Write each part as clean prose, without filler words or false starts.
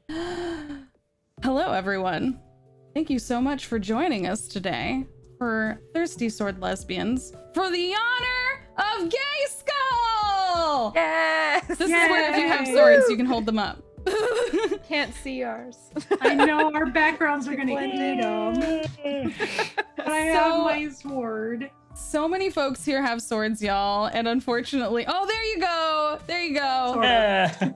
Hello, everyone. Thank you so much for joining us today for Thirsty Sword Lesbians for the honor of Gayskull! Yes! This is where if you have swords, you can hold them up. Can't see ours. I know our backgrounds are gonna eat them. But I have my sword. So many folks here have swords, y'all, and unfortunately, oh, there you go. There you go. Yeah.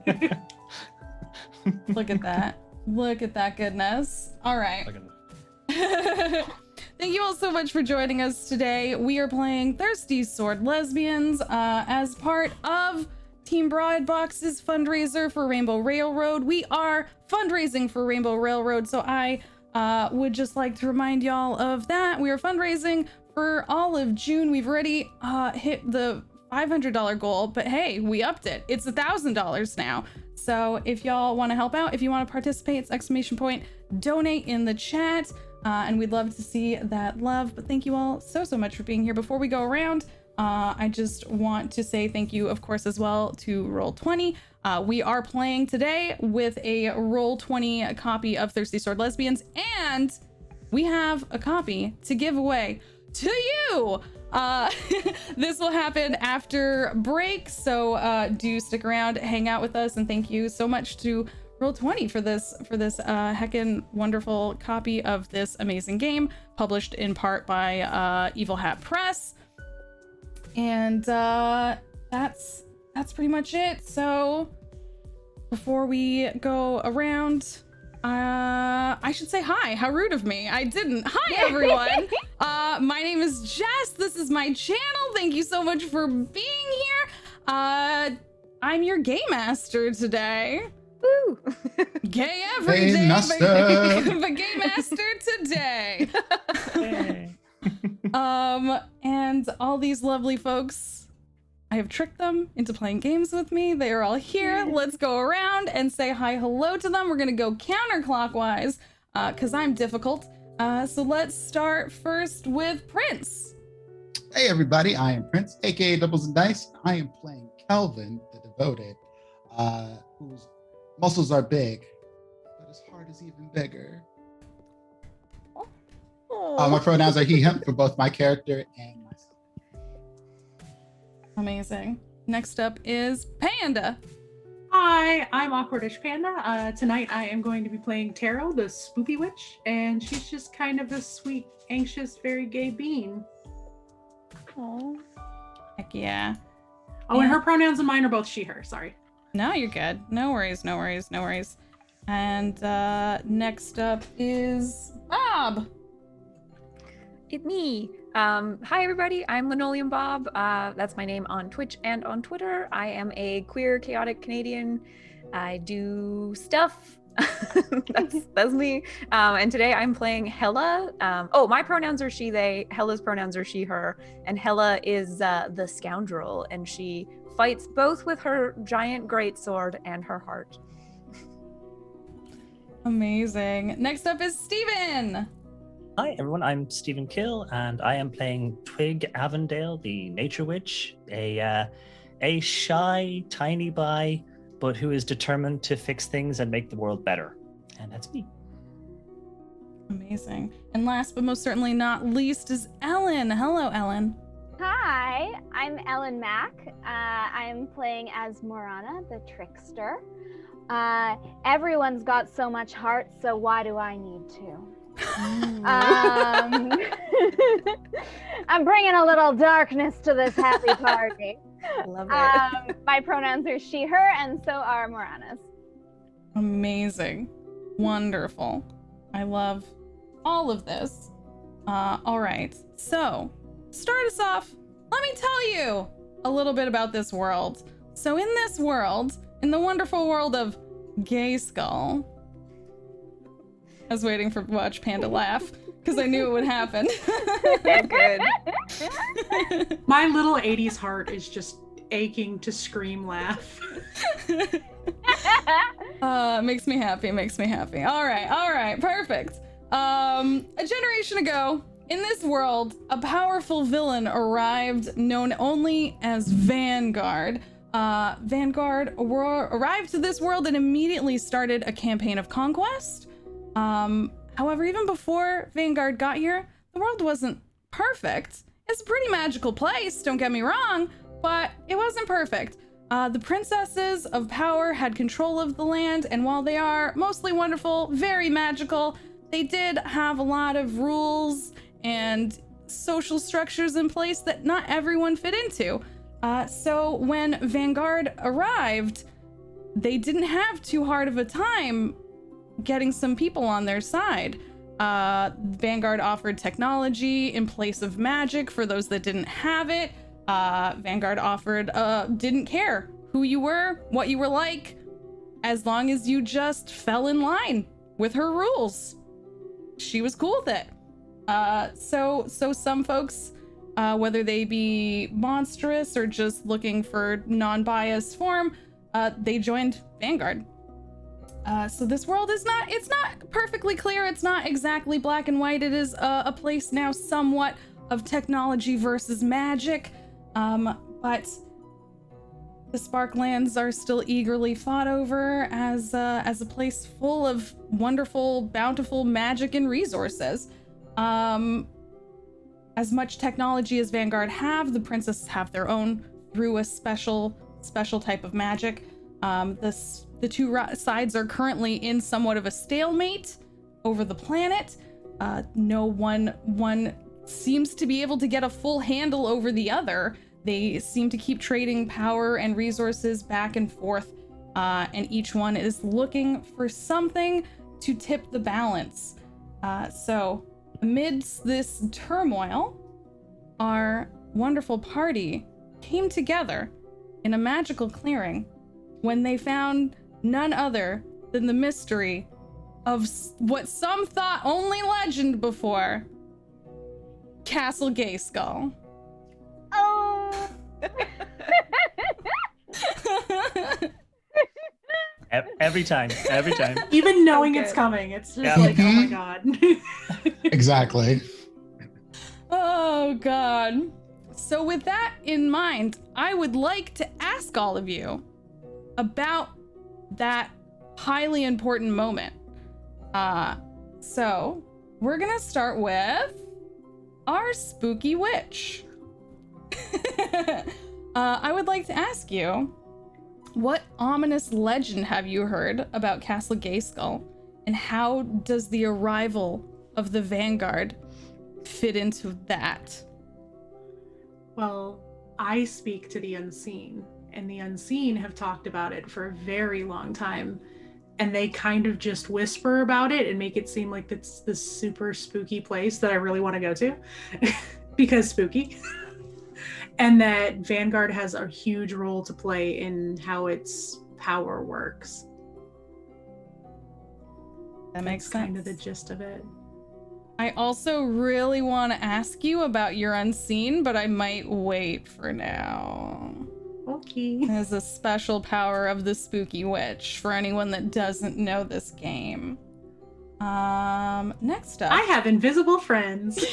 Look at that. Look at that goodness. All right. Thank you all so much for joining us today. We are playing Thirsty Sword Lesbians as part of Team Broadbox's fundraiser for Rainbow Railroad. We are fundraising for Rainbow Railroad, so I would just like to remind y'all of that. We are fundraising for all of June. We've already hit the $500 goal, but hey, we upped it. It's $1,000 now. So if y'all want to help out, if you want to participate, it's exclamation point donate in the chat, and we'd love to see that love. But thank you all so much for being here. Before we go around, I just want to say thank you, of course, as well to Roll20. We are playing today with a Roll20 copy of Thirsty Sword Lesbians, and we have a copy to give away to you. This will happen after break, so do stick around, hang out with us, and thank you so much to Roll20 for this heckin' wonderful copy of this amazing game, published in part by Evil Hat Press. And that's pretty much it. So before we go around, I should say hi. How rude of me. I didn't. Hi, everyone. My name is Jess. This is my channel. Thank you so much for being here. I'm your Gay Master today. Woo! Gay every day, but Gay Master today. Hey. And all these lovely folks, I have tricked them into playing games with me. They are all here. Let's go around and say hi, hello to them. We're gonna go counterclockwise, because I'm difficult. So let's start first with Prince. Hey everybody, I am Prince, aka Doubles and Dice. I am playing Kelvin, the Devoted, whose muscles are big, but his heart is even bigger. My pronouns are he, him for both my character and myself. Amazing. Next up is Panda. Hi, I'm Awkwardish Panda. Tonight I am going to be playing Taro, the Spoopy Witch, and she's just kind of a sweet, anxious, very gay being. Aww. Heck yeah. Oh, and her pronouns and mine are both she, her. Sorry. No, you're good. No worries, no worries, no worries. And next up is Bob. It's me. Hi, everybody. I'm Linoleum Bob. That's my name on Twitch and on Twitter. I am a queer, chaotic Canadian. I do stuff. that's me. And today I'm playing Hella. My pronouns are she, they. Hella's pronouns are she, her. And Hella is the scoundrel, and she fights both with her giant greatsword and her heart. Amazing. Next up is Steven. Hi everyone, I'm Stephen Kill, and I am playing Twig Avondale, the Nature Witch, a shy, tiny bi, but who is determined to fix things and make the world better. And that's me. Amazing. And last but most certainly not least is Ellen. Hello, Ellen. Hi, I'm Ellen Mack. I'm playing as Morana, the trickster. Everyone's got so much heart, so why do I need to? I'm bringing a little darkness to this happy party. Love it. My pronouns are she, her, and so are Morana's. Amazing. Wonderful. I love all of this. All right. So, start us off. Let me tell you a little bit about this world. So in this world, in the wonderful world of Gayskull, I was waiting for Watch Panda laugh because I knew it would happen. Good. My little 80s heart is just aching to scream laugh. Makes me happy, makes me happy. All right, perfect. A generation ago, in this world, a powerful villain arrived known only as Vanguard. Vanguard arrived to this world and immediately started a campaign of conquest. However, even before Vanguard got here, the world wasn't perfect. It's a pretty magical place, don't get me wrong, but it wasn't perfect. The princesses of power had control of the land, and while they are mostly wonderful, very magical, they did have a lot of rules and social structures in place that not everyone fit into. So when Vanguard arrived, they didn't have too hard of a time getting some people on their side. Vanguard offered technology in place of magic for those that didn't have it. Vanguard offered, didn't care who you were, what you were like, as long as you just fell in line with her rules. She was cool with it. So some folks, whether they be monstrous or just looking for non-biased form, they joined Vanguard. So this world it's not perfectly clear. It's not exactly black and white. It is a place now somewhat of technology versus magic. But the Sparklands are still eagerly fought over as a place full of wonderful, bountiful magic and resources. As much technology as Vanguard have, the princesses have their own through a special type of magic. The two sides are currently in somewhat of a stalemate over the planet. No one seems to be able to get a full handle over the other. They seem to keep trading power and resources back and forth, and each one is looking for something to tip the balance. So amidst this turmoil, our wonderful party came together in a magical clearing when they found none other than the mystery of what some thought only legend before, Castle Gayskull. Oh. Every time. Even knowing So it's good. coming, it's just Yeah. like, oh my god. Exactly. Oh God. So with that in mind, I would like to ask all of you about that highly important moment. So we're gonna start with our spooky witch. I would like to ask you, what ominous legend have you heard about Castle Gayskull, and how does the arrival of the Vanguard fit into that? Well, I speak to the unseen, and the unseen have talked about it for a very long time. And they kind of just whisper about it and make it seem like it's this super spooky place that I really want to go to because spooky. And that Vanguard has a huge role to play in how its power works. That makes That's sense. kind of the gist of it. I also really want to ask you about your unseen, but I might wait for now. Okay. There's a special power of the spooky witch for anyone that doesn't know this game. Next up. I have invisible friends.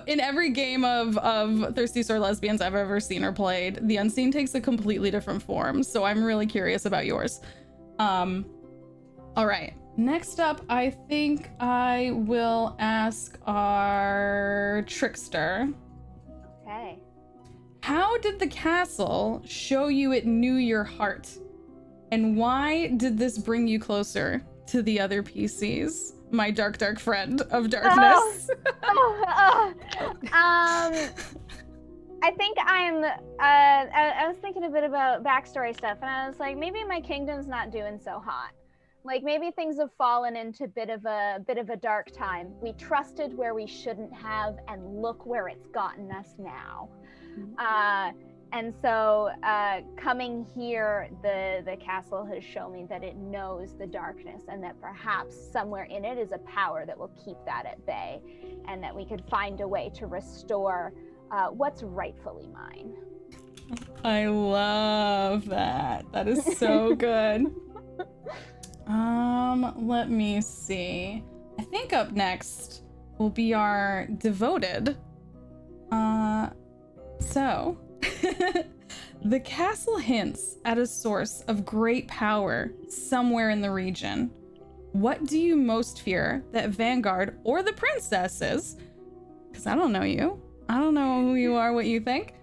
In every game of Thirsty Sword Lesbians I've ever seen or played, the unseen takes a completely different form, so I'm really curious about yours. All right. Next up, I think I will ask our trickster. Okay. How did the castle show you it knew your heart? And why did this bring you closer to the other PCs? My dark friend of darkness. I think I was thinking a bit about backstory stuff, and I was like, maybe my kingdom's not doing so hot. Like maybe things have fallen into a bit of a dark time. We trusted where we shouldn't have, and look where it's gotten us now. And so coming here, the castle has shown me that it knows the darkness, and that perhaps somewhere in it is a power that will keep that at bay, and that we could find a way to restore what's rightfully mine. I love that. That is so good. Let me see. I think up next will be our devoted. So, the castle hints at a source of great power somewhere in the region. What do you most fear that Vanguard or the princesses, because I don't know you, I don't know who you are, what you think,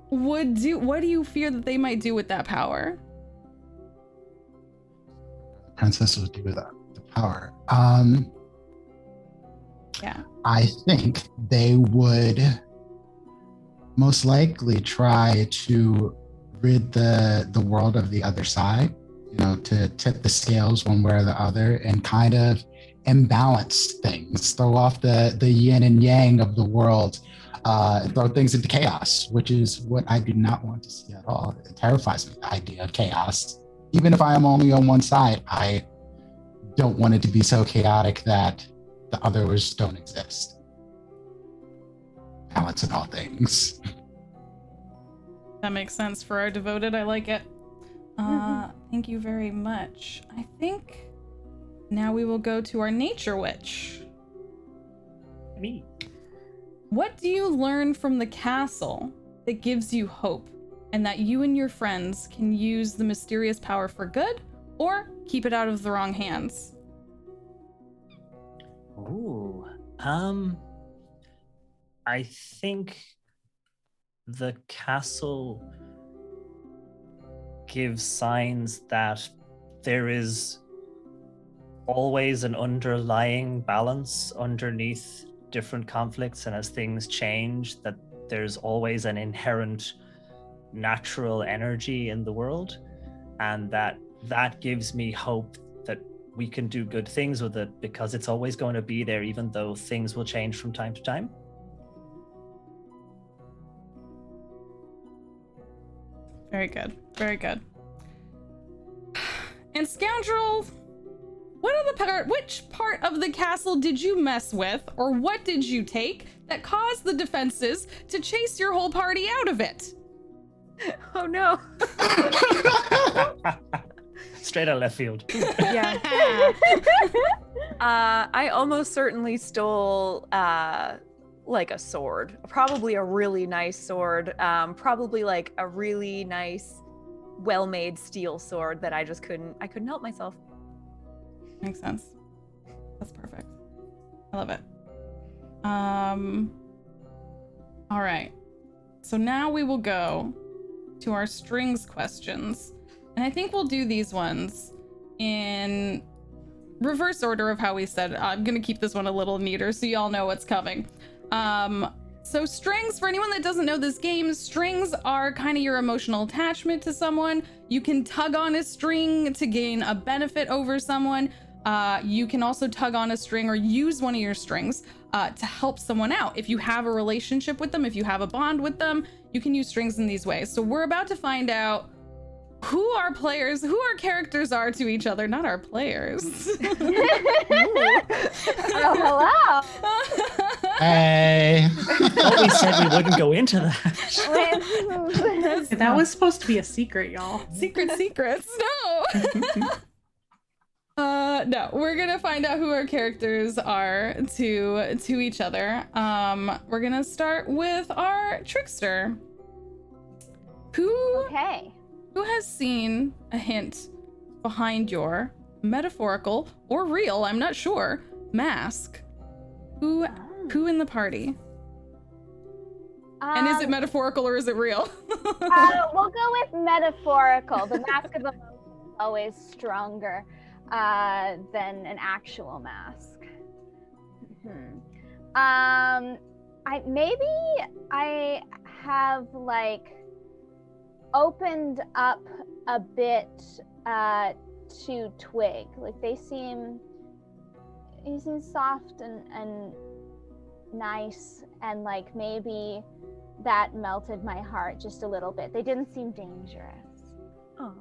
would do? What do you fear that they might do with that power? Princess would do with the power. Yeah. I think they would most likely try to rid the world of the other side, to tip the scales one way or the other and kind of imbalance things, throw off the yin and yang of the world, throw things into chaos, which is what I do not want to see at all. It terrifies me, the idea of chaos. Even if I am only on one side, I don't want it to be so chaotic that the others don't exist. Balance in all things. That makes sense for our devoted. I like it. Thank you very much. I think now we will go to our nature witch. Me. What do you learn from the castle that gives you hope and that you and your friends can use the mysterious power for good or keep it out of the wrong hands? Ooh. I think the castle gives signs that there is always an underlying balance underneath different conflicts, and as things change, that there's always an inherent natural energy in the world, and that gives me hope that we can do good things with it, because it's always going to be there, even though things will change from time to time. Very good. Very good. And Scoundrel, which part of the castle did you mess with, or what did you take that caused the defenses to chase your whole party out of it? Oh no. Straight out left field. Yeah. I almost certainly stole like a sword, probably a really nice sword, probably like a really nice, well-made steel sword that I couldn't help myself. Makes sense. That's perfect. I love it. All right. So now we will go to our strings questions. And I think we'll do these ones in reverse order of how we said it. I'm going to keep this one a little neater so y'all know what's coming. So strings, for anyone that doesn't know this game, strings are kind of your emotional attachment to someone. You can tug on a string to gain a benefit over someone. You can also tug on a string or use one of your strings to help someone out. If you have a relationship with them, if you have a bond with them, you can use strings in these ways. So we're about to find out who our characters are to each other, not our players. Oh, hello. Hey. Well, we said we wouldn't go into that. That was supposed to be a secret, y'all. Secrets. No. No, we're gonna find out who our characters are to each other. We're gonna start with our trickster. Who has seen a hint behind your metaphorical or real, I'm not sure, mask? Who in the party? And is it metaphorical or is it real? We'll go with metaphorical. The mask of emotion is always stronger than an actual mask. I have like opened up a bit to Twig. Like he seems soft and nice, and like maybe that melted my heart just a little bit. They didn't seem dangerous. Oh.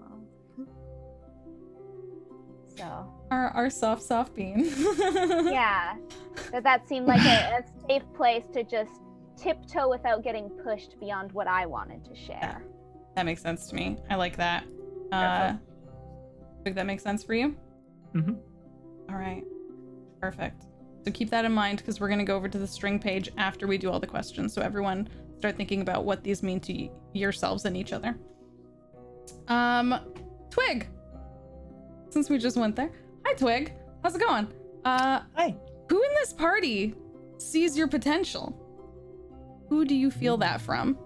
So Our soft bean. yeah, that seemed like a safe place to just tiptoe without getting pushed beyond what I wanted to share. That makes sense to me. I like that. Think that makes sense for you? Mm-hmm. All right. Perfect. So keep that in mind because we're going to go over to the string page after we do all the questions. So everyone start thinking about what these mean to yourselves and each other. Twig. Since we just went there. Hi, Twig. How's it going? Hi. Who in this party sees your potential? Who do you feel that from?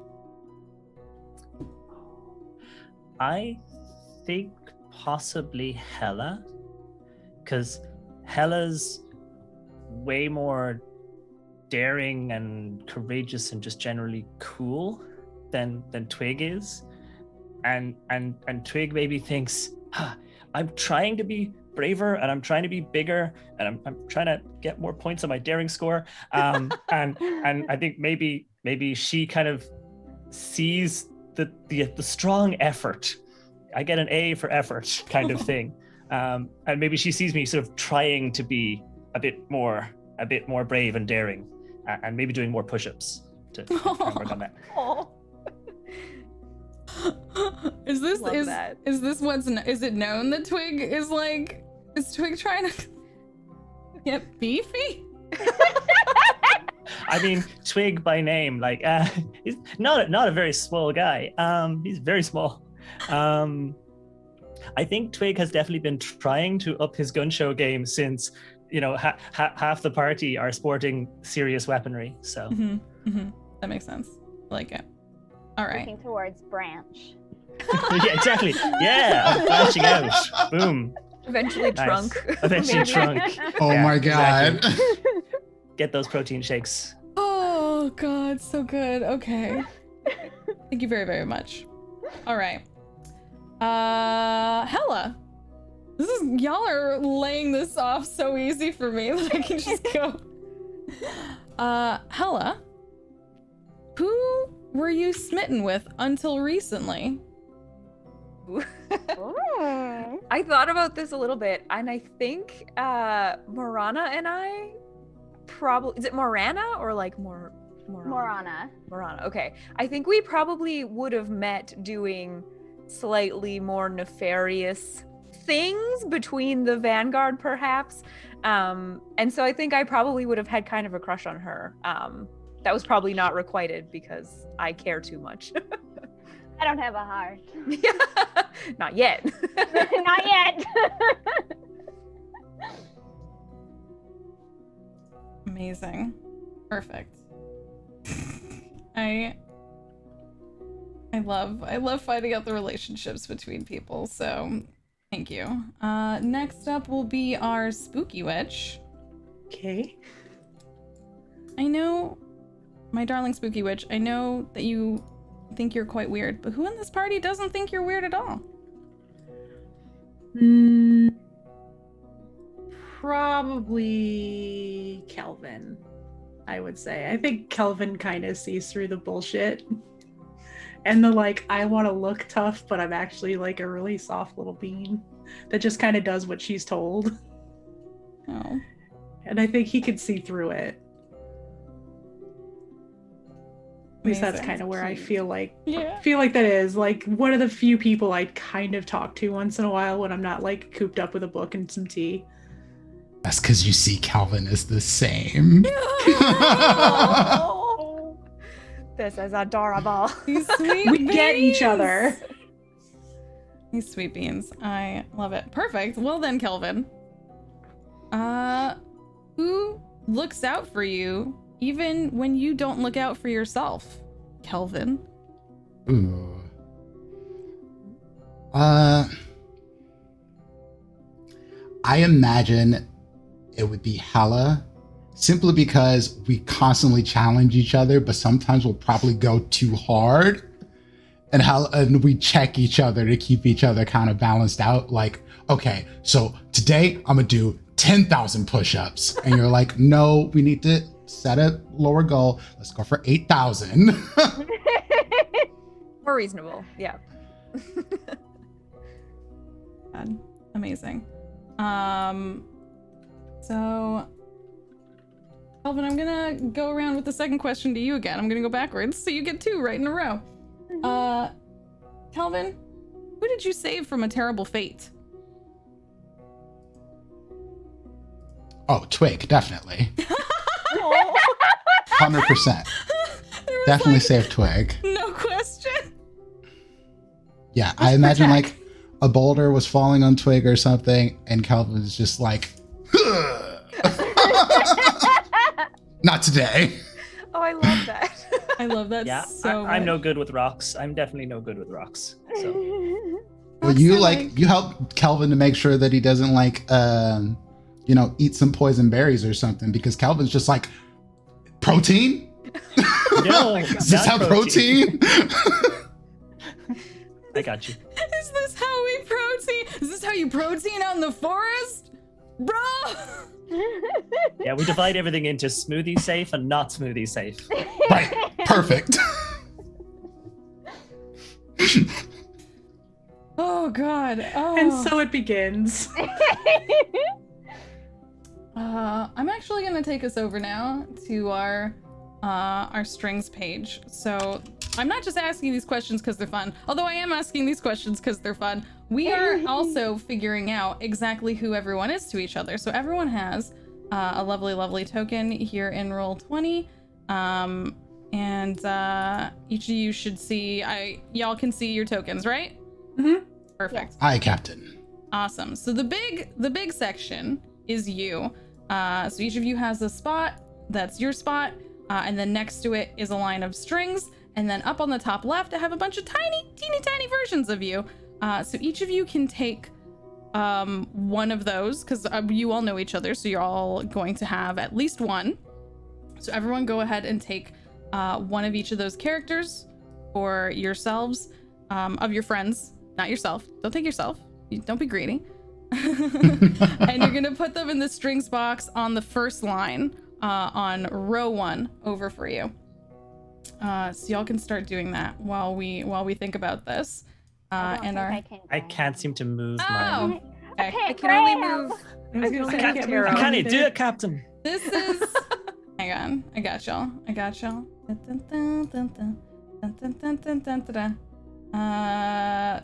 I think possibly Hella, because Hella's way more daring and courageous and just generally cool than Twig is, and Twig maybe thinks, I'm trying to be braver and I'm trying to be bigger and I'm trying to get more points on my daring score, and I think maybe she kind of sees the strong effort. I get an A for effort kind of thing, and maybe she sees me sort of trying to be a bit more brave and daring, and maybe doing more push-ups to work on that. Oh. Is this that. is it known that Twig is Twig trying to get beefy? I mean, Twig by name, like he's not a very small guy. He's very small. I think Twig has definitely been trying to up his gun show game since, half the party are sporting serious weaponry. So That makes sense. I like it. All right. Looking towards Branch. yeah, exactly. Yeah, I'm branching out. Boom. Eventually Nice. trunk. Eventually Maybe. trunk. Oh Yeah, my god. exactly. Get those protein shakes. Oh god, so good. Okay. Thank you very, very much. All right. Hella. Y'all are laying this off so easy for me that I can just go. Hella. Who were you smitten with until recently? Ooh. I thought about this a little bit, and I think Morana and I probably, is it Morana or like Morana. Morana, okay. I think we probably would have met doing slightly more nefarious things between the Vanguard, perhaps. And so I think I probably would have had kind of a crush on her. That was probably not requited because I care too much. I don't have a heart. Not yet. Not yet. Amazing. Perfect. I love finding out the relationships between people, so thank you. Next up will be our spooky witch. Okay. I know, my darling spooky witch, I know that you think you're quite weird, but who in this party doesn't think you're weird at all? Probably Kelvin, I would say. I think Kelvin kind of sees through the bullshit. And the I want to look tough, but I'm actually like a really soft little bean that just kind of does what she's told. Oh. And I think he could see through it. At least that's Amazing. kind of where I feel like Yeah. that is like one of the few people I kind of talk to once in a while when I'm not like cooped up with a book and some tea. That's because you see Calvin is the same. Oh, this is adorable. These sweet We get each beans. other. These sweet beans. I love it. Perfect. Well then, Kelvin. Who looks out for you even when you don't look out for yourself? Kelvin. Ooh. I imagine it would be Hella, simply because we constantly challenge each other, but sometimes we'll probably go too hard. And we check each other to keep each other kind of balanced out. Like, okay, so today I'm gonna do 10,000 push-ups. And you're like, no, we need to set a lower goal. Let's go for 8,000. More reasonable, yeah. God. Amazing. So Kelvin, I'm gonna go around with the second question to you again. I'm gonna go backwards, so you get two right in a row. Kelvin, who did you save from a terrible fate? Oh, Twig, definitely. Oh. 100%. There Definitely like, save Twig. no question. Yeah, I imagine like a boulder was falling on Twig or something, and Calvin is just like, not today. Oh, I love that. I love that Yeah, so I'm much. no good with rocks. I'm definitely no good with rocks. So Well, you help Calvin to make sure that he doesn't like, eat some poison berries or something, because Calvin's just like, protein? no, Is this not how protein? I got you. Is this how we protein? Is this how you protein out in the forest? Bro! Yeah, we divide everything into smoothie safe and not smoothie safe. Right, perfect. Oh god. Oh. And so it begins. I'm actually gonna take us over now to our strings page. So I'm not just asking these questions because they're fun, although I am asking these questions because they're fun. We are also figuring out exactly who everyone is to each other. So everyone has a lovely token here in Roll20. And each of you should see, y'all can see your tokens, right? Mm-hmm. Perfect. Aye, Captain. Awesome. So the big section is you. So each of you has a spot. That's your spot. And then next to it is a line of strings. And then up on the top left, I have a bunch of teeny tiny versions of you. So each of you can take one of those, because you all know each other. So you're all going to have at least one. So everyone go ahead and take one of each of those characters for yourselves, of your friends, not yourself. Don't take yourself. Don't be greedy. And you're gonna put them in the strings box on the first line, on row 1 over for you. So y'all can start doing that while we think about this. I can't seem to move my. Oh, okay. I can only move. I was gonna say, I can't can't move move I can't either. do it, Captain. This is. Hang on, I got y'all.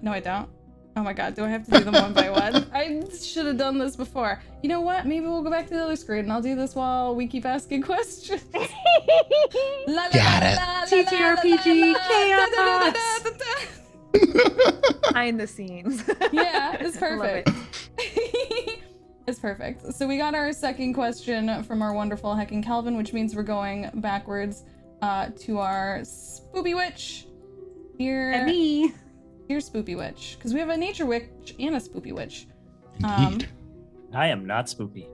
No, I don't. Oh my god, do I have to do them one by one? I should have done this before. You know what? Maybe we'll go back to the other screen and I'll do this while we keep asking questions. Got it. TTRPG chaos. Behind the scenes. Yeah, it's Love perfect. it. It's perfect. So we got our second question from our wonderful Heckin' Calvin, which means we're going backwards to our Spoopy Witch. And me. Here's Spoopy Witch, because we have a Nature Witch and a Spoopy Witch. Indeed. I am not spoopy.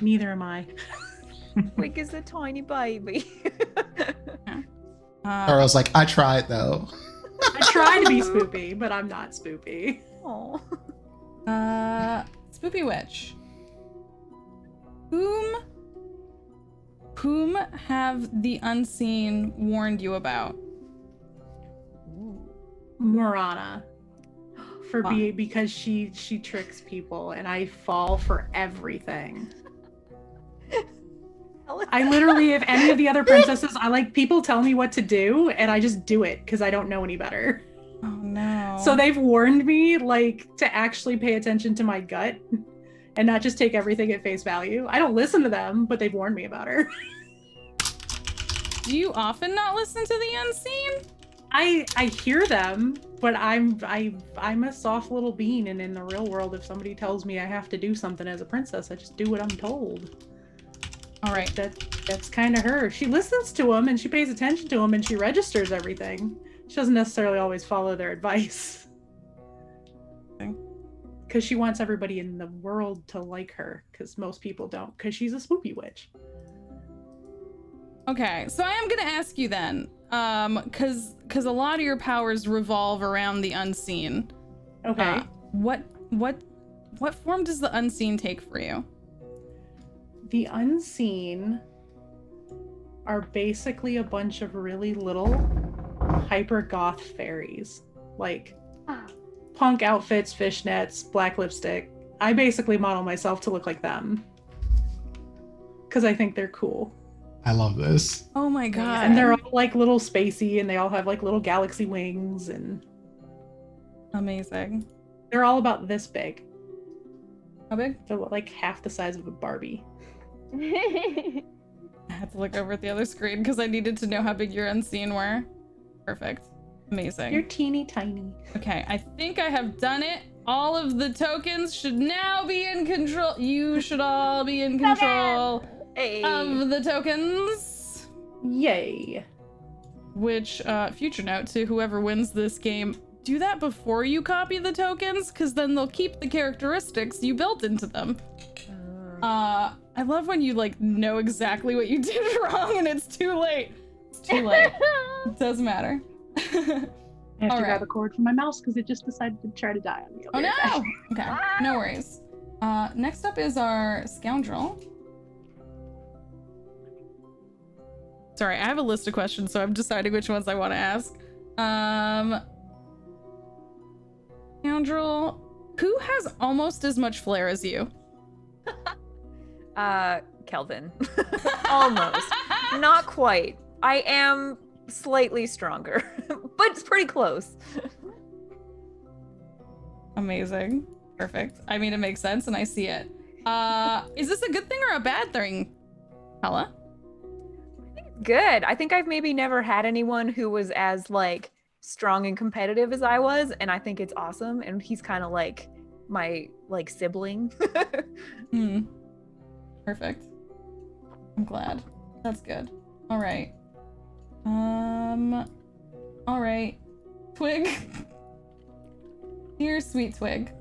Neither am I. Wig is a tiny baby. Carl's like, I tried though. I try to be spoopy, but I'm not spoopy. Oh. Spoopy Witch. Whom have the unseen warned you about? Morana. Wow. Because she tricks people and I fall for everything. I literally, if any of the other princesses, people tell me what to do and I just do it because I don't know any better. Oh no. So they've warned me to actually pay attention to my gut and not just take everything at face value. I don't listen to them, but they've warned me about her. Do you often not listen to the unseen? I hear them, but I'm a soft little bean, and in the real world, if somebody tells me I have to do something as a princess, I just do what I'm told. All right. That's kind of her. She listens to them and she pays attention to them and she registers everything. She doesn't necessarily always follow their advice. Because she wants everybody in the world to like her, because most people don't, because she's a spoopy witch. Okay, so I am gonna ask you then, because a lot of your powers revolve around the unseen. Okay. What form does the unseen take for you? The unseen are basically a bunch of really little hyper goth fairies, like punk outfits, fishnets, black lipstick. I basically model myself to look like them because I think they're cool. I love this. Oh my god! And they're all like little spacey, and they all have like little galaxy wings, and amazing. they're all about this big. How big? They're like half the size of a Barbie. I had to look over at the other screen because I needed to know how big your unseen were. Perfect. Amazing. You're teeny tiny. Okay, I think I have done it. All of the tokens should now be in control. You should all be in control Hey. of the tokens. Yay. Which, future note to whoever wins this game, do that before you copy the tokens, because then they'll keep the characteristics you built into them. I love when you, like, know exactly what you did wrong and it's too late. It's too late. It doesn't matter. I have All to right. grab a cord from my mouse because it just decided to try to die on me. Oh no! Okay, no worries. Next up is our scoundrel. Sorry, I have a list of questions, so I'm deciding which ones I want to ask. Scoundrel, who has almost as much flair as you? Kelvin. Almost. Not quite. I am slightly stronger, but it's pretty close. Amazing. Perfect. I mean, it makes sense and I see it. Is this a good thing or a bad thing, Hella? Good. I think I've maybe never had anyone who was as like strong and competitive as I was, and I think it's awesome. And he's kind of like my like sibling. Perfect. I'm glad. That's good. All right. All right. Twig. Dear sweet Twig.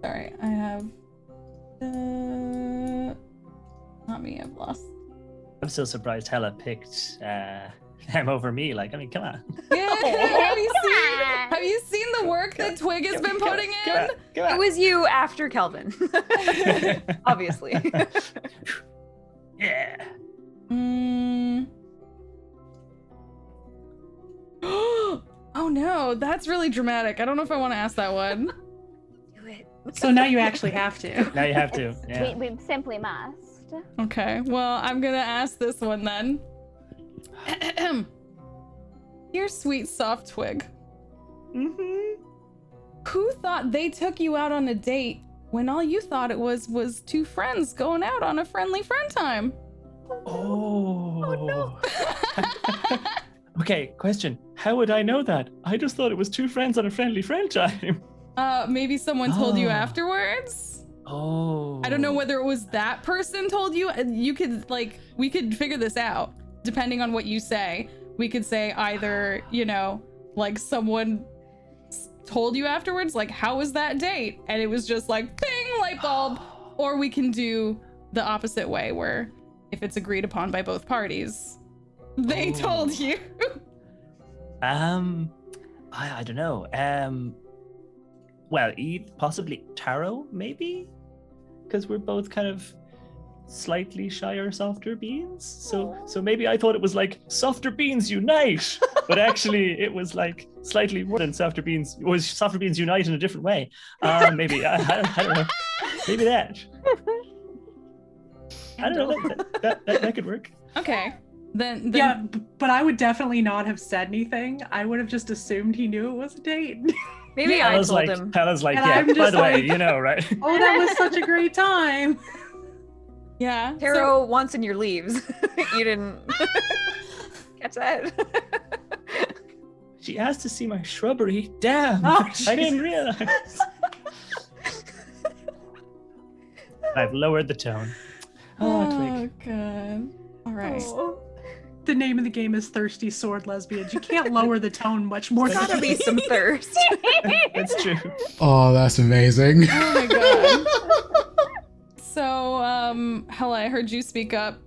Sorry, I have not me, I've lost. I'm so surprised Hella picked him over me. Like, I mean, come on. Yeah, have you seen the work that Twig has been putting in? Come on. It was you after Kelvin. Obviously. Yeah. Oh no, that's really dramatic. I don't know if I want to ask that one. Do it. So now you actually have to. Now you have to. Yeah. We simply must. Okay, well, I'm gonna ask this one then. Dear sweet soft Twig. Mm-hmm. Who thought they took you out on a date when all you thought it was two friends going out on a friendly friend time? Oh. Oh, no. Okay, question. How would I know that? I just thought it was two friends on a friendly friend time. Maybe someone told you Oh. afterwards? Oh. I don't know whether it was that person told you. You could, like, we could figure this out depending on what you say. We could say either, you know, like someone told you afterwards, like, how was that date? And it was just like, ping, light bulb. Or we can do the opposite way where if it's agreed upon by both parties, they Oh. told you. I don't know. Well, possibly Taro, maybe? Because we're both kind of slightly shyer, softer beings. So maybe I thought it was like softer beings unite, but actually it was like slightly more than softer beings. It was softer beings unite in a different way. Maybe I don't know. Maybe that. I don't know. That could work. Okay. Then Yeah, but I would definitely not have said anything. I would have just assumed he knew it was a date. Maybe I Hella's told like, him. Hella's like, And yeah. I'm By just the way, like- you know, right? Oh, that was such a great time. yeah. Taro wants in your leaves. You didn't catch that? She asked to see my shrubbery. Damn, Oh, I didn't realize. I've lowered the tone. Oh, Twig. good. All right. Oh. The name of the game is Thirsty Sword Lesbians. You can't lower the tone much more. There's than gotta be some thirst. That's true. Oh, that's amazing. Oh my god. So, Hella, I heard you speak up.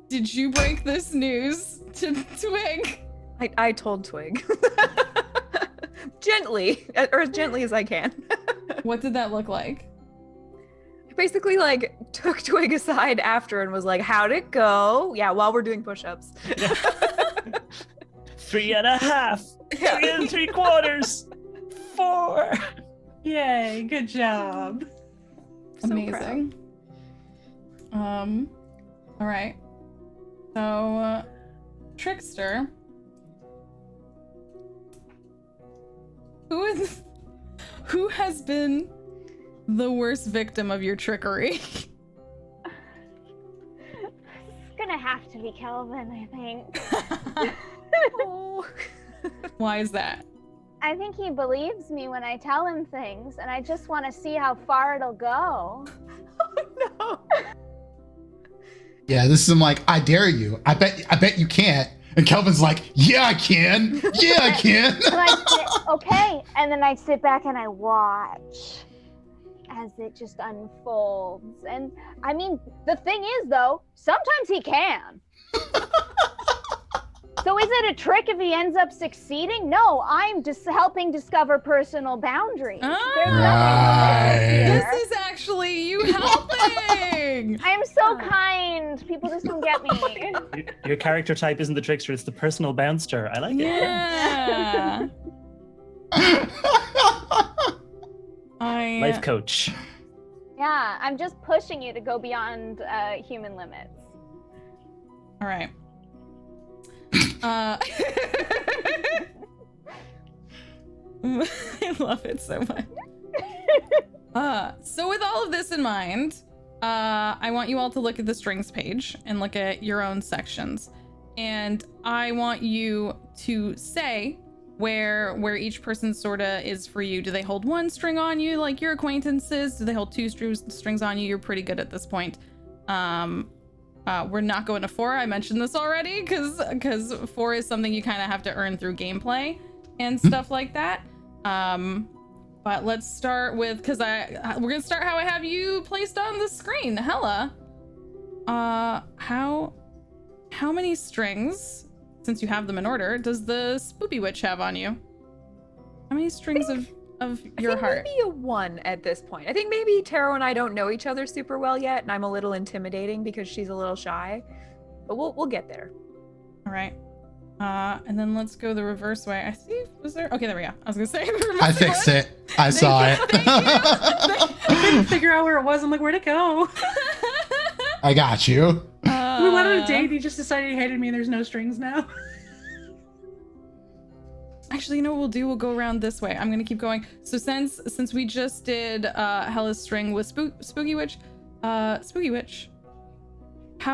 Did you break this news to Twig? I told Twig. Gently, or as gently as I can. What did that look like? I basically like took Twig aside after and was like, how'd it go? Yeah, while we're doing push-ups. 3.5. Yeah. 3 3/4. 4. Yay, good job. So Amazing. All right. So, Trickster. Who has been the worst victim of your trickery? gonna have to be Kelvin, I think. Oh. Why is that? I think he believes me when I tell him things, and I just want to see how far it'll go. No. Yeah, this is him like, I dare you. I bet you can't. And Kelvin's like, yeah, I can. Yeah, I can. And I say, okay, and then I sit back and I watch as it just unfolds. And I mean, the thing is, though, sometimes he can. So is it a trick if he ends up succeeding? No, I'm just helping discover personal boundaries. There's nothing malicious here. This is actually you helping. I'm so kind. People just don't get me. Your character type isn't the trickster; it's the personal bouncer. I like it. Yeah. Life coach. Yeah, I'm just pushing you to go beyond human limits. All right. I love it so much. So with all of this in mind, I want you all to look at the strings page and look at your own sections. And I want you to say where each person sort of is for you. Do they hold one string on you like your acquaintances? Do they hold two strings on you? You're pretty good at this point. We're not going to 4. I mentioned this already because 4 is something you kind of have to earn through gameplay and stuff like that. But let's start with, because we're gonna start how I have you placed on the screen. Hella, how many strings, since you have them in order, does the Spoopy Witch have on you? How many strings of your heart? Maybe a 1 at this point. I think maybe Taro and I don't know each other super well yet, and I'm a little intimidating because she's a little shy. But we'll get there. All right. And then let's go the reverse way. I see. Was there? Okay, there we go. I was gonna say. I fixed it. I saw it. I couldn't figure out where it was. I'm like, where'd it go? I got you. We went on a date. He just decided he hated me. And there's no strings now. Actually, you know what we'll do? We'll go around this way. I'm gonna keep going. So since we just did Hella's string with Spooky Witch, how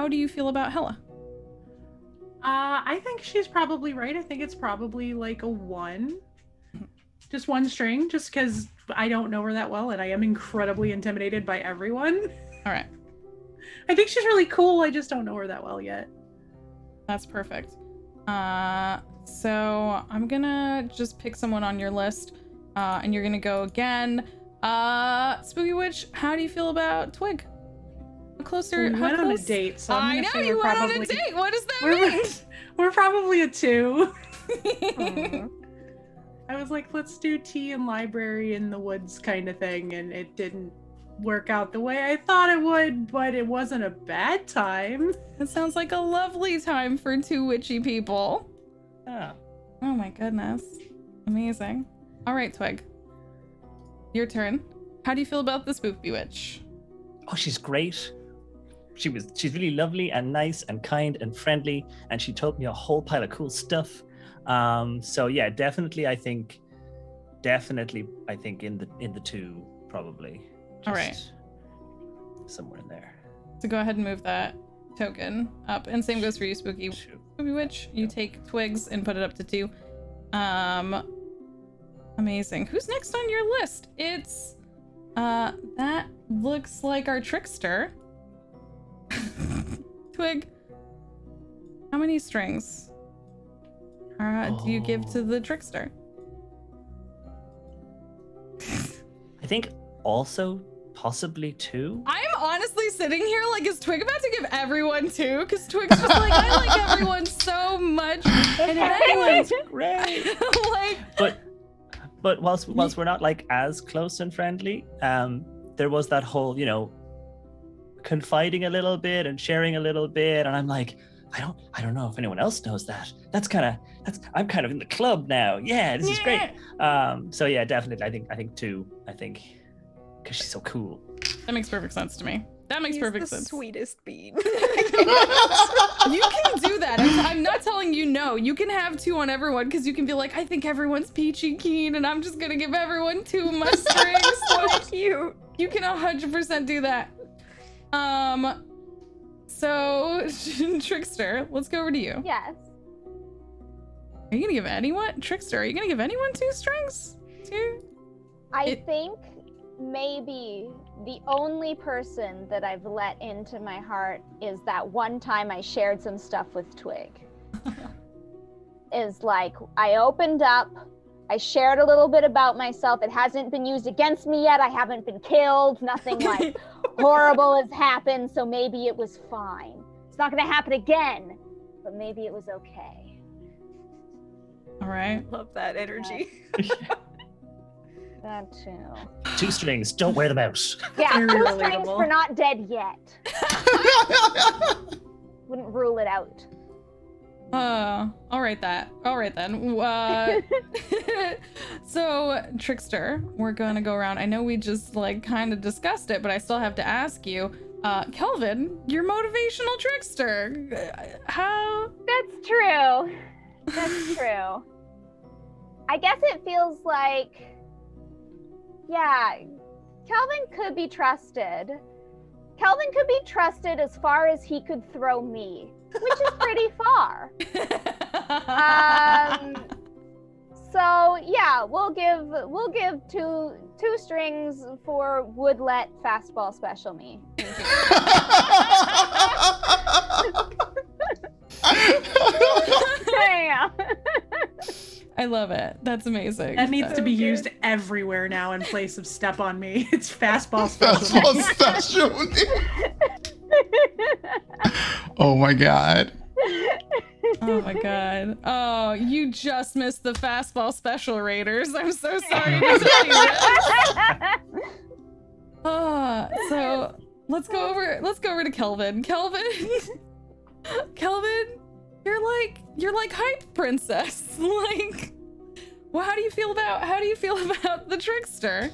do you feel about Hella? I think she's probably right. I think it's probably like a 1. Just 1 string, just because I don't know her that well and I am incredibly intimidated by everyone. All right. I think she's really cool. I just don't know her that well yet. That's perfect. So I'm gonna just pick someone on your list, and you're gonna go again. Spooky Witch, how do you feel about Twig? Closer. We went on a date, so I know you went on a date. What does that mean? We're probably a 2. Aw. I was like, let's do tea and library in the woods kind of thing, and it didn't work out the way I thought it would, but it wasn't a bad time. It sounds like a lovely time for 2 witchy people. Ah. Oh my goodness. Amazing. All right, Twig. Your turn. How do you feel about the Spoopy Witch? Oh, she's great. She's really lovely and nice and kind and friendly, and she told me a whole pile of cool stuff. So yeah, definitely I think in the 2 probably. All right. Somewhere in there. So go ahead and move that token up, and same goes for you, Spooky Witch. You take Twigs and put it up to 2. Amazing. Who's next on your list? It's that looks like our trickster. Twig, how many strings do you give to the trickster? I think also possibly 2. I'm honestly sitting here like, is Twig about to give everyone 2? Because Twig's just like, I like everyone so much. And if anyone's Great. like, But whilst we're not like as close and friendly, there was that whole, confiding a little bit and sharing a little bit, and I'm like, I don't know if anyone else knows that. I'm kind of in the club now. Yeah, this is great. So yeah, definitely. I think 2. I think because she's so cool. That makes perfect sense to me. That makes perfect sense. Sweetest bean. You can do that. I'm not telling you no. You can have 2 on everyone because you can be like, I think everyone's peachy keen, and I'm just gonna give everyone 2 of my strings. So cute. You can 100% do that. So, Trickster, let's go over to you. Yes. Are you gonna give anyone, Trickster, are you gonna give anyone 2 strings? 2? I think maybe the only person that I've let into my heart is that one time I shared some stuff with Twig. Is like, I opened up, I shared a little bit about myself. It hasn't been used against me yet. I haven't been killed. Nothing like horrible has happened. So maybe it was fine. It's not going to happen again, but maybe it was okay. All right. Love that energy. That too. 2 strings. Don't wear them out. Yeah, Very 2 strings relatable. for not dead yet. Wouldn't rule it out. I'll write that. All right then. So, Trickster, we're gonna go around. I know we just like kind of discussed it, but I still have to ask you. Kelvin, you're motivational trickster. How? That's true. That's true. I guess it feels like, yeah, Kelvin could be trusted. Kelvin could be trusted as far as he could throw me, which is pretty far. So yeah, we'll give two strings for would let fastball special me. Yeah. I love it. That's amazing. That needs to be Okay. used everywhere now in place of step on me. It's fastball special. Fastball specialty. Oh my god. Oh my god. Oh, you just missed the fastball special raiders. I'm so sorry to tell you that. So let's go over to Kelvin. Kelvin, you're like hype princess. Like, well, how do you feel about the trickster?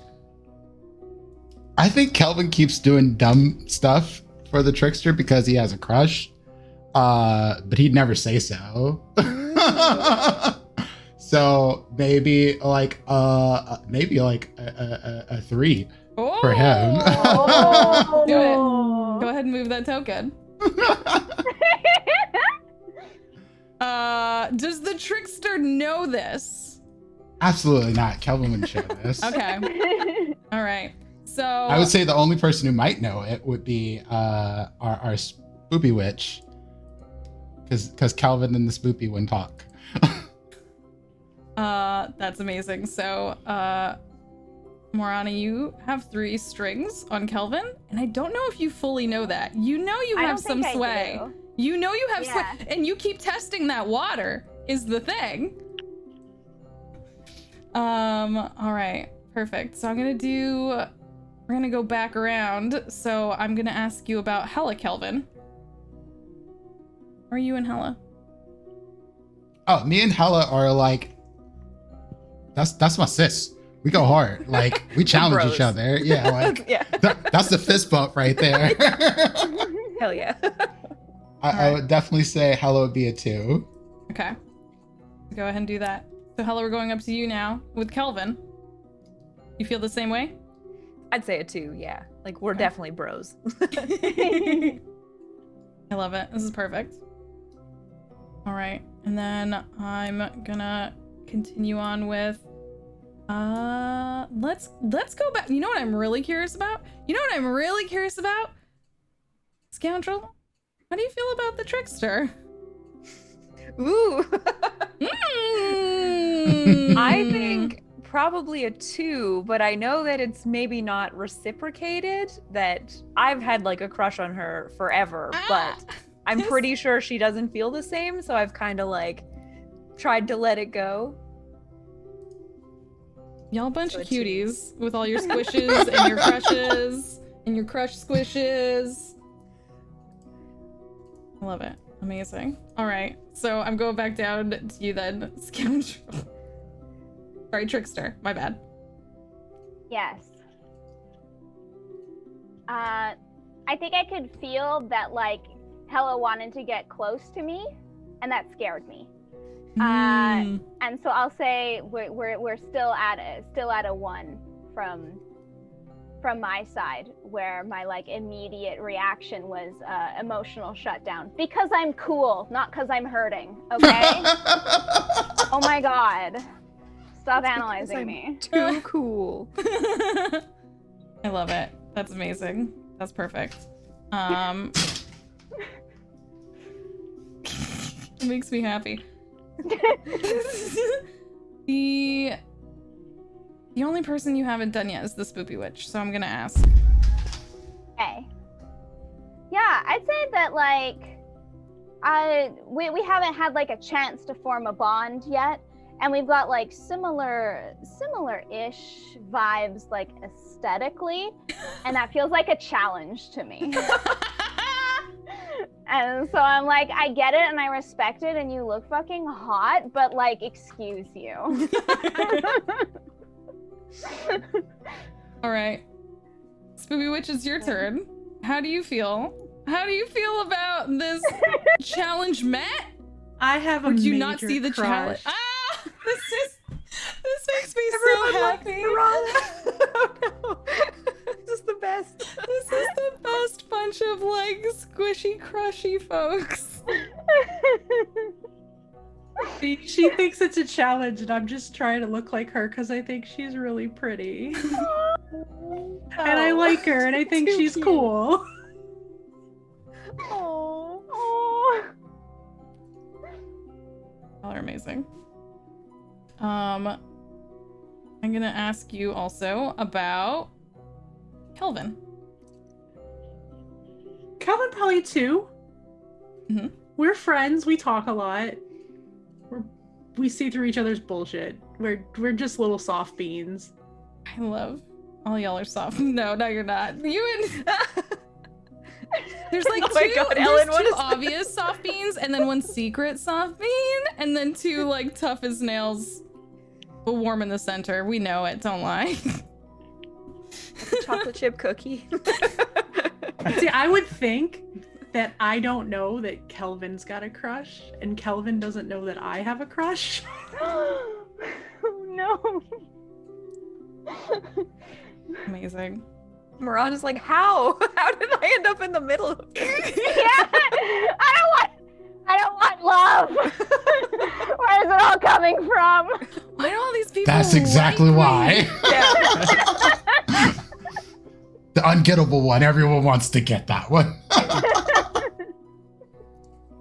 I think Kelvin keeps doing dumb stuff for the trickster because he has a crush. But he'd never say so. So maybe like a 3 for him. Oh. Do it. Go ahead and move that token. Does the trickster know this? Absolutely not. Kelvin wouldn't share this. Okay. All right. So I would say the only person who might know it would be our spoopy witch. Because Calvin and the spoopy wouldn't talk. That's amazing. So, Morana, you have 3 strings on Kelvin, and I don't know if you fully know that. You know you I have don't some think I sway. do. You know you have Yeah. sway, and you keep testing that water is the thing. All right, perfect. So we're gonna go back around. So I'm gonna ask you about Hella, Kelvin. Are you and Hella? Oh, me and Hella are like, that's my sis. We go hard. Like, we challenge Bros. each other. Yeah, like, Yeah. that's the fist bump right there. Hell yeah. I would definitely say Hella would be a 2. Okay. Go ahead and do that. So Hella, we're going up to you now with Kelvin. You feel the same way? I'd say a 2, yeah. Like, we're definitely bros. I love it. This is perfect. All right. And then I'm gonna continue on with let's go back. You know what I'm really curious about? Scoundrel, how do you feel about the trickster? Ooh. I think probably a 2, but I know that it's maybe not reciprocated, that I've had like a crush on her forever, but I'm pretty sure she doesn't feel the same, so I've kind of like tried to let it go. Y'all a bunch So of a 2. cuties with all your squishes and your crushes and your crush squishes. I love it. Amazing. All right. So I'm going back down to you then, Scoundrel. Sorry, Trickster. My bad. Yes. I think I could feel that like Hella wanted to get close to me, and that scared me. And so I'll say we're still at a 1 from from my side, where my like immediate reaction was emotional shutdown because I'm cool, not because I'm hurting. Okay. Oh my god. Stop analyzing me. Too cool. I love it. That's amazing. That's perfect. It makes me happy. The only person you haven't done yet is the Spoopy Witch, so I'm gonna ask. Okay. Yeah, I'd say that like we haven't had like a chance to form a bond yet, and we've got like similar-ish vibes like aesthetically, and that feels like a challenge to me. And so I'm like, I get it and I respect it, and you look fucking hot, but like, excuse you. All right, Spoopy Witch, it's your turn. How do you feel? How do you feel about this challenge met? I have a Or do you major not see the crush. challenge? Ah, this makes me so happy. Oh no. This is the best. This is the best bunch of like squishy, crushy folks. She thinks it's a challenge, and I'm just trying to look like her because I think she's really pretty. And I like her, and I think Too she's cute. cool. Oh. Y'all are amazing. I'm gonna ask you also about Kelvin. Calvin probably too. Mhm. We're friends. We talk a lot. We see through each other's bullshit. We're just little soft beans. I love all y'all are soft. No, you're not. You and there's like Oh my two, God, there's Ellen, what two is obvious soft beans, and then one secret soft bean, and then two like tough as nails, but warm in the center. We know it. Don't lie. Chocolate chip cookie. See, I would think that I don't know that Kelvin's got a crush, and Kelvin doesn't know that I have a crush. Oh no. Amazing. Moran is like, how? How did I end up in the middle of this? Yeah, I don't want love. Where is it all coming from? Why do all these people? That's exactly like me? why. The ungettable one. Everyone wants to get that one.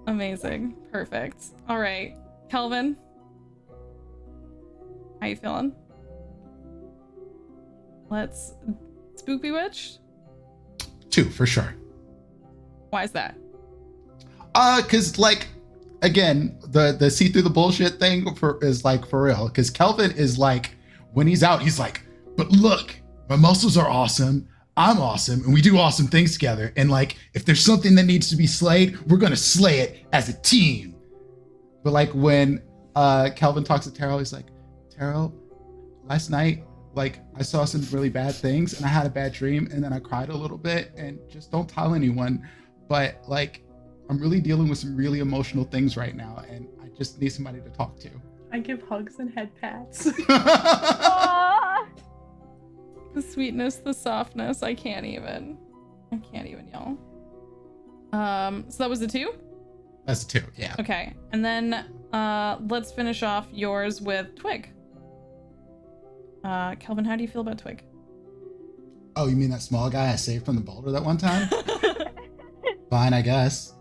Amazing. Perfect. All right, Kelvin. How you feeling? Let's Spoopy Witch. 2 for sure. Why is that? Cause like, again, the see through the bullshit thing is like for real. Cause Kelvin is like, when he's out, he's like, but look, my muscles are awesome. I'm awesome, and we do awesome things together. And like, if there's something that needs to be slayed, we're gonna slay it as a team. But like when Kelvin talks to Taro, he's like, Taro, last night, like I saw some really bad things, and I had a bad dream, and then I cried a little bit, and just don't tell anyone. But like, I'm really dealing with some really emotional things right now, and I just need somebody to talk to. I give hugs and head pats. Aw. The sweetness, the softness. I can't even, y'all. So that was the 2? That's 2, yeah. Okay. And then let's finish off yours with Twig. Kelvin, how do you feel about Twig? Oh, you mean that small guy I saved from the boulder that one time? Fine, I guess.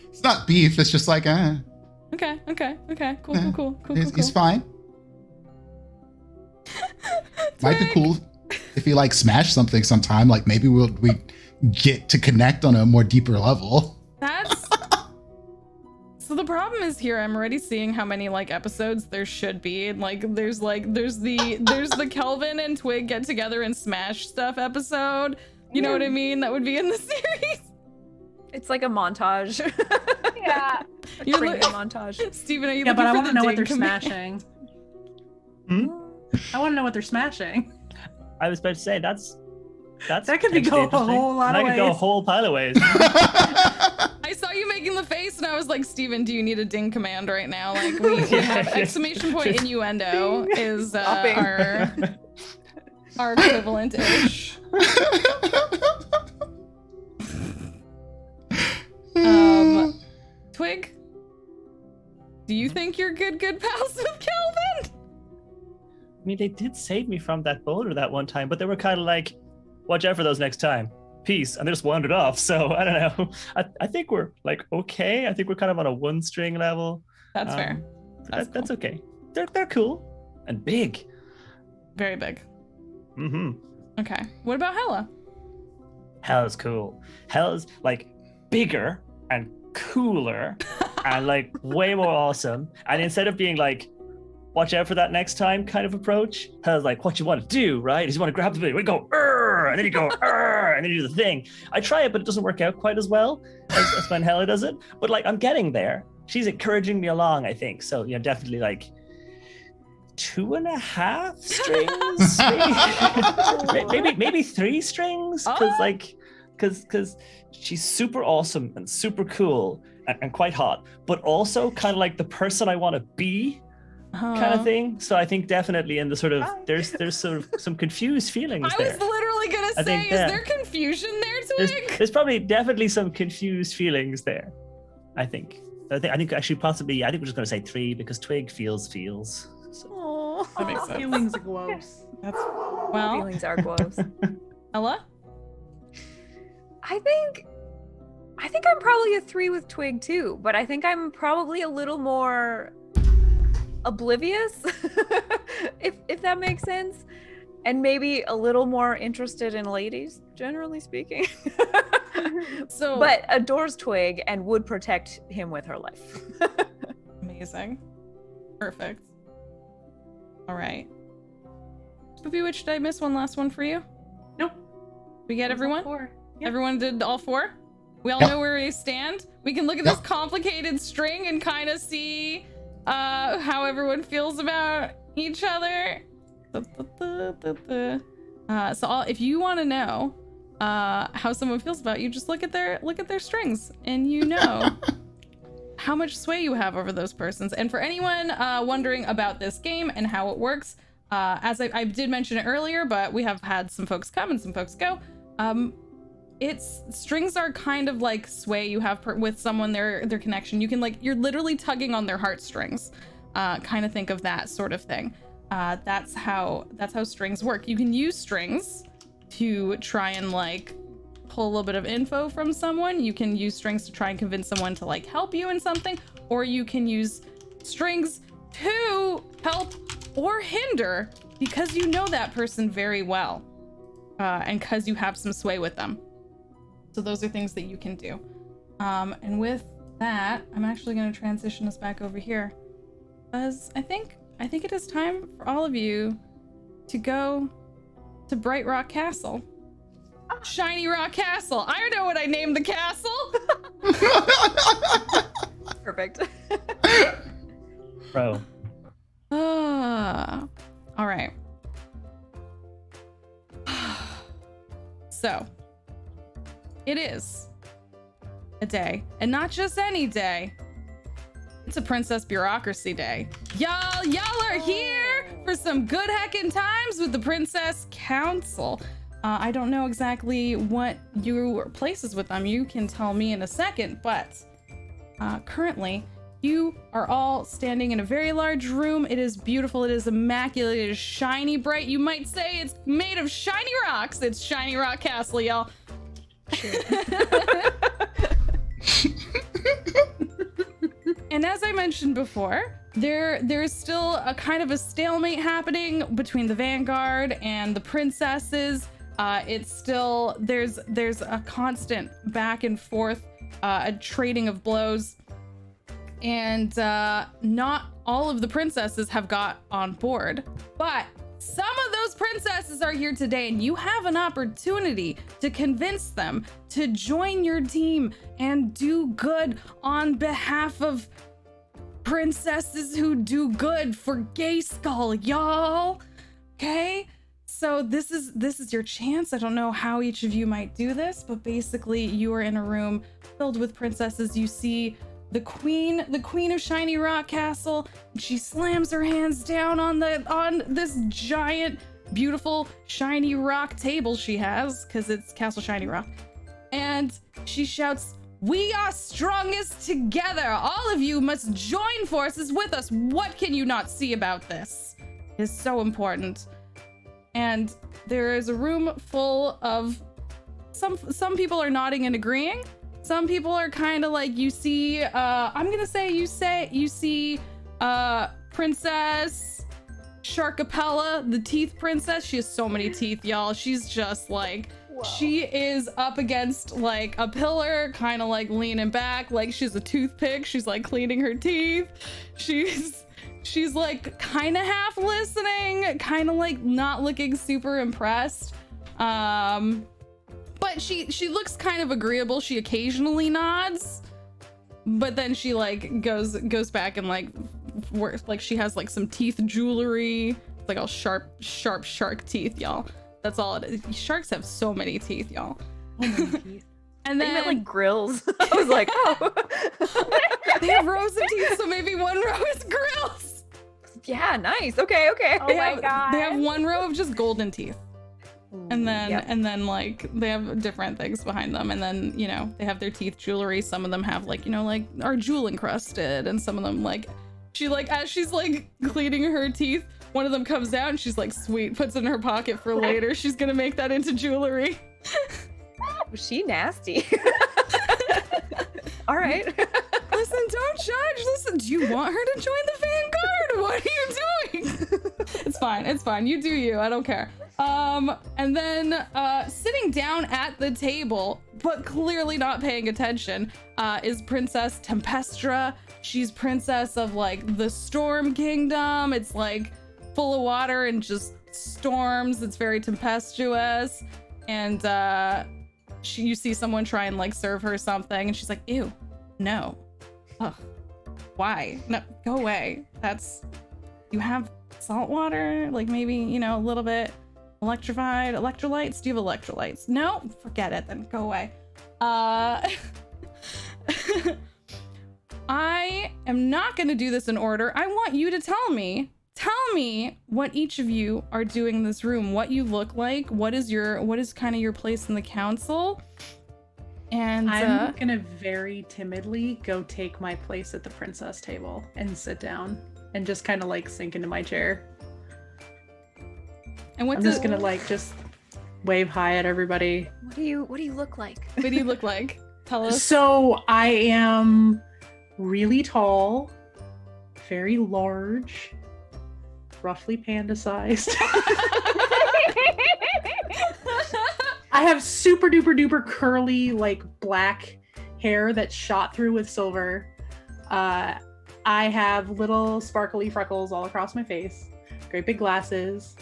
It's not beef, it's just like, Okay. Cool. He's fine. Might be cool if you like smash something sometime. Like maybe we get to connect on a more deeper level. That's so the problem is here I'm already seeing how many like episodes there should be. And like there's the Kelvin and Twig get together and smash stuff episode. You know what I mean? That would be in the series. It's like a montage. Yeah. You're Training like montage. Steven, are you Yeah, looking but I for want to the know what ding they're command? smashing. Hmm? I want to know what they're smashing. I was about to say that's That's That could be potentially go a interesting. whole lot And of I could go a ways. whole pile of ways. I saw you making the face, and I was like, Steven, do you need a ding command right now? Like, we have exclamation point innuendo is Stopping. our equivalent-ish. Twig, do you think you're good pals with Kelvin? I mean, they did save me from that boulder that one time, but they were kind of like, watch out for those next time. Peace. And they just wandered off. So I don't know. I think we're like, okay. I think we're kind of on a one string level. That's fair. That's okay. They're cool and big. Very big. Mm-hmm. Okay. What about Hella? Hell's cool. Hell's like bigger and cooler and like way more awesome. And instead of being like, watch out for that next time kind of approach, Hell's like, what you want to do, right? Is you want to grab the bit, we go, and then you go, and then you do the thing. I try it, but it doesn't work out quite as well as when Hella does it. But like, I'm getting there. She's encouraging me along, I think. So, you know, definitely like 2.5 strings, maybe 3 strings, because she's super awesome and super cool and quite hot, but also kind of like the person I want to be. Kind of thing. So I think definitely in the sort of there's sort of some confused feelings I there. was literally gonna say, is there confusion there, Twig? There's probably definitely some confused feelings there. I think actually possibly I think we're just gonna say 3 because Twig feels. So. That makes sense. Feelings are gross. That's well. Feelings are gross. Ella? I think I'm probably a 3 with Twig too, but I think I'm probably a little more oblivious, if that makes sense, and maybe a little more interested in ladies, generally speaking. So, but adores Twig and would protect him with her life. amazing. Perfect. All right. Spoopy Witch, did I miss one last one for you? Nope. We get everyone? 4. Yep. Everyone did all 4? We all Yep. know where we stand? We can look at this complicated string and kind of see how everyone feels about each other. So if you want to know how someone feels about you, just look at their strings, and you know how much sway you have over those persons. And for anyone wondering about this game and how it works, as I did mention it earlier, but we have had some folks come and some folks go. Strings are kind of like sway you have with someone, their connection. You can you're literally tugging on their heartstrings. Kind of think of that sort of thing. That's how strings work. You can use strings to try and pull a little bit of info from someone. You can use strings to try and convince someone to help you in something, or you can use strings to help or hinder because you know that person very well, and because you have some sway with them. So those are things that you can do. And with that, I'm actually going to transition us back over here, because I think it is time for all of you to go to Bright Rock Castle. Shiny Rock Castle. I know what I named the castle. Perfect. Bro. All right. So, it is a day, and not just any day. It's a Princess Bureaucracy Day. Y'all are here for some good heckin' times with the Princess Council. I don't know exactly what your place is with them. You can tell me in a second, but currently you are all standing in a very large room. It is beautiful. It is immaculate. It is shiny bright. You might say it's made of shiny rocks. It's Shiny Rock Castle, y'all. And as I mentioned before, there's still a kind of a stalemate happening between the Vanguard and the princesses. It's still there's a constant back and forth, a trading of blows, and not all of the princesses have got on board, but some of those princesses are here today, and you have an opportunity to convince them to join your team and do good on behalf of princesses who do good for Gayskull, y'all. Okay? So this is your chance. I don't know how each of you might do this, but basically you are in a room filled with princesses. You see the queen of Shiny Rock Castle. She slams her hands down on this giant, beautiful shiny rock table she has, because it's Castle Shiny Rock. And she shouts, "We are strongest together. All of you must join forces with us. What can you not see about this? It is so important." And there is a room full of some people are nodding and agreeing. Some people are kind of like, you see, I'm gonna say you see Princess Sharkapella, the teeth princess. She has so many teeth, y'all. She's just like, whoa. She is up against like a pillar, kind of like leaning back, like she's a toothpick. She's like cleaning her teeth. She's like kind of half listening, kind of like not looking super impressed. But she looks kind of agreeable. She occasionally nods, but then she like goes back and like works, like she has like some teeth jewelry. It's like all sharp shark teeth, y'all. That's all it is. Sharks have so many teeth, y'all. Oh, many teeth. And then meant like grills. I was like, oh. They have rows of teeth, so maybe one row is grills. Yeah, nice. Okay. Oh my god. They have one row of just golden teeth. And then Yep. and then like they have different things behind them, and then you know they have their teeth jewelry. Some of them have like, you know, like are jewel encrusted, and some of them like she like as she's like cleaning her teeth, one of them comes out and she's like, sweet, puts it in her pocket for later. She's gonna make that into jewelry. Was she nasty? All right. Listen, don't judge. Listen, do you want her to join the Vanguard? What are you doing? It's fine. You do you. I don't care. And then sitting down at the table, but clearly not paying attention, is Princess Tempestra. She's princess of like the Storm Kingdom. It's like full of water and just storms. It's very tempestuous. And you see someone try and like serve her something, and she's like, ew, no. Ugh. Why? No, go away. You have salt water, like maybe, you know, a little bit electrified electrolytes. Do you have electrolytes? No, forget it then, go away. I am not going to do this in order. I want you to tell me what each of you are doing in this room, what you look like, what is kind of your place in the council. And I'm gonna very timidly go take my place at the princess table and sit down and just kind of like sink into my chair. And I'm just gonna like just wave hi at everybody. What do you look like? What do you look like? Tell us. So I am really tall, very large, roughly panda sized. I have super duper duper curly, like black hair that's shot through with silver. I have little sparkly freckles all across my face, great big glasses.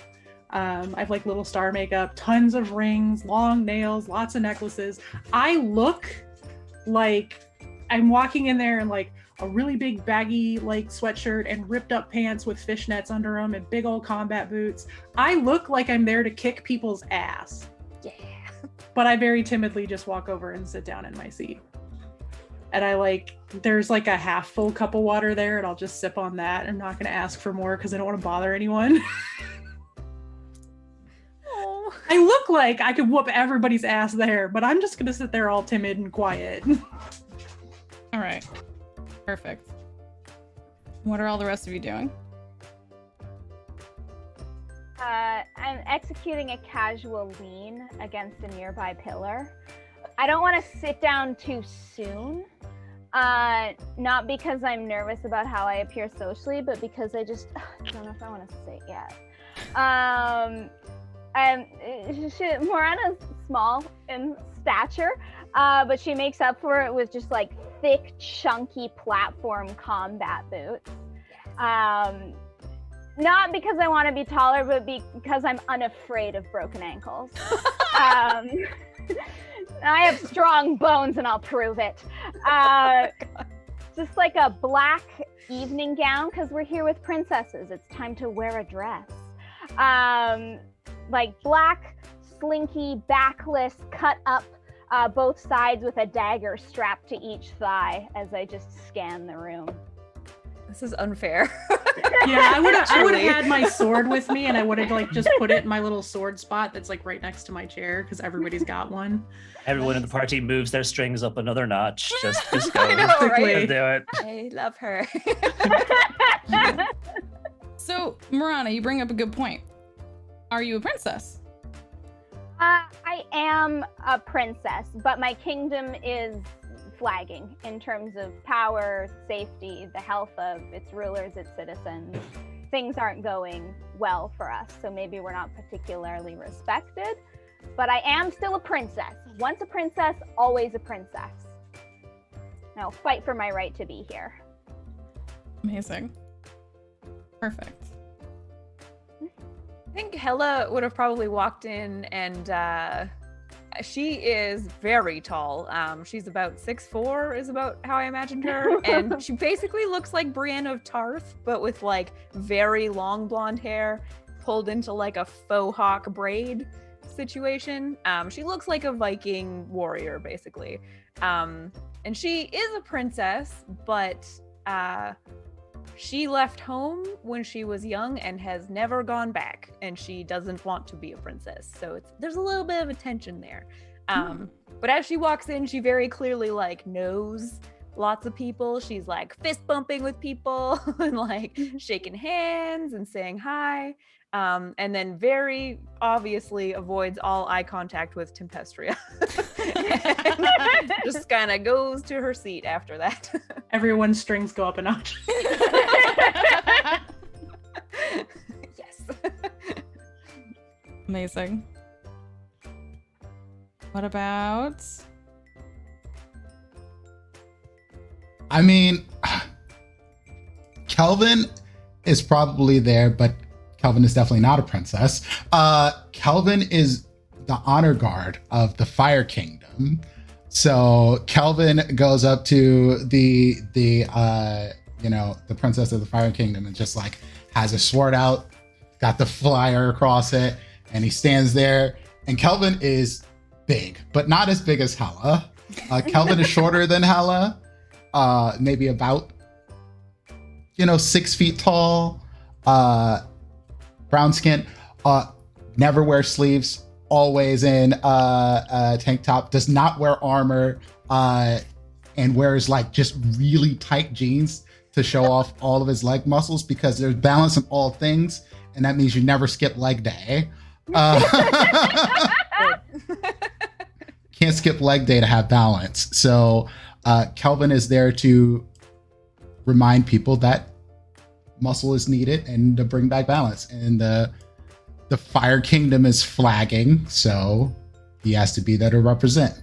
I have like little star makeup, tons of rings, long nails, lots of necklaces. I look like I'm walking in there in like a really big baggy like sweatshirt and ripped up pants with fishnets under them and big old combat boots. I look like I'm there to kick people's ass. Yeah. But I very timidly just walk over and sit down in my seat. And there's like a half full cup of water there, and I'll just sip on that. I'm not going to ask for more because I don't want to bother anyone. Oh. I look like I could whoop everybody's ass there, but I'm just going to sit there all timid and quiet. All right. Perfect. What are all the rest of you doing? I'm executing a casual lean against a nearby pillar. I don't want to sit down too soon. Not because I'm nervous about how I appear socially, but because I don't know if I want to sit yet. Morana's small in stature, but she makes up for it with just like thick, chunky platform combat boots. Not because I want to be taller, but because I'm unafraid of broken ankles. I have strong bones and I'll prove it. Just like a black evening gown, because we're here with princesses. It's time to wear a dress. like black, slinky, backless, cut up both sides with a dagger strapped to each thigh as I just scan the room. This is unfair. Yeah, I would have Truly. had my sword with me, and I would have like just put it in my little sword spot that's like right next to my chair because everybody's got one. Everyone in the party moves their strings up another notch. Just go. I know, Basically. right? Do it. I love her. So, Marana, you bring up a good point. Are you a princess? I am a princess, but my kingdom is flagging in terms of power, safety, the health of its rulers, its citizens. Things aren't going well for us, so maybe we're not particularly respected, but I am still a princess. Once a princess, always a princess. Now, fight for my right to be here. Amazing. Perfect. I think Hella would have probably walked in and she is very tall. She's about 6'4" is about how I imagined her. And she basically looks like Brienne of Tarth, but with like very long blonde hair pulled into like a faux hawk braid situation. She looks like a Viking warrior, basically. And she is a princess, but she left home when she was young and has never gone back, and she doesn't want to be a princess. So there's a little bit of a tension there. But as she walks in, she very clearly like knows lots of people. She's like fist bumping with people and like shaking hands and saying hi. And then very obviously avoids all eye contact with Tempestria. Just kind of goes to her seat after that. Everyone's strings go up a notch. Yes. Amazing. What about... I mean, Kelvin is probably there, but Kelvin is definitely not a princess. Kelvin is the honor guard of the Fire Kingdom. So Kelvin goes up to the princess of the Fire Kingdom and just like has a sword out, got the flyer across it, and he stands there. And Kelvin is big, but not as big as Hella. Kelvin is shorter than Hella, maybe about 6 feet tall, brown skin, never wears sleeves, always in a tank top, does not wear armor, and wears like just really tight jeans to show off all of his leg muscles because there's balance in all things, and that means you never skip leg day. Can't skip leg day to have balance. So Kelvin is there to remind people that muscle is needed and to bring back balance. And the Fire Kingdom is flagging, so he has to be there to represent.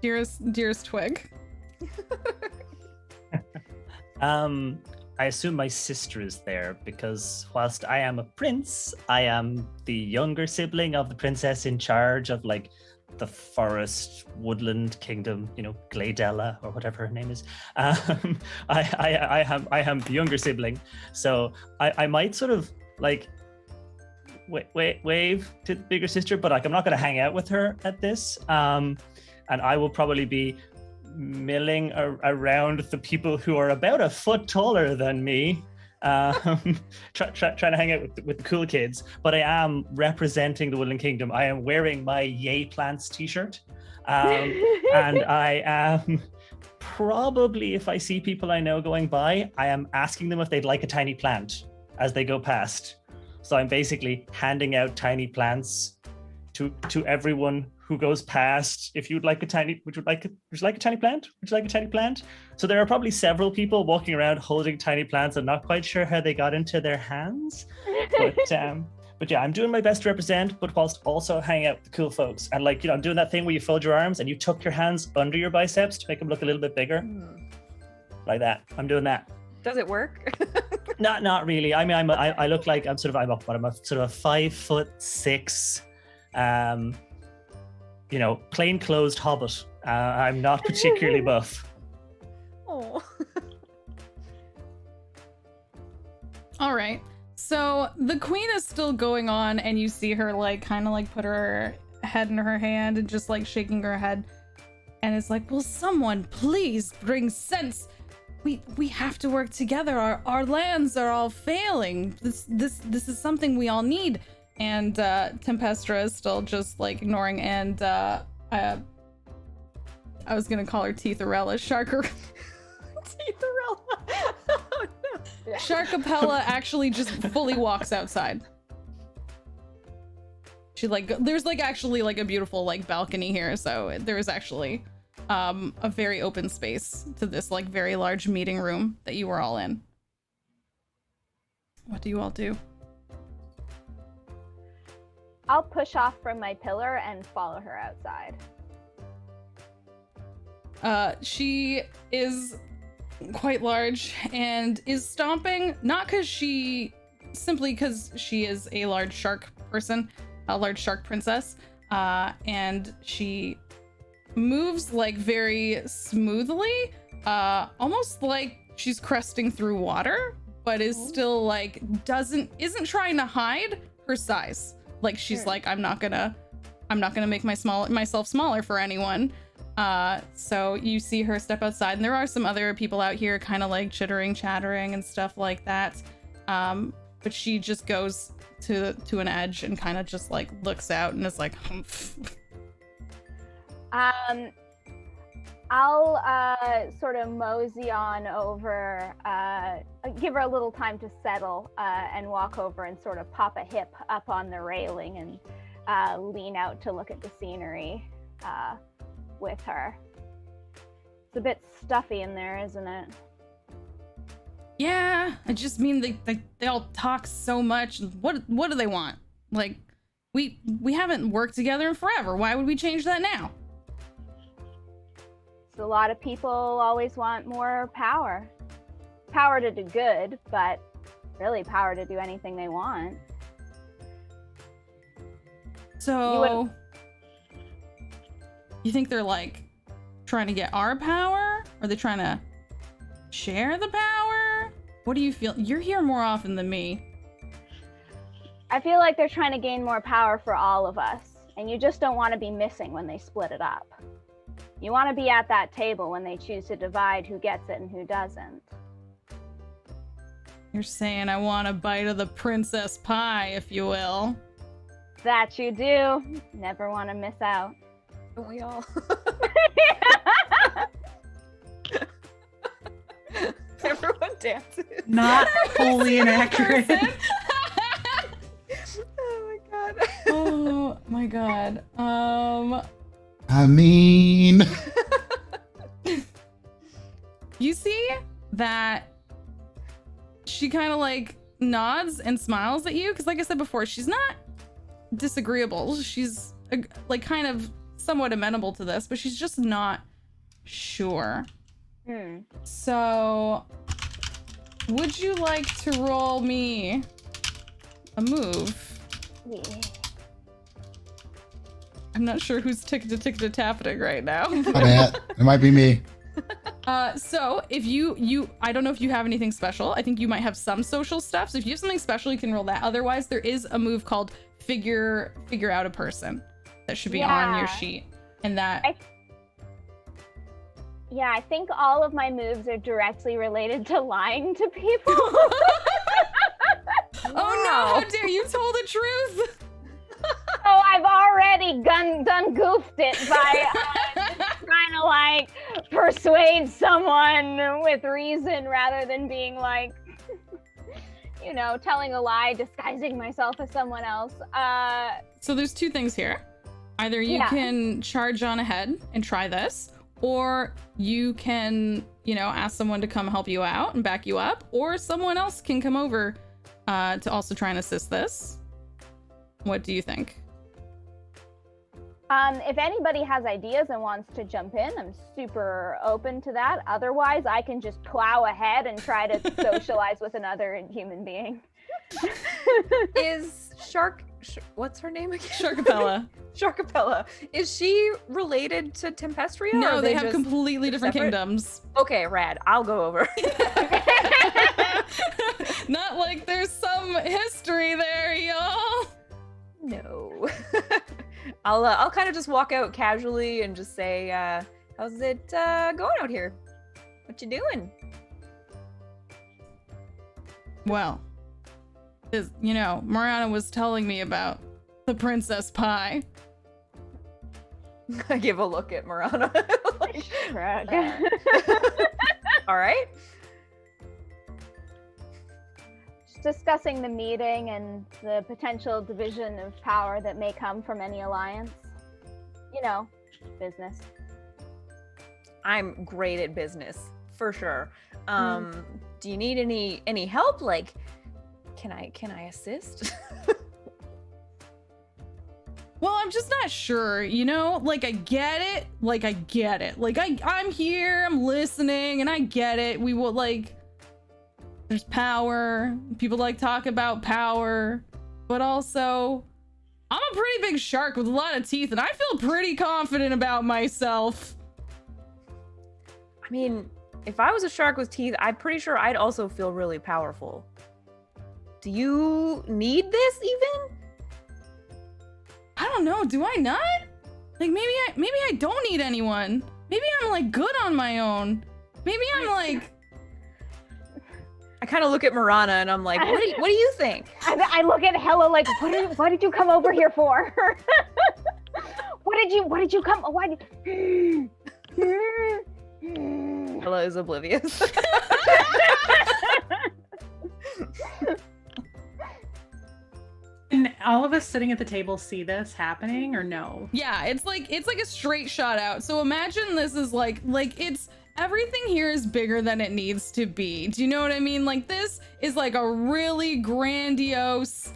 Dearest Twig. I assume my sister is there because whilst I am a prince, I am the younger sibling of the princess in charge of like the forest woodland kingdom, Glaydella or whatever her name is. I am the younger sibling, so I might sort of like wave to the bigger sister, but like I'm not going to hang out with her at this. And I will probably be milling around the people who are about a foot taller than me, trying to hang out with the cool kids. But I am representing the Woodland Kingdom. I am wearing my Yay Plants t-shirt, and I am probably, if I see people I know going by, I am asking them if they'd like a tiny plant as they go past. So I'm basically handing out tiny plants to everyone who goes past. If you'd like a tiny, would you like a tiny plant? Would you like a tiny plant? So there are probably several people walking around holding tiny plants. I'm not quite sure how they got into their hands, but yeah, I'm doing my best to represent, but whilst also hanging out with the cool folks. And like, I'm doing that thing where you fold your arms and you tuck your hands under your biceps to make them look a little bit bigger. Like that. I'm doing that. Does it work? Not really. I mean, I look like I'm a sort of a 5'6", plain clothes hobbit. I'm not particularly buff. Oh. So the queen is still going on, and you see her like kind of like put her head in her hand and just like shaking her head, and it's like, will someone please bring sense? We have to work together. Our lands are all failing. This is something we all need. And Tempestra is still just like ignoring, and I was gonna call her Teetherella. Teetherella. Oh, no. Sharkapella actually just fully walks outside. She like, there's like actually like a beautiful like balcony here, so there is actually a very open space to this like very large meeting room that you were all in. What do you all do? I'll push off from my pillar and follow her outside. She is quite large and is stomping, not simply because she is a large shark person, a large shark princess, and she moves like very smoothly, almost like she's cresting through water, but is still like isn't trying to hide her size. Like she's like, I'm not gonna make myself smaller for anyone. So you see her step outside, and there are some other people out here kind of like chattering and stuff like that. But she just goes to an edge and kind of just like looks out and is like, humph. I'll sort of mosey on over, give her a little time to settle, and walk over and sort of pop a hip up on the railing and lean out to look at the scenery with her. It's a bit stuffy in there, isn't it? Yeah, I just mean they all talk so much. What do they want? Like, we haven't worked together in forever. Why would we change that now? So a lot of people always want more power. Power to do good, but really power to do anything they want. So you think they're like trying to get our power? Are they trying to share the power? What do you feel? You're here more often than me. I feel like they're trying to gain more power for all of us, and you just don't want to be missing when they split it up. You want to be at that table when they choose to divide who gets it and who doesn't. You're saying I want a bite of the princess pie, if you will. That you do. Never want to miss out. Don't we all? Everyone dances. Not wholly inaccurate. Oh my god. Oh my god. I mean, You see that she kind of like nods and smiles at you, because like I said before, she's not disagreeable. She's like kind of somewhat amenable to this, but she's just not sure. So would you like to roll me a move? Yeah. I'm not sure who's tick-a-tapping right now. my bad. It might be me. So if you I don't know if you have anything special. I think you might have some social stuff. So if you have something special, you can roll that. Otherwise, there is a move called figure out a person that should be on your sheet. And that I think all of my moves are directly related to lying to people. Oh no, how dare you told the truth. So I've already done goofed it by trying to like persuade someone with reason rather than being like, you know, telling a lie, disguising myself as someone else. So there's two things here. Either you can charge on ahead and try this, or you can, you know, ask someone to come help you out and back you up, or someone else can come over to also try and assist this. What do you think? If anybody has ideas and wants to jump in, I'm super open to that. Otherwise, I can just plow ahead and try to socialize with another human being. Is what's her name again? Sharkapella. Sharkapella. Is she related to Tempestria? No, or they have just completely different separate? kingdoms. Okay, rad. I'll go over. Not like there's some history there, y'all. No. I'll kind of just walk out casually and just say, how's it going out here? What you doing? Well, Morana was telling me about the princess pie. I give a look at Morana. Like, Shrug. all right. Just discussing the meeting and the potential division of power that may come from any alliance. Business. I'm great at business, for sure. Do you need any help? Like, can I assist? Well, I'm just not sure, like I get it. Like I'm here, I'm listening, and I get it. We will there's power. People talk about power, but also I'm a pretty big shark with a lot of teeth, and I feel pretty confident about myself. I mean, if I was a shark with teeth, I'm pretty sure I'd also feel really powerful. Do you need this even? I don't know, do I not? Maybe I don't need anyone. Maybe I'm good on my own. Maybe I'm I kind of look at Morana and I'm like, what do you think? I look at Hella like, what did you come over here for? What did you come? Why did? Hella is oblivious. And all of us sitting at the table see this happening or no? Yeah, it's like a straight shot out. So imagine this is like it's everything here is bigger than it needs to be. Do you know what I mean? This is a really grandiose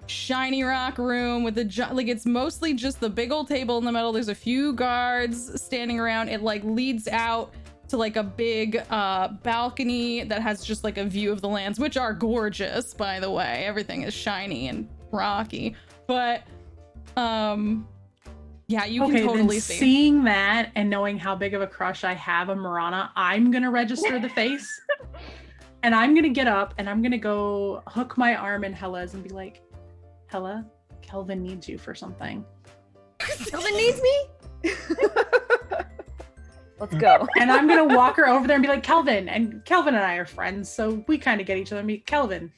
shiny rock room with it's mostly just the big old table in the middle. There's a few guards standing around. It leads out to a big balcony that has just a view of the lands, which are gorgeous, by the way. Everything is shiny and rocky, but yeah, you can totally see. Seeing that and knowing how big of a crush I have on Morana, I'm gonna register the face, and I'm gonna get up and I'm gonna go hook my arm in Hella's and be like, Hella, Kelvin needs you for something. Kelvin needs me? Let's go. And I'm gonna walk her over there and be like, Kelvin, and Kelvin and I are friends, so we kind of get each other and be, Kelvin,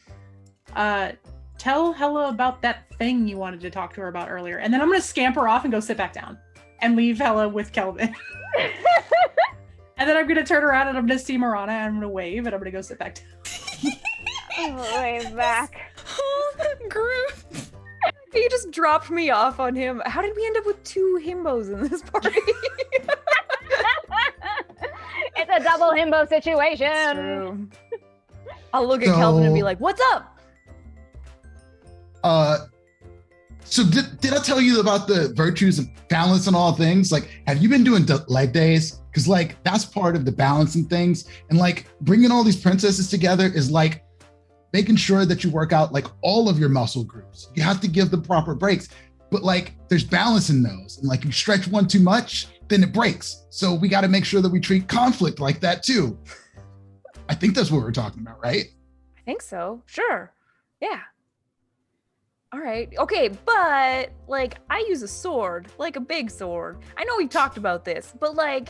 tell Hella about that thing you wanted to talk to her about earlier. And then I'm gonna scamper off and go sit back down and leave Hella with Kelvin. And then I'm gonna turn around and I'm gonna see Morana and I'm gonna wave and I'm gonna go sit back down. Wave back. Whole group. You just dropped me off on him. How did we end up with 2 himbos in this party? It's a double himbo situation. It's true. I'll look at Kelvin and be like, what's up? So did I tell you about the virtues of balance and all things? Have you been doing leg days? Because that's part of the balancing things. And bringing all these princesses together is making sure that you work out all of your muscle groups. You have to give them proper breaks, but there's balance in those. And you stretch one too much, then it breaks. So we got to make sure that we treat conflict like that too. I think that's what we're talking about, right? I think so. Sure. Yeah. All right. Okay, but I use a sword, a big sword. I know we talked about this, but I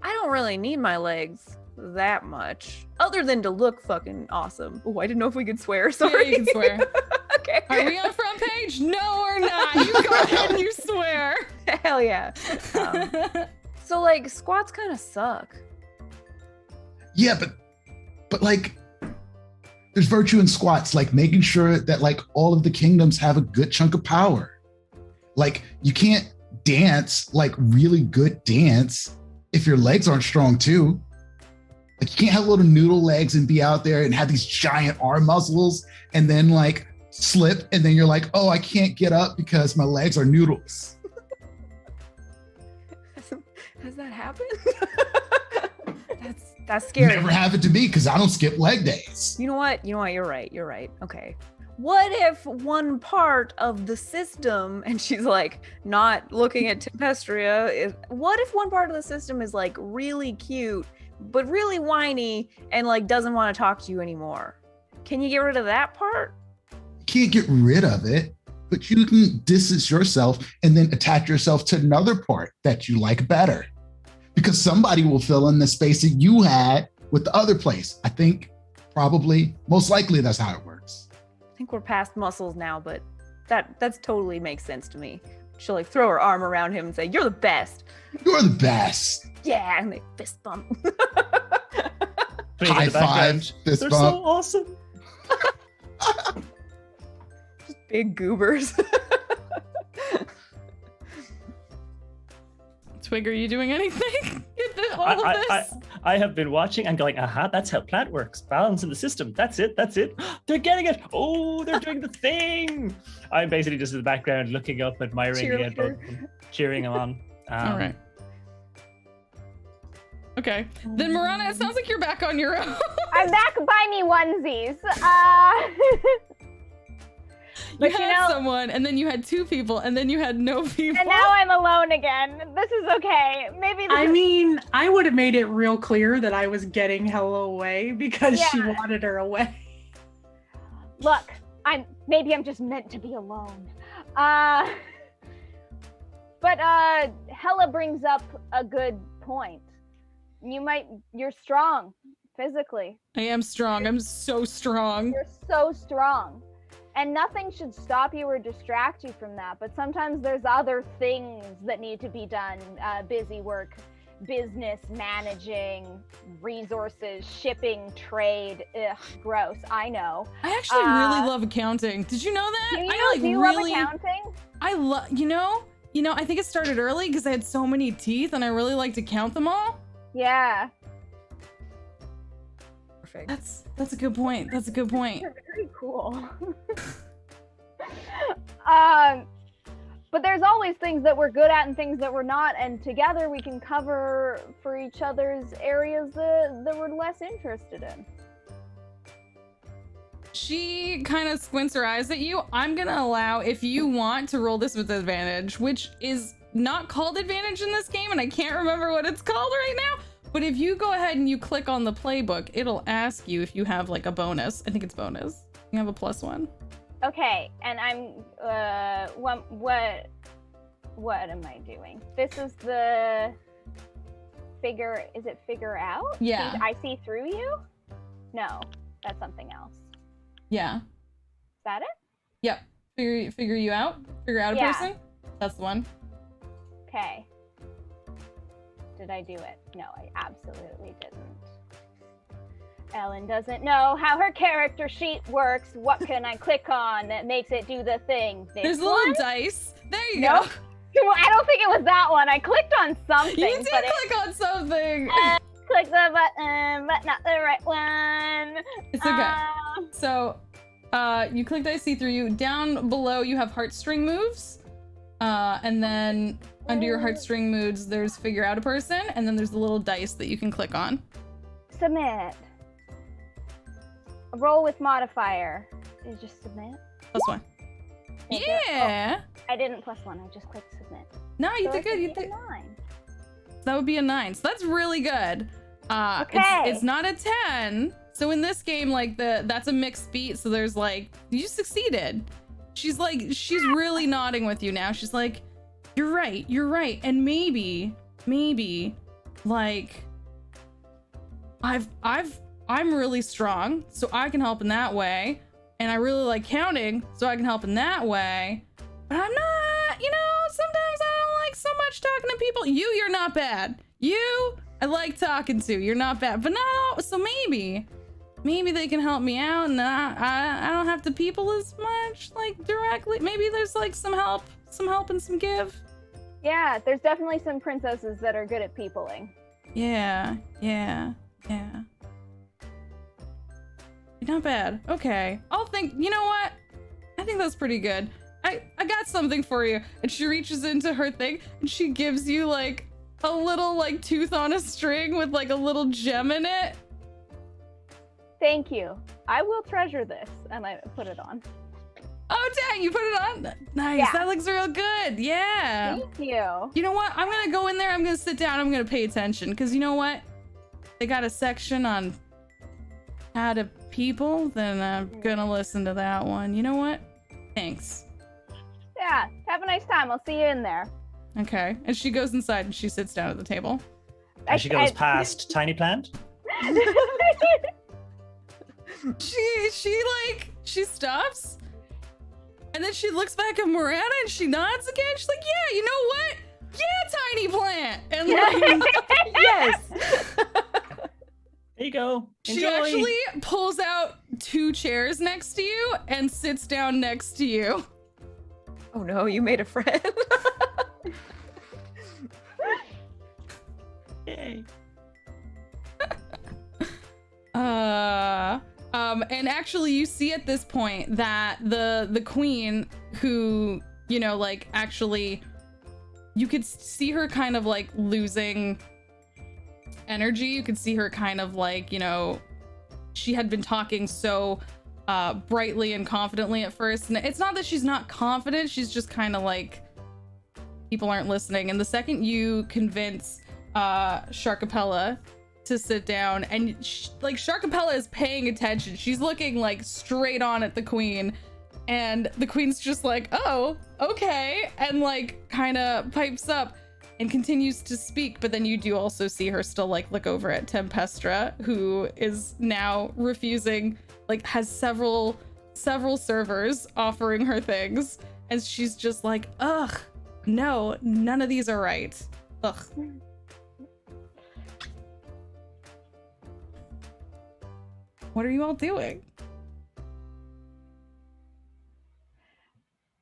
don't really need my legs that much, other than to look fucking awesome. Oh, I didn't know if we could swear. Sorry. Yeah, you can swear. Okay. Are we on front page? No, we're not. You go ahead and you swear. Hell yeah. So squats kind of suck. Yeah, but there's virtue in squats, making sure that all of the kingdoms have a good chunk of power. You can't dance really good dance if your legs aren't strong too. You can't have little noodle legs and be out there and have these giant arm muscles and then slip and then you're oh, I can't get up because my legs are noodles. Has that happened? That's scary. Never happened to me because I don't skip leg days. You know what? You're right. Okay. What if one part of the system, and she's not looking at Tempestria, what if one part of the system is really cute, but really whiny and doesn't want to talk to you anymore? Can you get rid of that part? You can't get rid of it, but you can distance yourself and then attach yourself to another part that you like better. Because somebody will fill in the space that you had with the other place. I think probably, most likely that's how it works. I think we're past muscles now, but that's totally makes sense to me. She'll like throw her arm around him and say, "You're the best." You're the best. Yeah, and they fist bump. Twig in High the background. five, fist They're bump. so awesome. Just big goobers. Twig, are you doing anything? All of this? I have been watching and going, aha, that's how plant works. Balance in the system. That's it. They're getting it. Oh, they're doing the thing. I'm basically just in the background looking up, admiring the both of them, cheering them on. All right. Okay. Then Marana, it sounds like you're back on your own. I'm back by me onesies. You had someone, and then you had two people, and then you had no people. And now I'm alone again. This is okay. Maybe this I mean, I would have made it real clear that I was getting Hella away because she wanted her away. Look, maybe I'm just meant to be alone. But Hella brings up a good point. You're strong physically. I am strong. I'm so strong. You're so strong. And nothing should stop you or distract you from that. But sometimes there's other things that need to be done. Busy work, business, managing, resources, shipping, trade. Ugh, gross. I know. I actually really love accounting. Did you know that? Do you love accounting? I love, I think it started early because I had so many teeth and I really like to count them all. Yeah. Perfect. That's a good point. That's a good point. You're very cool. But there's always things that we're good at and things that we're not, and together we can cover for each other's areas that we're less interested in. She kind of squints her eyes at you. I'm gonna allow, if you want, to roll this with advantage, which is not called advantage in this game, and I can't remember what it's called right now. But if you go ahead and you click on the playbook, it'll ask you if you have like a bonus. I think it's bonus. You have a +1. Okay, and I'm what am I doing? This is the figure. Is it figure out? Yeah. I see through you? No, that's something else. Yeah. Is that it? Yep. Figure you out? Figure out a person? That's the one. Okay. Did I do it? No, I absolutely didn't. Ellen doesn't know how her character sheet works. What can I click on that makes it do the thing? There's a little dice. There you go. I don't think it was that one. I clicked on something. You did click on something. Click the button, but not the right one. It's okay. So, you clicked I see through you. Down below, you have heartstring moves. And then under your heartstring moves, there's figure out a person. And then there's the little dice that you can click on. Submit. Roll with modifier. Is just submit? +1. Yeah. Oh, I didn't +1. I just clicked submit. No, you did good. You did. 9. That would be a 9. So that's really good. Okay. It's not a 10. So in this game, like that's a mixed beat. So there's like, you succeeded. She's really nodding with you now. She's like, you're right. And maybe, like, I'm really strong, so I can help in that way. And I really like counting, so I can help in that way. But I'm not, sometimes I don't like so much talking to people. You're not bad. I like talking to. You're not bad, but not all. So maybe they can help me out, and I don't have to people as much, like directly. Maybe there's like some help and some give. Yeah, there's definitely some princesses that are good at peopling. Yeah. Not bad. Okay. You know what? I think that's pretty good. I got something for you. And she reaches into her thing and she gives you like a little like tooth on a string with like a little gem in it. Thank you. I will treasure this. And I put it on. Oh, dang, you put it on? Nice. Yeah. That looks real good. Yeah. Thank you. You know what? I'm going to go in there. I'm going to sit down. I'm going to pay attention. Because you know what? They got a section on had a people, then I'm gonna listen to that one. You know what? Thanks. Yeah, have a nice time. I'll see you in there. Okay. And she goes inside and she sits down at the table. And she goes past Tiny Plant. She stops, and then she looks back at Miranda and she nods again. She's like, yeah, you know what? Yeah, Tiny Plant. And like, Yes. There you go. she Enjoy. actually pulls out 2 chairs next to you and sits down next to you. Oh no, you made a friend. Yay. And actually you see at this point that the queen, who, you know, like, actually you could see her kind of like losing energy. You could see her kind of like, you know, she had been talking so brightly and confidently at first, and it's not that she's not confident, she's just kind of like, people aren't listening. And the second you convince Sharkapella to sit down, and like, Sharkapella is paying attention, she's looking like straight on at the queen, and the queen's just like, oh, okay, and like kind of pipes up and continues to speak. But then you do also see her still like look over at Tempestra, who is now refusing, like has several servers offering her things, and she's just like, ugh, no, none of these are right. Ugh. What are you all doing?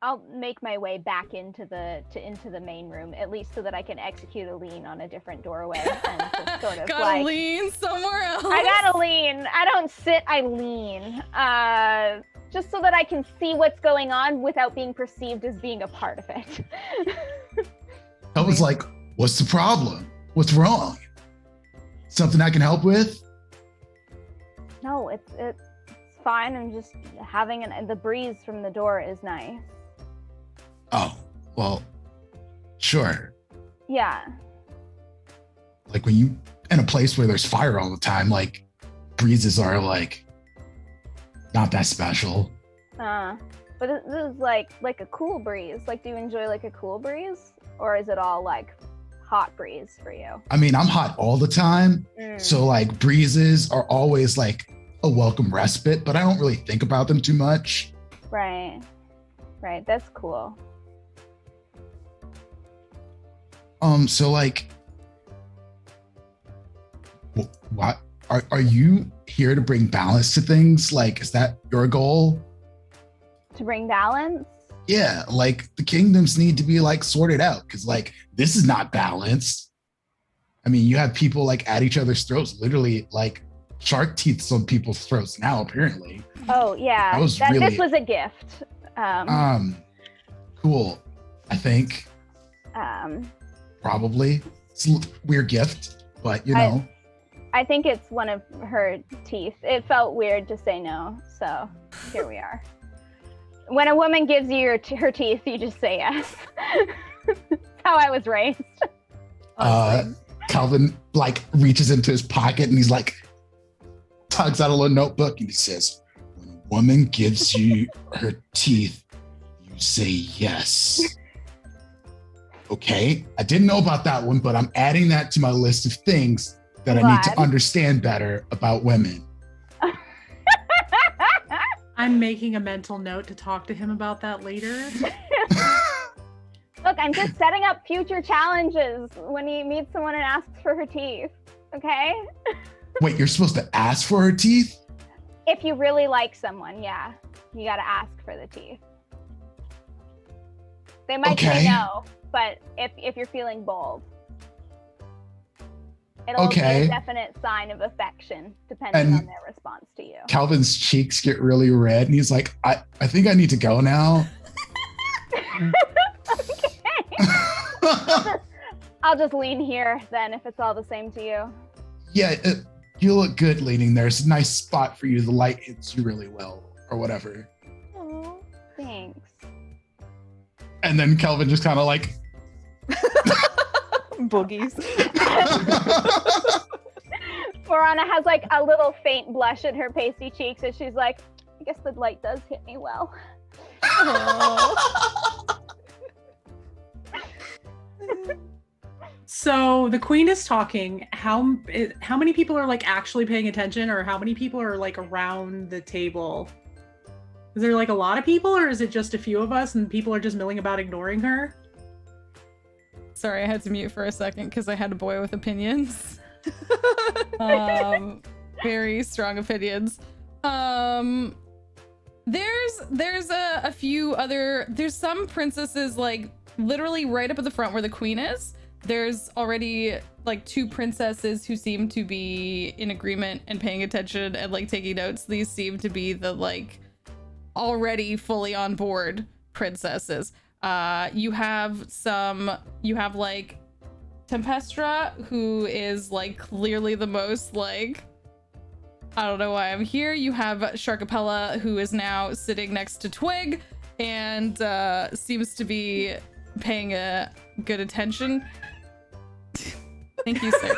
I'll make my way back into the main room, at least so that I can execute a lean on a different doorway and just sort of Gotta lean somewhere else. I gotta lean. I don't sit, I lean. Just so that I can see what's going on without being perceived as being a part of it. I was like, what's the problem? What's wrong? Something I can help with? No, it's fine. I'm just having the breeze from the door is nice. Oh, well, sure. Yeah. Like when you in a place where there's fire all the time, like breezes are like not that special. But this is like a cool breeze. Like, do you enjoy like a cool breeze, or is it all like hot breeze for you? I mean, I'm hot all the time, so like breezes are always like a welcome respite, but I don't really think about them too much. Right. That's cool. So like, what are you here to bring balance to things? Like, is that your goal? To bring balance? Yeah, like the kingdoms need to be like sorted out, because like this is not balanced. I mean, you have people like at each other's throats, literally like shark teeth on people's throats now, apparently. Oh yeah, this was a gift. Cool. I think. Probably. It's a weird gift, but you know. I think it's one of her teeth. It felt weird to say no, so here we are. When a woman gives you her teeth, you just say yes. That's how I was raised. Calvin like reaches into his pocket and he's like, tugs out a little notebook and he says, when a woman gives you her teeth, you say yes. Okay, I didn't know about that one, but I'm adding that to my list of things that I need to understand better about women. I'm making a mental note to talk to him about that later. Look, I'm just setting up future challenges when he meets someone and asks for her teeth, okay? Wait, you're supposed to ask for her teeth? If you really like someone, yeah. You gotta ask for the teeth. They might say no, but if you're feeling bold, it'll be a definite sign of affection, depending on their response to you. Calvin's cheeks get really red and he's like, I think I need to go now. Okay. I'll just lean here then if it's all the same to you. Yeah, you look good leaning there. It's a nice spot for you. The light hits you really well or whatever. Oh, thanks. And then Kelvin just kind of like boogies. We're Morana has like a little faint blush in her pasty cheeks as she's like, I guess the light does hit me well. So the queen is talking. How many people are like actually paying attention, or how many people are like around the table? Is there like a lot of people, or is it just a few of us and people are just milling about ignoring her? Sorry, I had to mute for a second because I had a boy with opinions. Very strong opinions. There's a few other, there's some princesses like literally right up at the front where the queen is. There's already like 2 princesses who seem to be in agreement and paying attention and like taking notes. These seem to be the like already fully on board princesses. You have like Tempestra, who is like clearly the most like, I don't know why I'm here. You have Sharkapella, who is now sitting next to Twig and seems to be paying a good attention. Thank you, sir.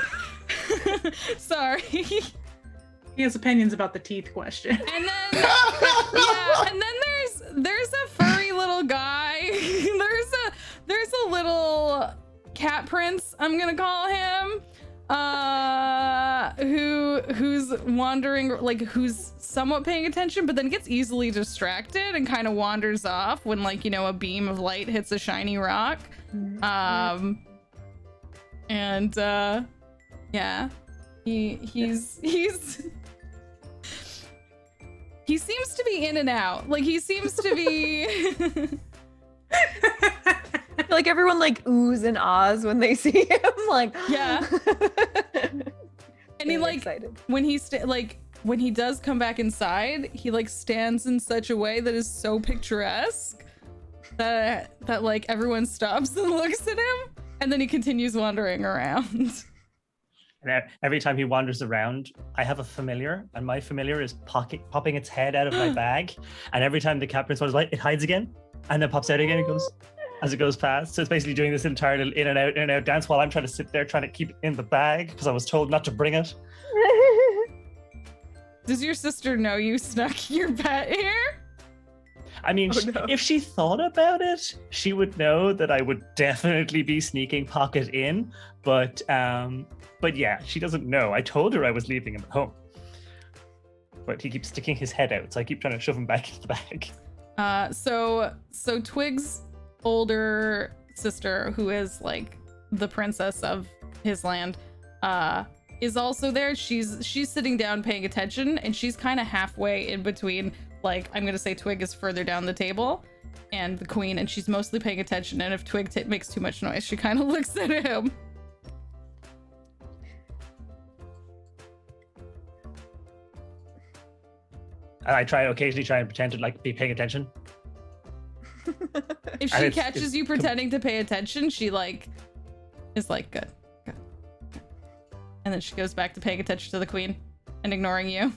Sorry. He has opinions about the teeth question. And then yeah, and then there's a furry little guy. there's a little cat prince, I'm gonna call him. Who's wandering, like who's somewhat paying attention, but then gets easily distracted and kind of wanders off when like, you know, a beam of light hits a shiny rock. Yeah, he's he seems to be in and out. Like he seems to be I feel like everyone like oohs and ahs when they see him. Like, yeah. And he like excited. when when he does come back inside, he like stands in such a way that is so picturesque that like everyone stops and looks at him, and then he continues wandering around. And every time he wanders around, I have a familiar, and my familiar is popping its head out of my bag. And every time the cat prince wanders light, it hides again, and then pops out again. It goes as it goes past. So it's basically doing this entire little in and out dance while I'm trying to sit there trying to keep it in the bag because I was told not to bring it. Does your sister know you snuck your pet here? I mean, no. if she thought about it, she would know that I would definitely be sneaking Pocket in. But yeah, she doesn't know. I told her I was leaving him at home. But he keeps sticking his head out, so I keep trying to shove him back into the bag. So Twig's older sister, who is like the princess of his land, is also there. She's sitting down paying attention, and she's kind of halfway in between, like, I'm gonna say Twig is further down the table and the queen, and she's mostly paying attention, and if Twig makes too much noise, she kind of looks at him. And I occasionally try and pretend to like be paying attention. If she catches you pretending to pay attention, she like is like, good. And then she goes back to paying attention to the queen and ignoring you.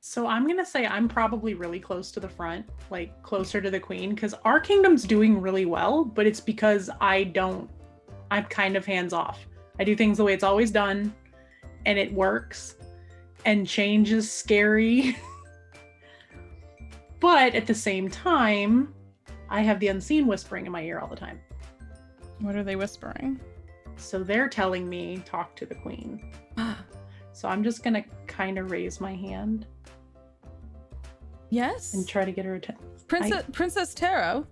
So I'm gonna say I'm probably really close to the front, like closer to the queen, because our kingdom's doing really well, but it's because I'm kind of hands off. I do things the way it's always done, and it works, and change is scary. But at the same time, I have the unseen whispering in my ear all the time. What are they whispering? So they're telling me, talk to the queen. So I'm just gonna kind of raise my hand. Yes. And try to get her attention. Princess Taro.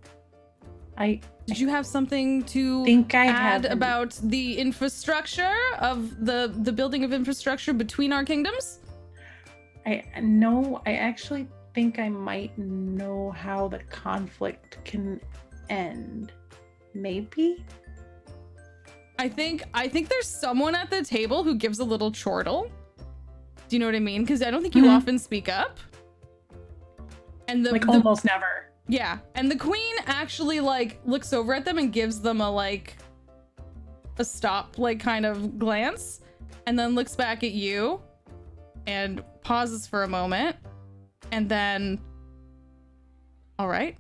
Did you have something to add about the infrastructure of the building of infrastructure between our kingdoms? I actually think I might know how the conflict can end. Maybe? I think there's someone at the table who gives a little chortle. Do you know what I mean? Because I don't think you often speak up. And almost never. Yeah, and the queen actually like looks over at them and gives them a stop, like kind of glance, and then looks back at you and pauses for a moment, and then, all right,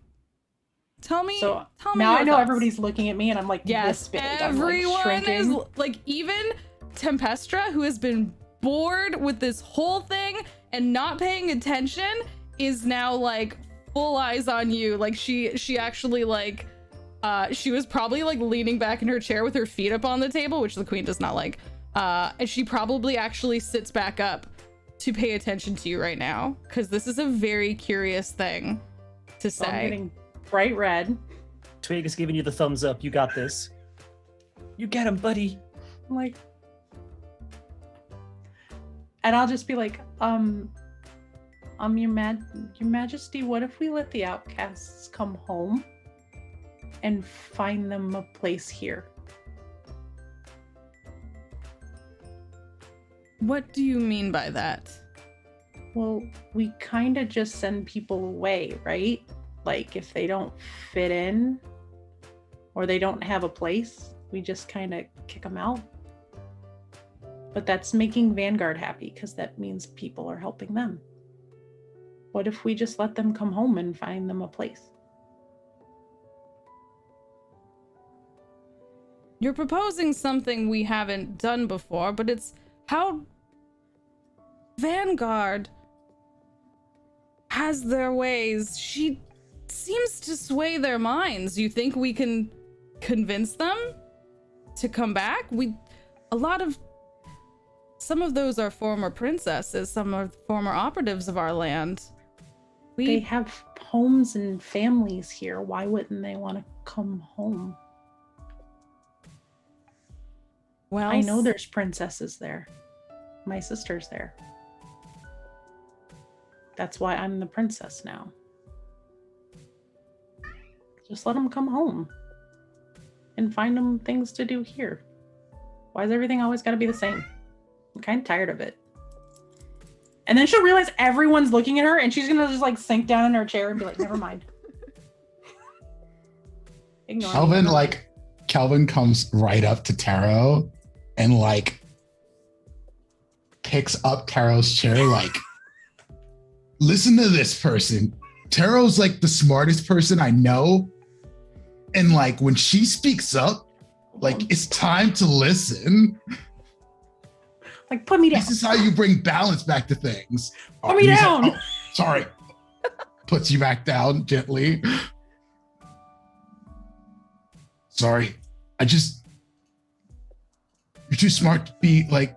tell me. Now I know thoughts. everybody's looking at me, and I'm like, yes, this big. everyone I'm, like, is like, even Tempestra, who has been bored with this whole thing and not paying attention, is now like full eyes on you. Like she actually like she was probably like leaning back in her chair with her feet up on the table, which the queen does not like. And she probably actually sits back up to pay attention to you right now, because this is a very curious thing to say. I'm getting bright red. Twig is giving you the thumbs up. You got this. You get him, buddy. I'm like, and I'll just be like, your Majesty, what if we let the outcasts come home and find them a place here? What do you mean by that? Well, we kind of just send people away, right? Like if they don't fit in or they don't have a place, we just kind of kick them out. But that's making Vanguard happy because that means people are helping them. What if we just let them come home and find them a place? You're proposing something we haven't done before, but it's how Vanguard has their ways. She seems to sway their minds. You think we can convince them to come back? Some of those are former princesses, some are former operatives of our land. They have homes and families here. Why wouldn't they want to come home? Well, I know there's princesses there. My sister's there. That's why I'm the princess now. Just let them come home and find them things to do here. Why is everything always got to be the same? I'm kind of tired of it. And then she'll realize everyone's looking at her and she's going to just like sink down in her chair and be like, never mind. Ignore me. Kelvin comes right up to Taro and like picks up Taro's chair, like, listen to this person. Taro's like the smartest person I know. And like when she speaks up, like it's time to listen. Like, put me down. This is how you bring balance back to things. Put me down. Like, sorry. Puts you back down gently. Sorry. You're too smart to be like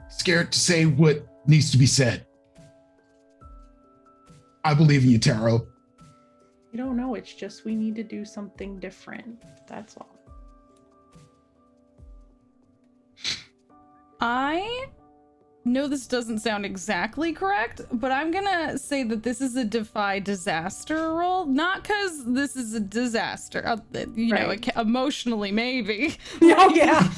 scared to say what needs to be said. I believe in you, Taro. You don't know. It's just we need to do something different. That's all. I know this doesn't sound exactly correct, but I'm gonna say that this is a defy disaster roll. Not because this is a disaster, emotionally maybe. Oh yeah,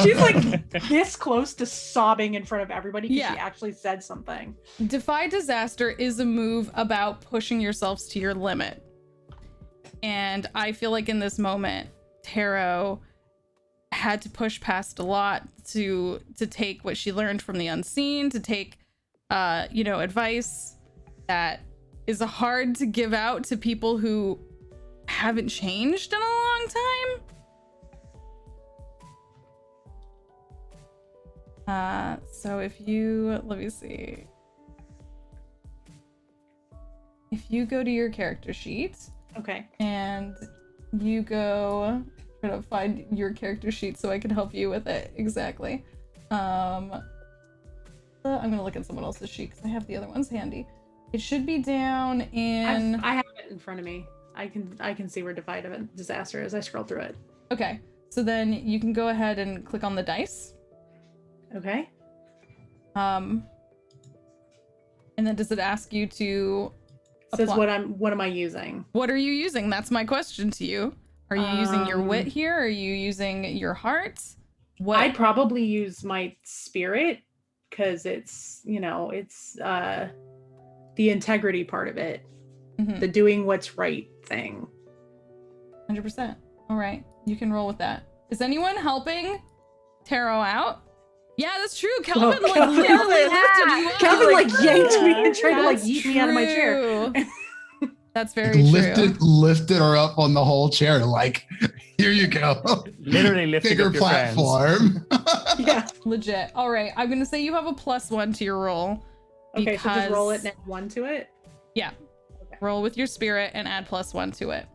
she's like this close to sobbing in front of everybody because she actually said something. Defy disaster is a move about pushing yourselves to your limit, and I feel like in this moment, Taro had to push past a lot to take what she learned from the unseen, to take advice that is hard to give out to people who haven't changed in a long time. So let me see. If you go to your character sheet, okay, and you go, I'm gonna find your character sheet so I can help you with it exactly. I'm gonna look at someone else's sheet because I have the other ones handy. It should be down in. I have it in front of me. I can see where Defy Disaster is. I scroll through it. Okay, so then you can go ahead and click on the dice. Okay. And then does it ask you to? It says what am I using? What are you using? That's my question to you. Are you using your wit here? Are you using your heart? What? I'd probably use my spirit because it's the integrity part of it, the doing what's right thing. 100%. All right, you can roll with that. Is anyone helping Taro out? Yeah, that's true. Kelvin literally lifted you up. Kelvin yanked me and tried to yeet me out of my chair. That's very true. Lifted her up on the whole chair. Like, here you go. Literally lifting Bigger up your platform. Yeah. Legit. All right. I'm going to say you have a +1 to your roll. Okay, so just roll it and because- add 1 to it? Yeah. Okay. Roll with your spirit and add +1 to it.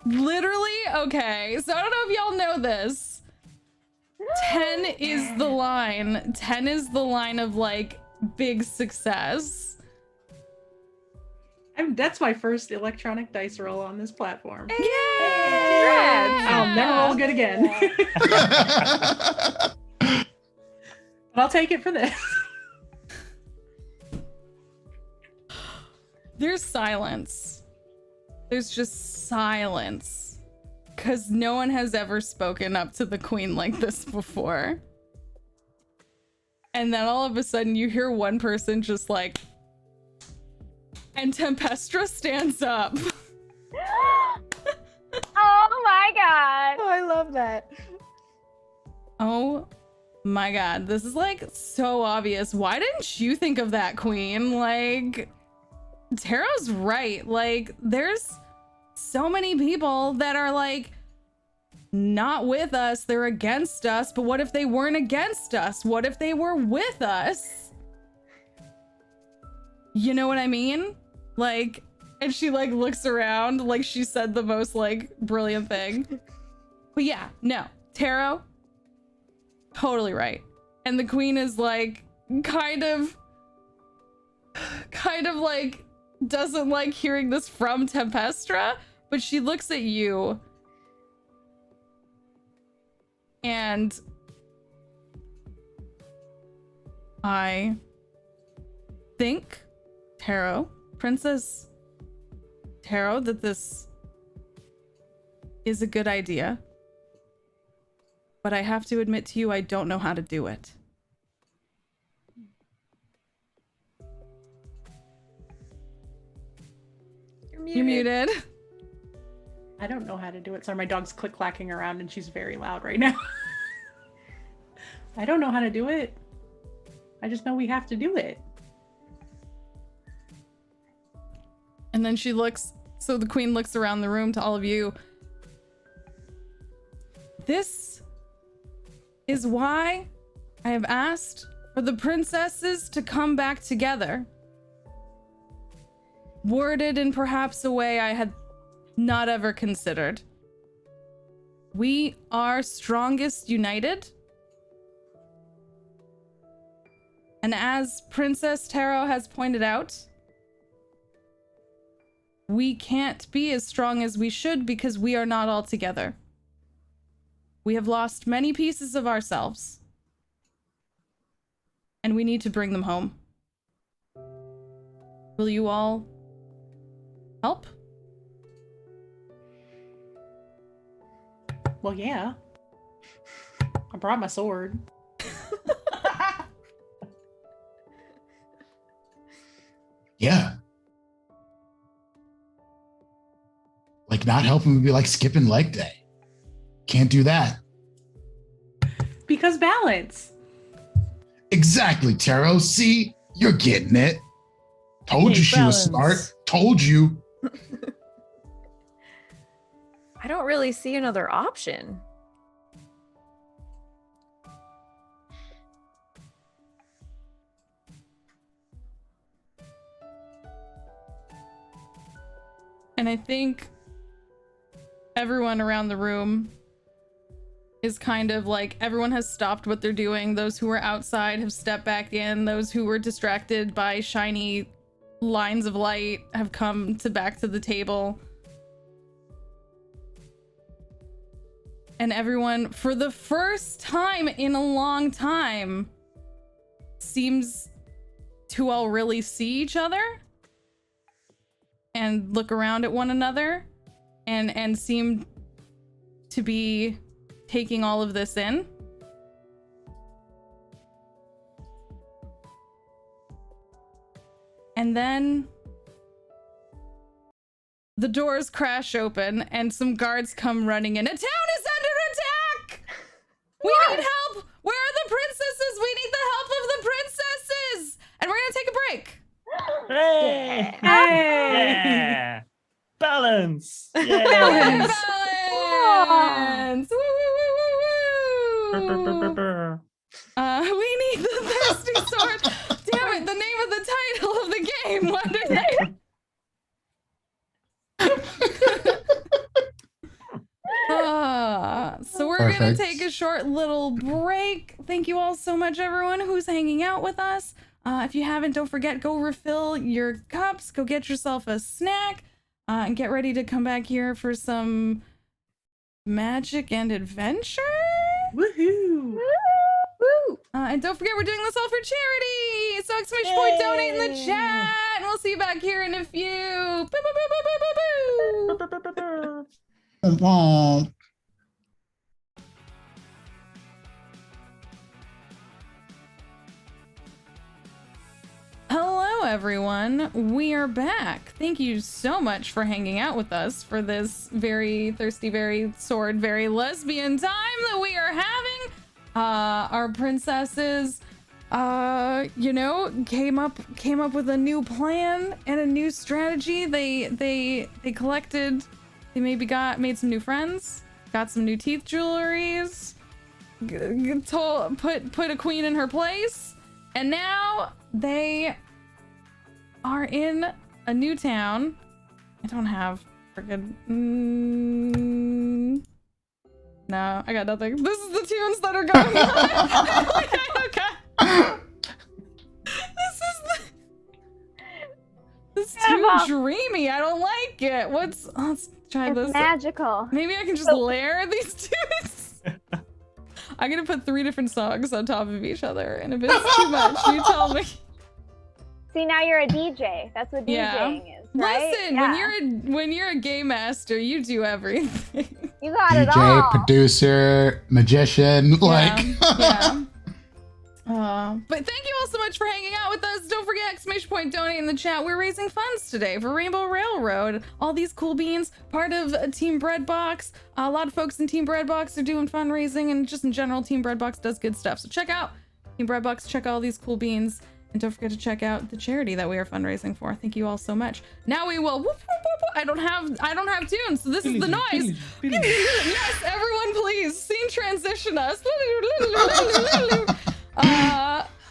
Literally? Okay. So I don't know if y'all know this. 10 is the line. 10 is the line of like big success. That's my first electronic dice roll on this platform. Yeah! I'll never roll good again. But I'll take it for this. There's silence. There's just silence. Because no one has ever spoken up to the queen like this before. And then all of a sudden you hear one person just like... And Tempestra stands up. Oh my god. Oh, I love that. Oh my god. This is like so obvious. Why didn't you think of that, queen? Like, Taro's right. Like, there's so many people that are like not with us, they're against us, but what if they weren't against us? What if they were with us? You know what I mean? Like, and she like looks around like she said the most like brilliant thing. But yeah, no, Taro, totally right. And the queen is like kind of like doesn't like hearing this from Tempestra, but she looks at you and I think, Taro, Princess Taro, that this is a good idea, but I have to admit to you, I don't know how to do it. You're muted. I don't know how to do it. Sorry, my dog's click-clacking around and she's very loud right now. I don't know how to do it. I just know we have to do it. And then she looks, so the queen looks around the room to all of you. This is why I have asked for the princesses to come back together. Worded in perhaps a way I had not ever considered. We are strongest united. And as Princess Taro has pointed out, we can't be as strong as we should because we are not all together. We have lost many pieces of ourselves. And we need to bring them home. Will you all help? Well, yeah. I brought my sword. Yeah. Like, not helping would be like skipping leg day. Can't do that. Because balance. Exactly, Taro. See, you're getting it. Told Yay, you she was balance. smart. Told you. I don't really see another option. And I think everyone around the room is kind of like, everyone has stopped what they're doing. Those who were outside have stepped back in. Those who were distracted by shiny lines of light have come back to the table. And everyone, for the first time in a long time, seems to all really see each other and look around at one another and seem to be taking all of this in. And then the doors crash open and some guards come running in. A town is under attack! We need help! Where are the princesses? We need the help of the princesses! Yeah. Balance. Yeah. Balance. Woo, woo, woo, woo, woo. We need the Thirsty Sword. Damn it, the name of the title of the game. Wonder so we're gonna Perfect. take a short little break. Thank you all so much, everyone who's hanging out with us. If you haven't, don't forget, go refill your cups, go get yourself a snack, and get ready to come back here for some magic and adventure. Woohoo! Woo! And don't forget, we're doing this all for charity. So exclamation point donate in the chat, and we'll see you back here in a few. Boo, boo, boo, boo, boo, boo, boo. Womp. Hello, everyone. We are back. Thank you so much for hanging out with us for this very thirsty, very sword, very lesbian time that we are having. Our princesses, came up with a new plan and a new strategy. They collected. They maybe made some new friends, got some new teeth jewelries, put a queen in her place, and now they are in a new town. I don't have freaking. No, I got nothing. This is the tunes that are going on. Okay. This is too dreamy. I don't like it. Let's try It's this. magical. Maybe I can just layer these tunes. I'm gonna put 3 different songs on top of each other, and if it's too much, you tell me. See, now you're a DJ. That's what DJing is, right? Listen, when you're a game master, you do everything. You got it DJ, all. producer, magician, Yeah. But thank you all so much for hanging out with us. Don't forget, exclamation point donate in the chat. We're raising funds today for Rainbow Railroad. All these cool beans, part of Team Breadbox. A lot of folks in Team Breadbox are doing fundraising, and just in general, Team Breadbox does good stuff. So check out Team Breadbox, check out all these cool beans, and don't forget to check out the charity that we are fundraising for. Thank you all so much. Now we will. Whoop, whoop, whoop, whoop. I don't have tunes, so this is the noise. Yes, everyone, please scene transition us.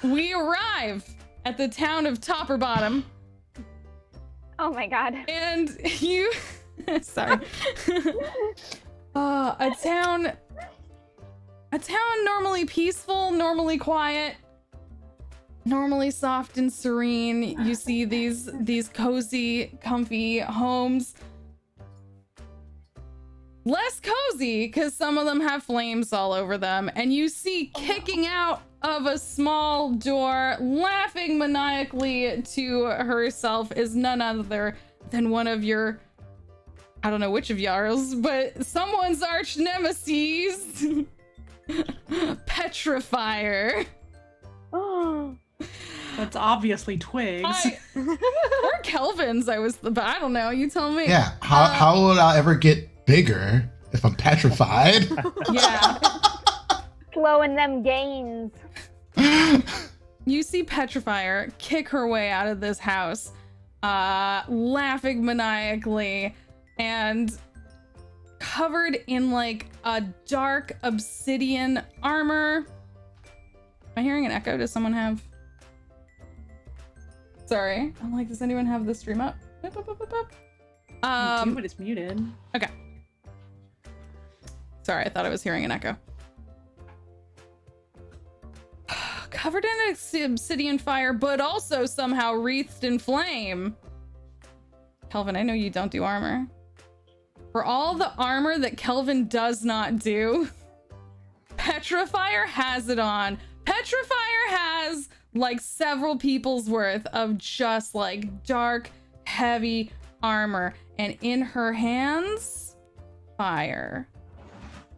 We arrive at the town of Topper Bottom. Oh my god. And you sorry. A town normally peaceful, normally quiet, normally soft and serene. You see these cozy, comfy homes. Less cozy because some of them have flames all over them, and you see kicking out of a small door, laughing maniacally to herself, is none other than one of your, I don't know which of y'all's, but someone's arch nemesis, Petrifier. Oh. That's obviously Twigs. Or Kelvin's, but I don't know. You tell me. Yeah. How would I ever get bigger if I'm petrified? Yeah. Slowing them gains. You see Petrifier kick her way out of this house, laughing maniacally, and covered in like a dark obsidian armor. Am I hearing an echo? Does someone have? Sorry. I'm like, does anyone have the stream up? I do, but it's muted. Okay. Sorry, I thought I was hearing an echo. Covered in obsidian fire, but also somehow wreathed in flame. Kelvin, I know you don't do armor. For all the armor that Kelvin does not do, Petrifier has it on. Petrifier has like several people's worth of just like dark, heavy armor, and in her hands, fire.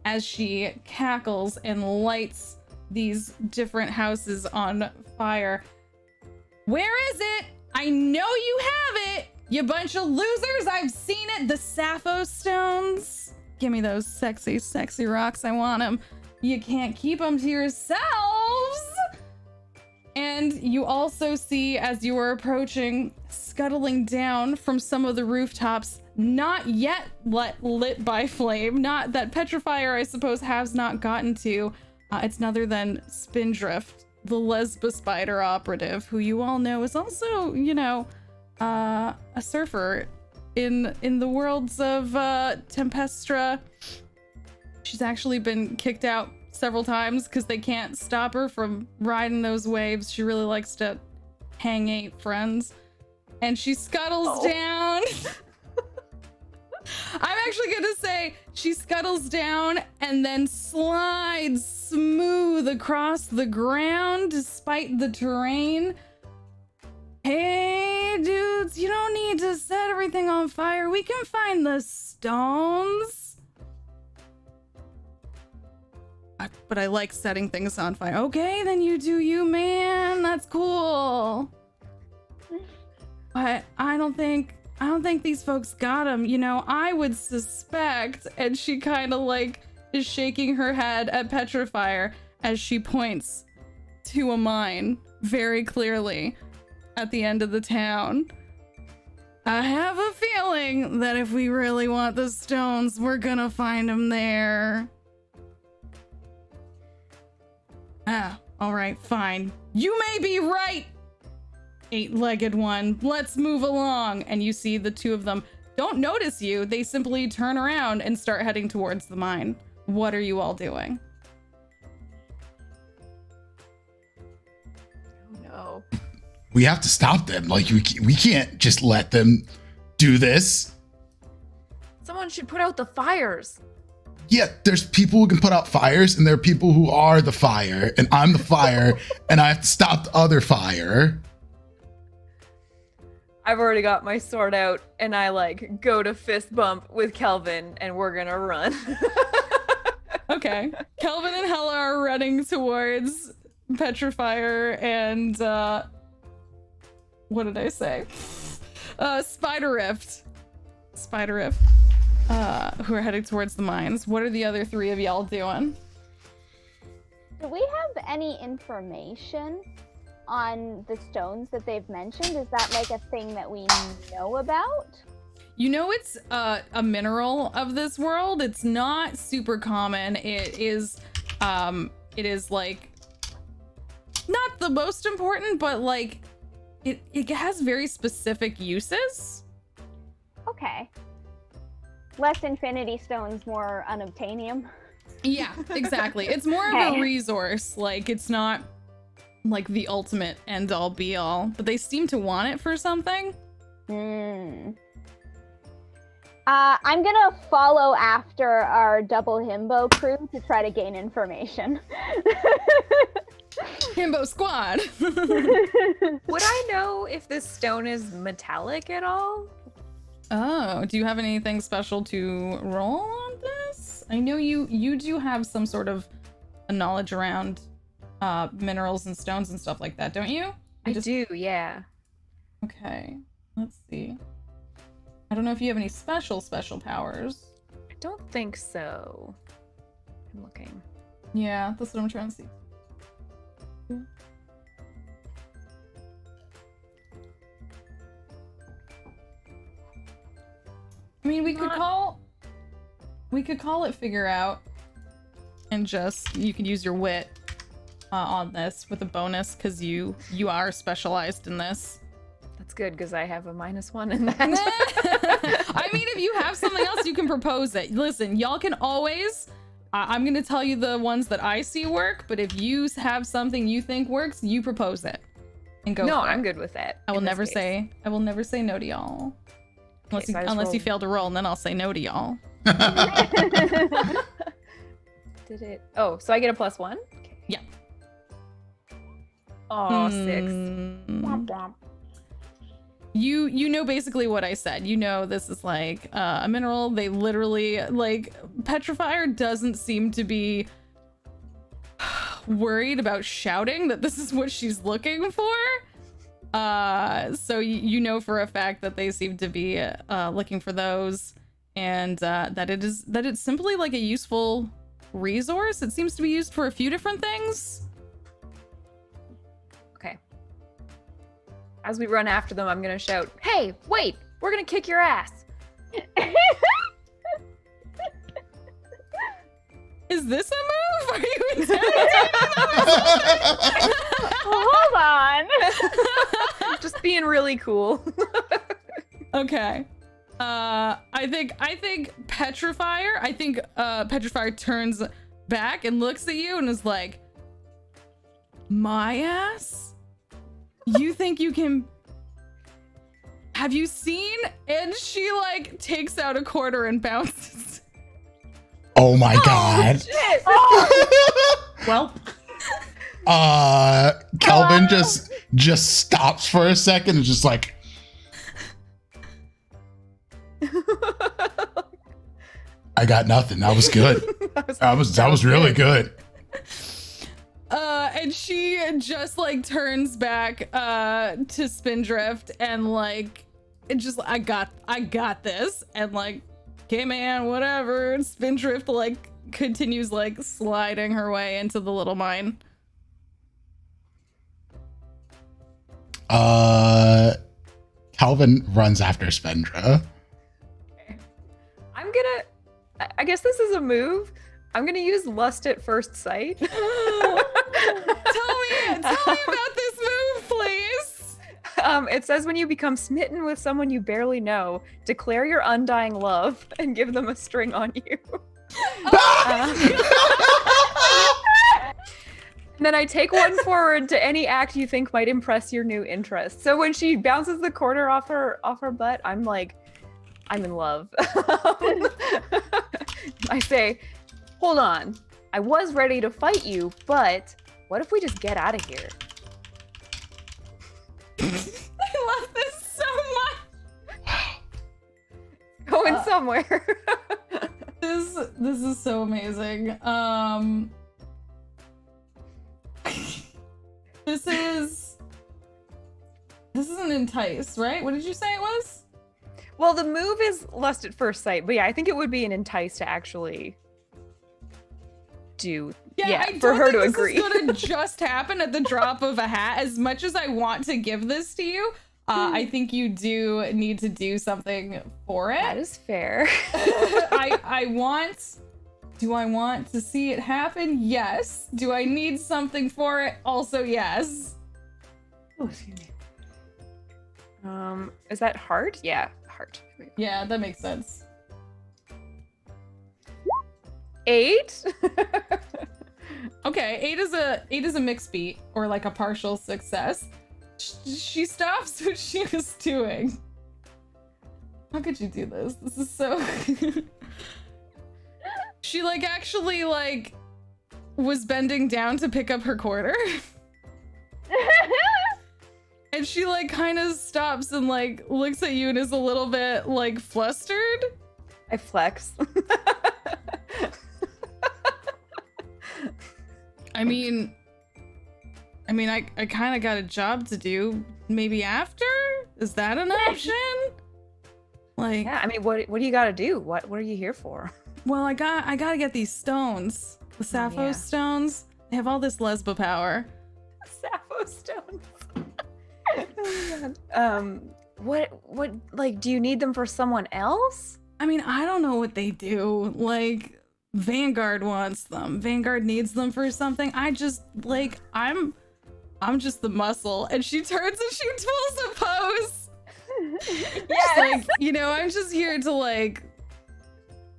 As she cackles and lights these different houses on fire. Where is it? I know you have it, you bunch of losers. I've seen it. The Sappho stones. Give me those sexy, sexy rocks. I want them. You can't keep them to yourselves. And you also see, as you are approaching, scuttling down from some of the rooftops, not yet lit by flame, not that Petrifier, I suppose, has not gotten to. It's none other than Spindrift, the Lesba Spider operative, who you all know is also, you know, a surfer in the worlds of Tempestra. She's actually been kicked out several times because they can't stop her from riding those waves. She really likes to hang eight friends. And she scuttles down. I'm actually gonna say she scuttles down and then slides smooth across the ground despite the terrain. Hey dudes, you don't need to set everything on fire. We can find the stones. But I like setting things on fire. Okay, then you do you, man. That's cool. But I don't think these folks got him. You know, I would suspect, and she kind of like is shaking her head at Petrifier as she points to a mine very clearly at the end of the town. I have a feeling that if we really want the stones, we're gonna find them there. Ah, all right, fine. You may be right, eight-legged one. Let's move along. And you see the two of them don't notice you. They simply turn around and start heading towards the mine. What are you all doing? Oh no. We have to stop them. Like, we can't just let them do this. Someone should put out the fires. Yeah, there's people who can put out fires, and there are people who are the fire, and I'm the fire, and I have to stop the other fire. I've already got my sword out, and I like go to fist bump with Kelvin, and we're gonna run. Okay. Kelvin and Hella are running towards Petrifier and what did I say? Spider Rift. Who are heading towards the mines. What are the other three of y'all doing? Do we have any information on the stones that they've mentioned? Is that like a thing that we know about? You know, it's a mineral of this world. It's not super common. It is like not the most important, but like it has very specific uses. Okay. Less infinity stones, more unobtainium. Yeah, exactly. It's more of a resource. Like, it's not like the ultimate end all be all, but they seem to want it for something. I'm gonna follow after our double himbo crew to try to gain information. Himbo squad. Would I know if this stone is metallic at all? Oh, do you have anything special to roll on this? I know you do have some sort of a knowledge around minerals and stones and stuff like that, don't you? I do, yeah. Okay, let's see. I don't know if you have any special powers. I don't think so. I'm looking. Yeah, that's what I'm trying to see. I mean, we could call it figure out, and just you could use your wit on this with a bonus because you are specialized in this. That's good because I have a -1 in that. I mean, if you have something else, you can propose it. Listen, y'all can always. I'm gonna tell you the ones that I see work, but if you have something you think works, you propose it and go. No, for I'm it. good with that. I will never say no to y'all. Unless you fail to roll, and then I'll say no to y'all. Did it? Oh, so I get a +1? Okay. Yeah. Oh, 6. Womp womp. You know basically what I said. You know this is like a mineral. They literally like Petrifier doesn't seem to be worried about shouting that this is what she's looking for. So you know for a fact that they seem to be looking for those, and that it's simply like a useful resource. It seems to be used for a few different things. Okay. As we run after them, I'm gonna shout, "Hey, wait! We're gonna kick your ass!" Is this a move? Are you intimidating? Hold on. Just being really cool. Okay. I think Petrifier. I think Petrifier turns back and looks at you and is like, "My ass? You think you can? Have you seen?" And she like takes out a quarter and bounces. Oh my god. Shit! Well, Kelvin just stops for a second and just like, I got nothing. That was good. That was really good. And she just like turns back to Spindrift and like it just I got this and like, okay man, whatever. And Spindrift like continues like sliding her way into the little mine. Calvin runs after Spendra. I guess this is a move. I'm gonna use Lust at First Sight. Tell me about this move, please. It says when you become smitten with someone you barely know, declare your undying love and give them a string on you. And then I take one forward to any act you think might impress your new interest. So when she bounces the quarter off her butt, I'm like, I'm in love. I say, hold on. I was ready to fight you, but what if we just get out of here? I love this so much. Going somewhere. This is so amazing. This is an entice, right? What did you say it was? Well, the move is Lust at First Sight, but yeah, I think it would be an entice to actually do. Yeah, I for don't her think to this agree. is gonna just happen at the drop of a hat. As much as I want to give this to you, I think you do need to do something for it. That is fair. Do I want to see it happen? Yes. Do I need something for it? Also, yes. oh, excuse me. Is that heart? Yeah, heart. Yeah, that makes sense. 8? Okay, 8 is a mixed beat or like a partial success. She stops what she was doing. How could you do this? This is so. She like actually like was bending down to pick up her quarter. And she like kind of stops and like looks at you and is a little bit like flustered. I flex. I mean, I kind of got a job to do. Maybe after? Is that an option? Like, Yeah, I mean, what do you got to do? What are you here for? well, I gotta get these stones, the Sappho yeah. stones. They have all this lesba power. Sappho stones. Oh my god. What like do you need them for someone else? I mean, I don't know what they do. Like, Vanguard wants them. Vanguard needs them for something. I just like I'm just the muscle. And she turns and she pulls a pose. Yes. Like, you know, I'm just here to like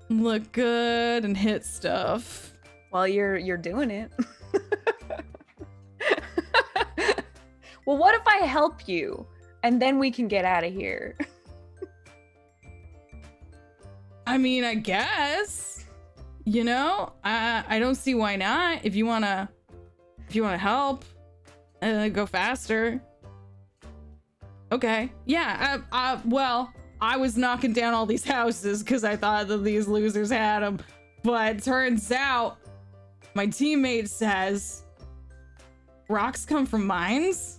look good and hit stuff. Well, you're doing it. Well, what if I help you and then we can get out of here? I mean, I guess. You know, I don't see why not. If you wanna help, go faster. Okay. Yeah. Well, I was knocking down all these houses because I thought that these losers had them, but turns out my teammate says rocks come from mines.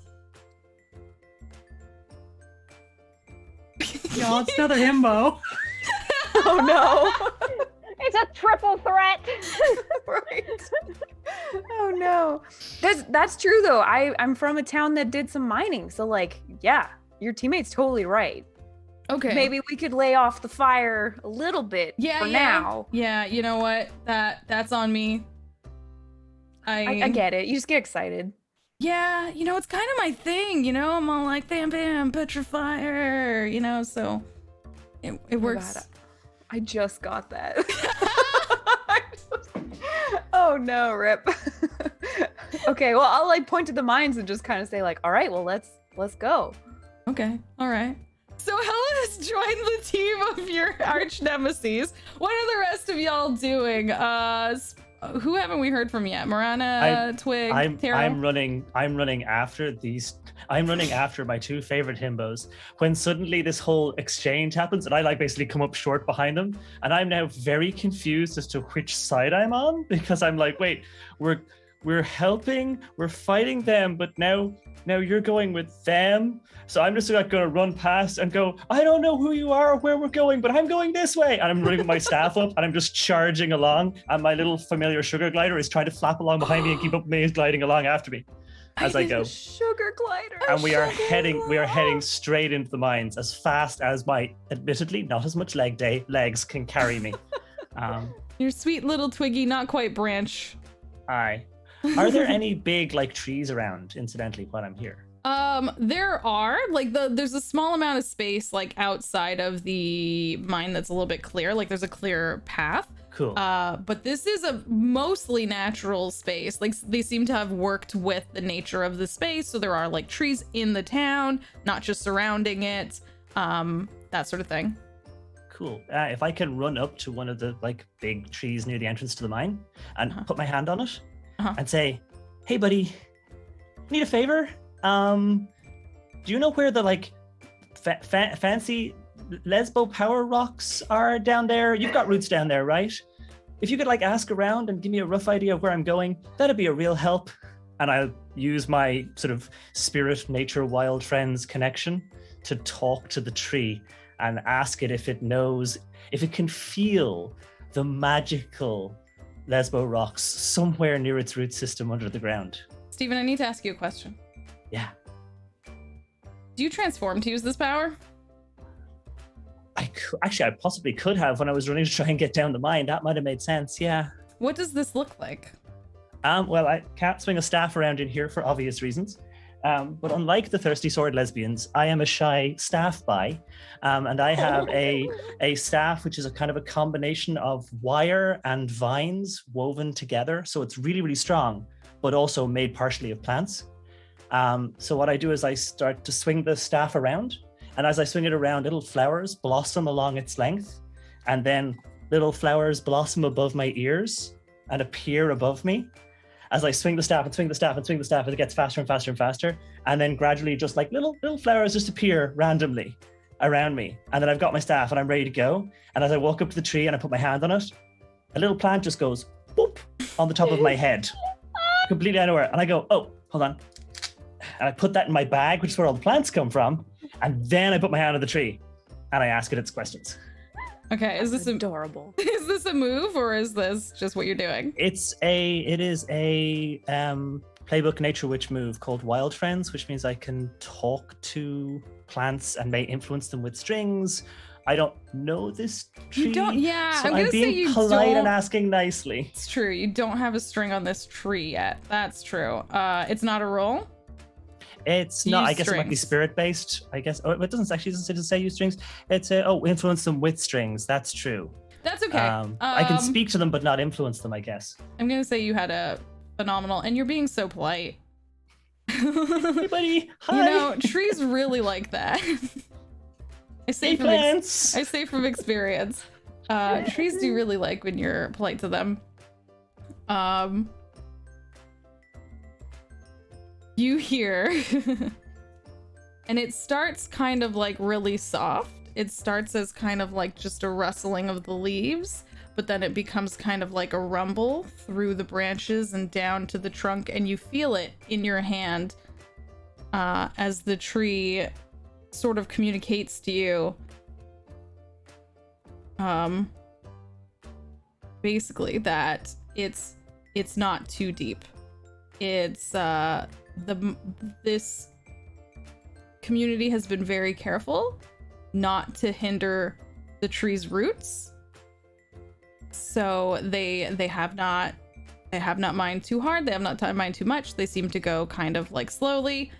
Y'all, it's another himbo. Oh no. It's a triple threat. Right. Oh no. That's true though. I'm from a town that did some mining, so like yeah, your teammate's totally right. Okay. Maybe we could lay off the fire a little bit for now. Yeah, you know what? That's on me. I get it. You just get excited. Yeah, it's kind of my thing, I'm all like, bam, bam, petrifier, so it works. God, I just got that. Oh no, rip. Okay, well, I'll like point to the mines and just kind of say like, all right, well, let's go. Okay, all right. So Helen has joined the team of your arch nemesis. What are the rest of y'all doing? Who haven't we heard from yet? Marana, Twig, Taro? I'm running after my two favorite himbos when suddenly this whole exchange happens and I like basically come up short behind them, and I'm now very confused as to which side I'm on, because I'm like, wait, we're helping, we're fighting them, but now you're going with them. So I'm just like going to run past and go, I don't know who you are or where we're going, but I'm going this way. And I'm running with my staff up and I'm just charging along. And my little familiar sugar glider is trying to flap along behind me and keep up with me, is gliding along after me as I go. Sugar glider. And we are heading straight into the mines as fast as my, admittedly, not as much legs can carry me. Your sweet little Twiggy, not quite branch. Aye. Are there any big like trees around, incidentally, while I'm here? There are there's a small amount of space like outside of the mine that's a little bit clear, like there's a clear path. Cool. But this is a mostly natural space. Like they seem to have worked with the nature of the space, so there are like trees in the town, not just surrounding it, that sort of thing. Cool. If I can run up to one of the like big trees near the entrance to the mine and put my hand on it and say, hey buddy, need a favor? Do you know where the like fancy lesbo power rocks are down there? You've got roots down there, right? If you could like ask around and give me a rough idea of where I'm going, that'd be a real help. And I'll use my sort of spirit, nature, wild friends connection to talk to the tree and ask it if it knows, if it can feel the magical lesbo rocks somewhere near its root system under the ground. Steven, I need to ask you a question. Yeah. Do you transform to use this power? I possibly could have when I was running to try and get down the mine. That might have made sense, yeah. What does this look like? Well, I can't swing a staff around in here for obvious reasons. But unlike the Thirsty Sword Lesbians, I am a shy staff buy. And I have a staff which is a kind of a combination of wire and vines woven together. So it's really, really strong, but also made partially of plants. So what I do is I start to swing the staff around. And as I swing it around, little flowers blossom along its length. And then little flowers blossom above my ears and appear above me. As I swing the staff and swing the staff and swing the staff, it gets faster and faster and faster. And then gradually just like little flowers just appear randomly around me. And then I've got my staff and I'm ready to go. And as I walk up to the tree and I put my hand on it, a little plant just goes boop on the top of my head, completely out of nowhere. And I go, oh, hold on. And I put that in my bag, which is where all the plants come from. And then I put my hand on the tree and I ask it its questions. Okay, is this adorable? Is this a move or is this just what you're doing? It is a playbook nature witch move called Wild Friends, which means I can talk to plants and may influence them with strings. I don't know this tree. You don't, yeah. So I'm gonna being say you polite don't, and asking nicely. It's true. You don't have a string on this tree yet. That's true. It's not a roll. It's You not. use I guess it might be strings. spirit based. I guess. Oh, it doesn't say use strings. It's influence them with strings. That's true. That's okay. I can speak to them, but not influence them, I guess. I'm gonna say you had a phenomenal, and you're being so polite. Hey, buddy. Hi. Trees really like that. I say Hey, from plants. I say from experience. Trees do really like when you're polite to them. You hear, and it starts kind of like really soft. It starts as kind of like just a rustling of the leaves, but then it becomes kind of like a rumble through the branches and down to the trunk, and you feel it in your hand as the tree sort of communicates to you. Basically that it's not too deep. It's this community has been very careful not to hinder the tree's roots. So they have not mined too hard. They have not mined too much. They seem to go kind of like slowly.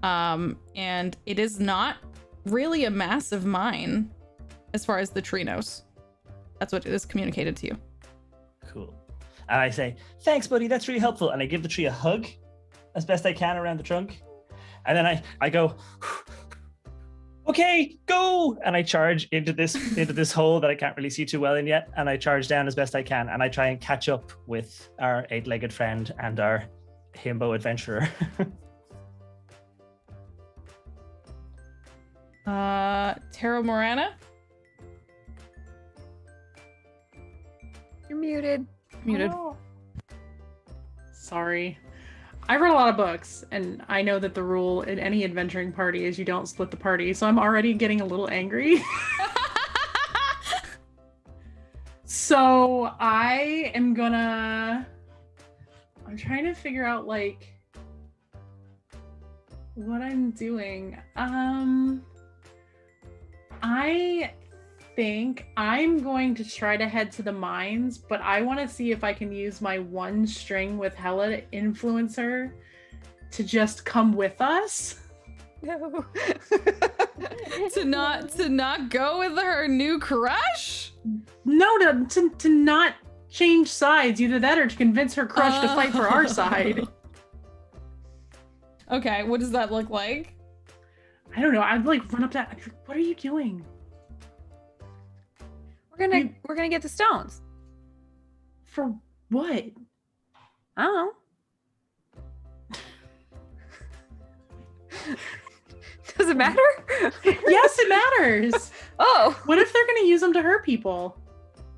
And it is not really a massive mine as far as the tree knows. That's what is communicated to you. Cool. And I say, thanks, buddy. That's really helpful. And I give the tree a hug as best I can around the trunk. And then I go, okay, go. And I charge into this hole that I can't really see too well in yet. And I charge down as best I can. And I try and catch up with our 8-legged friend and our himbo adventurer. Tara Morana? You're muted. Muted. Oh. Sorry. I read a lot of books, and I know that the rule in any adventuring party is you don't split the party, so I'm already getting a little angry. So I'm trying to figure out, like, what I'm doing. I think I'm going to try to head to the mines, but I want to see if I can use my one string with Hella to influence her to just come with us. No. to not go with her new crush? No, to not change sides, either that or to convince her crush to fight for our side. Okay, what does that look like? I don't know. I'd like run up to that. What are you doing? We're gonna get the stones. For what? I don't know. Does it matter? Yes, it matters. Oh, What if they're gonna use them to hurt people?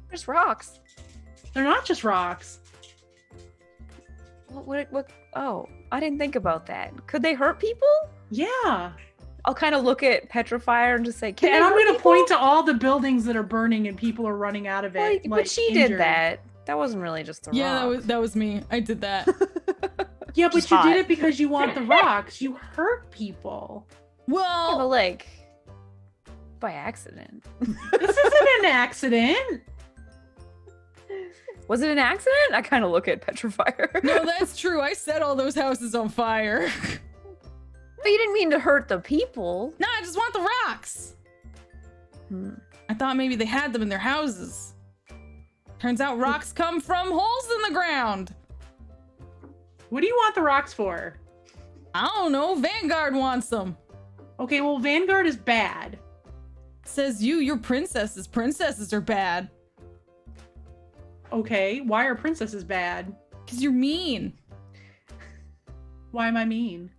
there's rocks. They're not just rocks. What? Oh, I didn't think about that. Could they hurt people? Yeah. I'll kind of look at Petrifier and just say, "Can And I I'm hurt gonna people?" point to all the buildings that are burning and people are running out of it. But she injured. did that. That wasn't really just a Yeah, rock. that was me. I did that. Yeah, but Just you hot. did it because you want the rocks. You hurt people. Yeah, but Well, like by accident. This isn't an accident. Was it an accident? I kind of look at Petrifier. no, that's true. I set all those houses on fire. But you didn't mean to hurt the people. No, I just want the rocks. Hmm. I thought maybe they had them in their houses. Turns out rocks come from holes in the ground. What do you want the rocks for? I don't know. Vanguard wants them. Okay, well, Vanguard is bad. Says you're princesses. Princesses are bad. Okay, why are princesses bad? Because you're mean. Why am I mean?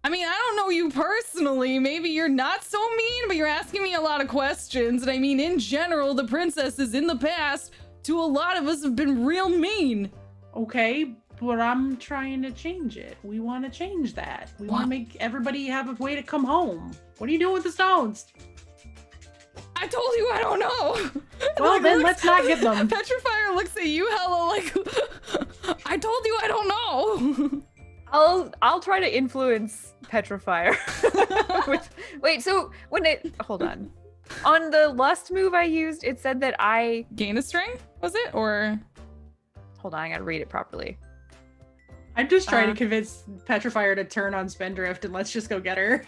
I mean, I don't know you personally. Maybe you're not so mean, but you're asking me a lot of questions. And I mean, in general, the princesses in the past, to a lot of us, have been real mean. Okay, but I'm trying to change it. We want to change that. We want to make everybody have a way to come home. What are you doing with the stones? I told you I don't know. Well, then let's not get them. Petrifier looks at you hella like, I told you I don't know. I'll try to influence Petrifier. Hold on. On the lust move I used, it said that I Gain a string, was it? Or hold on, I gotta read it properly. I'm just trying to convince Petrifier to turn on Spendrift and let's just go get her.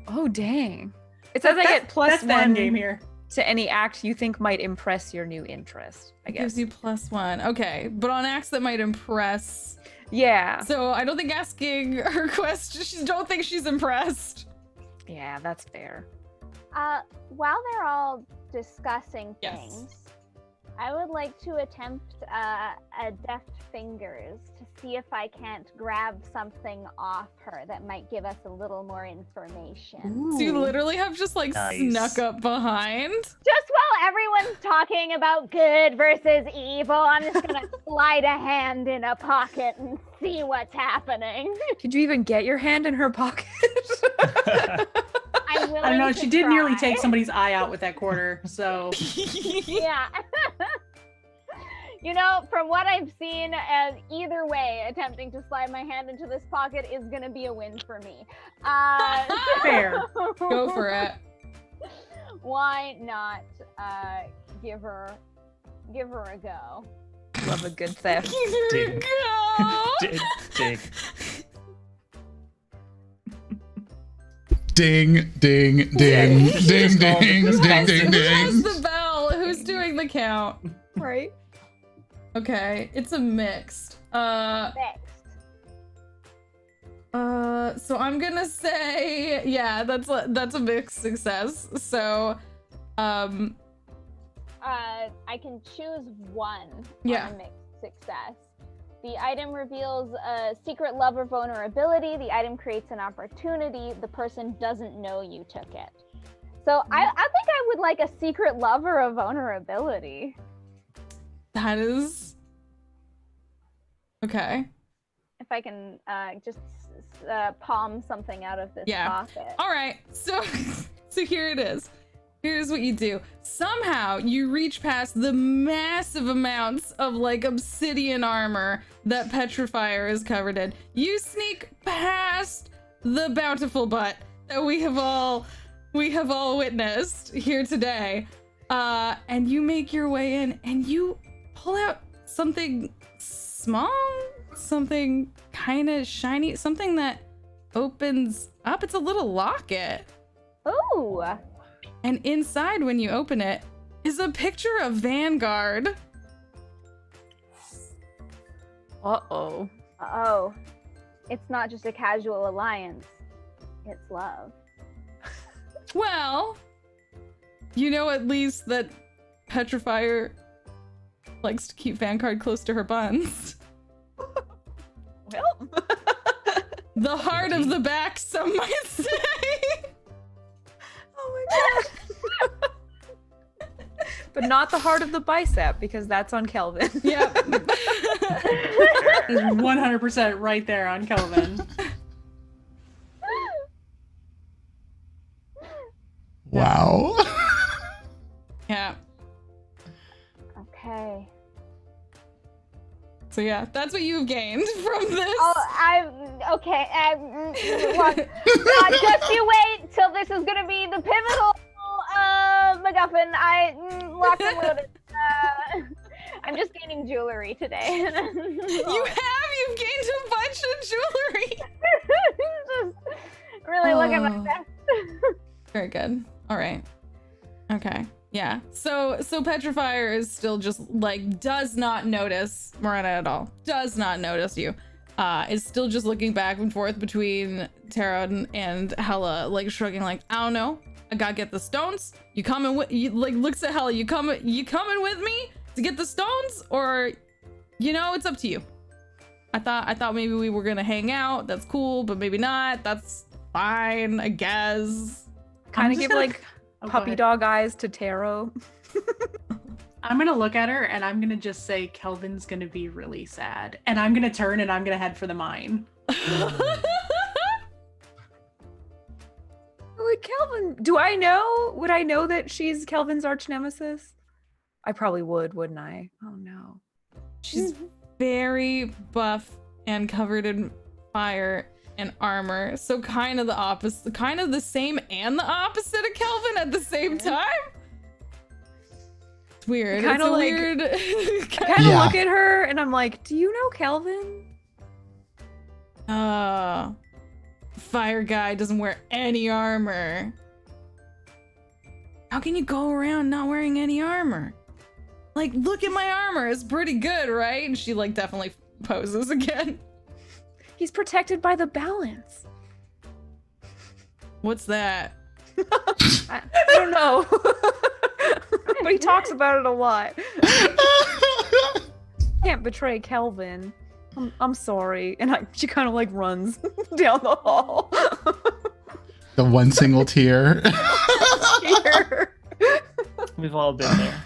Oh dang. It says I get plus that's the end one game here. to any act you think might impress your new interest, I guess. gives you +1. Okay, but on acts that might impress. Yeah. So I don't think asking her question, don't think she's impressed. Yeah, that's fair. While they're all discussing Yes. things, I would like to attempt a deft fingers to see if I can't grab something off her that might give us a little more information. So you literally have just like Nice. snuck up behind. Just while everyone's talking about good versus evil, I'm just gonna slide a hand in a pocket and see what's happening. Did you even get your hand in her pocket? I'm willing I don't know, to she did nearly try. take somebody's eye out with that quarter, so. Yeah. You know, from what I've seen, either way, attempting to slide my hand into this pocket is gonna be a win for me. Fair. Go for it. Why not give her a go? Love a good theft. Dig. Go! Dig. Ding, ding, ding, ding, ding, ding, Who ding, has ding, ding. the bell? Who's doing the count? Right? Okay, it's a mixed. Next. So I'm gonna say, yeah, that's a mixed success. So, I can choose one Yeah. on a mixed success. The item reveals a secret love or vulnerability. The item creates an opportunity. The person doesn't know you took it. So I think I would like a secret love or a vulnerability. that is okay. If I can just palm something out of this Yeah. pocket. All right, so here it is. Here's what you do. Somehow you reach past the massive amounts of like obsidian armor that Petrifier is covered in. You sneak past the bountiful butt that we have all witnessed here today. And you make your way in and you pull out something small, something kind of shiny, something that opens up. It's a little locket. Ooh. And inside, when you open it, is a picture of Vanguard. Uh-oh. Oh. It's not just a casual alliance. It's love. Well, you know at least that Petrifier likes to keep Vanguard close to her buns. Well. The heart of the back, some might say. Oh my god. But not the heart of the bicep, because that's on Kelvin. Yep. He's 100% right there on Kelvin. Wow. Yeah. Okay. So yeah, that's what you've gained from this. Oh, okay. Look, just you wait till this is gonna be the pivotal MacGuffin. Locked and loaded. I'm just gaining jewelry today. You've gained a bunch of jewelry. Just really looking my best. Very good. All right. Okay. Yeah. So Petrifier is still just like does not notice Morena at all. Does not notice you. Is still just looking back and forth between Tara and Hella, like shrugging, like, I don't know. I gotta get the stones. You coming with? You like looks at Hella. You coming with me to get the stones, or it's up to you. I thought maybe we were gonna hang out. That's cool, but maybe not. That's fine, I guess. Kind of give like puppy dog eyes to Taro. I'm gonna look at her and I'm gonna just say Kelvin's gonna be really sad, and I'm gonna turn and I'm gonna head for the mine. Like, Kelvin, would I know that she's Kelvin's arch nemesis? I probably would, wouldn't I? Oh no. She's very buff and covered in fire and armor, so kind of the opposite, kind of the same and the opposite of Kelvin at the same time. It's weird. Kind of like, weird. I kind of look at her and I'm like, do you know Kelvin? Fire guy doesn't wear any armor. How can you go around not wearing any armor? Like, look at my armor. It's pretty good, right? And she like definitely poses again. He's protected by the balance. What's that? I don't know. But he talks about it a lot. Can't betray Kelvin. I'm sorry. And she kind of like runs down the hall. The one single tear. We've all been there.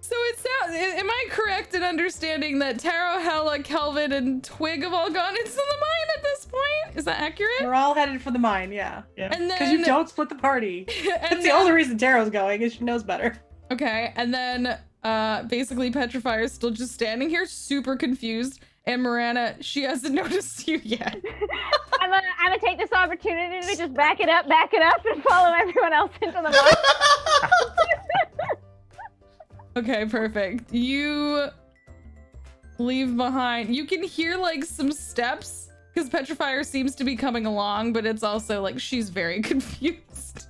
So it sounds. Am I correct in understanding that Taro, Hella, Kelvin, and Twig have all gone into the mine at this point? Is that accurate? We're all headed for the mine, yeah. And Because you don't split the party. That's the only reason Taro's going, is she knows better. Okay, and then basically Petrifier is still just standing here, super confused, and Miranda, she hasn't noticed you yet. I'm gonna take this opportunity to just back it up, and follow everyone else into the mine. Okay, perfect. You leave behind. You can hear like some steps because Petrifier seems to be coming along, but it's also like she's very confused.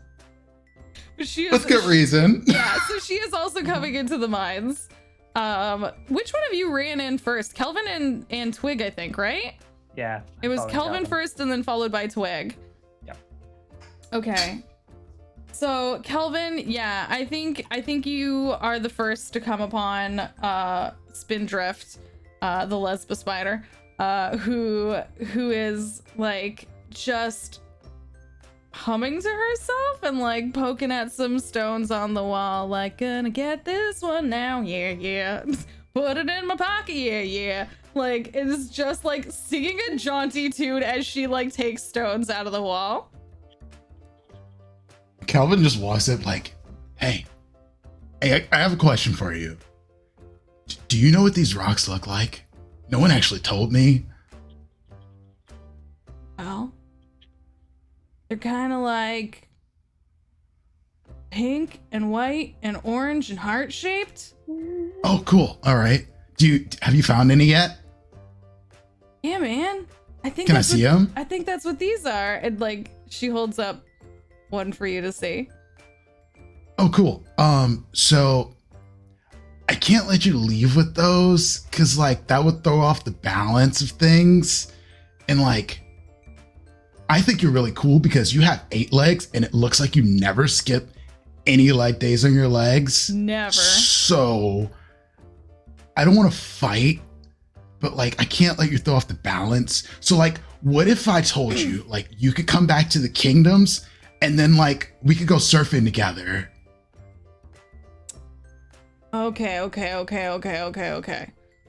But she is, With good reason. Yeah, so she is also coming into the mines. Which one of you ran in first? Kelvin and Twig, I think, right? Yeah. It was following Kelvin first and then followed by Twig. Yep. Okay. So Kelvin, yeah, I think you are the first to come upon Spindrift, the lesba spider, who is like just humming to herself and like poking at some stones on the wall, like gonna get this one now, yeah. Put it in my pocket, yeah. Like it's just like singing a jaunty tune as she like takes stones out of the wall. Calvin just walks up like, hey, I have a question for you. Do you know what these rocks look like? No one actually told me. Well, they're kind of like pink and white and orange and heart-shaped. Oh, cool. All right. Have you found any yet? Yeah, man. I think Can I see them? I think that's what these are. And like she holds up one for you to see. Oh, cool. So I can't let you leave with those because like that would throw off the balance of things. And like, I think you're really cool because you have 8 legs and it looks like you never skip any leg days on your legs. Never. So I don't want to fight, but like, I can't let you throw off the balance. So like, what if I told you like you could come back to the kingdoms and then like we could go surfing together? Okay.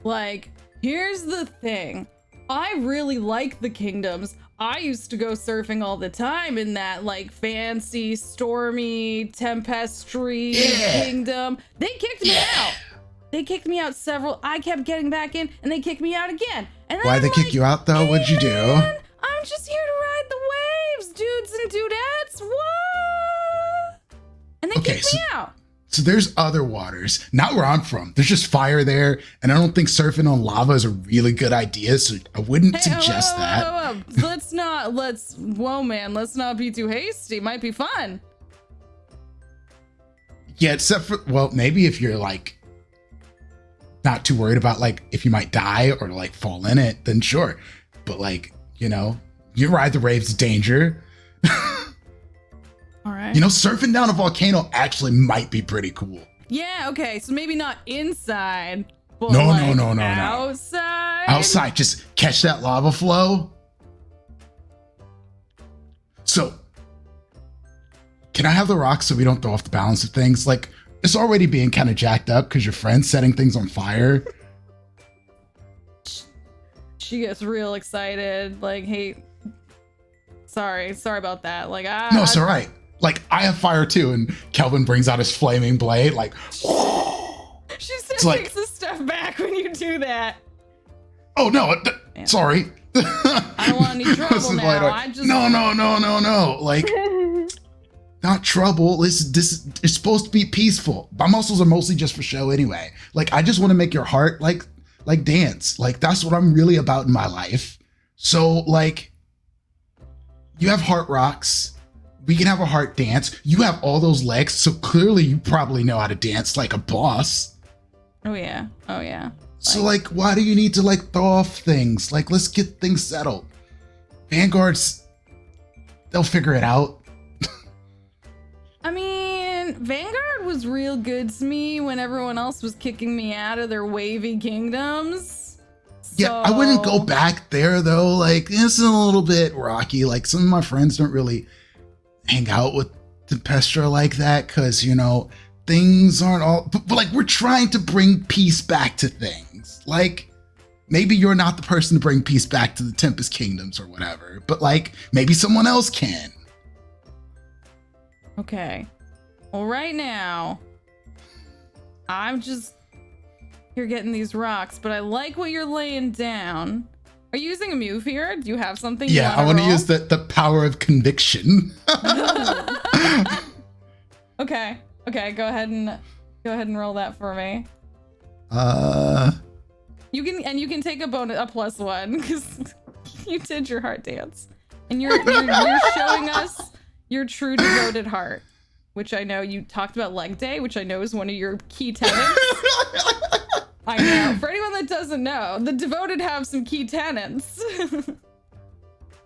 Like, here's the thing. I really like the kingdoms. I used to go surfing all the time in that like fancy, stormy, tempestuary kingdom. They kicked me out. They kicked me out several. I kept getting back in and they kicked me out again. And Why'd they kick you out though? What'd you do? Man, I'm just here to ride the waves, dudes and dudettes. What? And they kicked me out. So there's other waters, not where I'm from. There's just fire there, and I don't think surfing on lava is a really good idea, so I wouldn't suggest that. Let's not be too hasty. Might be fun. Yeah, except for, well, maybe if you're like not too worried about like if you might die or like fall in it, then sure. But like, you know, you ride the waves, danger. All right. You know, surfing down a volcano actually might be pretty cool. Yeah, okay. So maybe not inside, but No. outside. Outside, just catch that lava flow. So, can I have the rocks so we don't throw off the balance of things? Like, it's already being kind of jacked up because your friend's setting things on fire. She gets real excited. Like, hey, sorry about that. Like, No, it's all right. Like, I have fire too, and Kelvin brings out his flaming blade, like, she still takes the stuff back when you do that. Oh, no, sorry. I don't want any trouble now. No. Like, not trouble. This it's supposed to be peaceful. My muscles are mostly just for show anyway. Like, I just want to make your heart, like dance. Like, that's what I'm really about in my life. So, like, you have heart rocks. We can have a heart dance. You have all those legs, so clearly you probably know how to dance like a boss. Oh yeah. So like, why do you need to like throw off things? Like, let's get things settled. Vanguards, they'll figure it out. I mean, Vanguard was real good to me when everyone else was kicking me out of their wavy kingdoms. Yeah, I wouldn't go back there though. Like, it's a little bit rocky. Like, some of my friends don't really hang out with Tempestra like that because, you know, things aren't all, but like, we're trying to bring peace back to things. Like, maybe you're not the person to bring peace back to the Tempest Kingdoms or whatever, but like, maybe someone else can. Okay. Well, right now, I'm just here getting these rocks, but I like what you're laying down. Are you using a move here? Do you have something? Yeah, I want to use the power of conviction. Okay. Go ahead and roll that for me. You can take a +1 because you did your heart dance, and you're showing us your true devoted heart, which I know you talked about leg day, which I know is one of your key tenets. I know. For anyone that doesn't know, the devoted have some key tenets.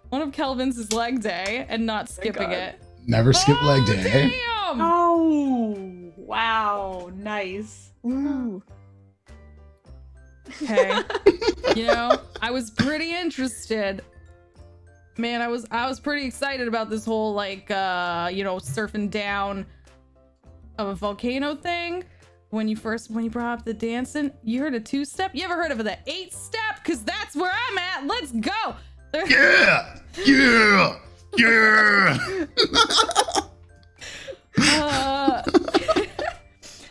One of Kelvin's is leg day and not skipping it. Never skip leg day. Damn! Oh, wow. Nice. Ooh. Okay. You know, I was pretty interested. Man, I was pretty excited about this whole surfing down of a volcano thing. When you brought up the dancing, you heard a 2-step? You ever heard of the 8-step? Cause that's where I'm at. Let's go. Yeah.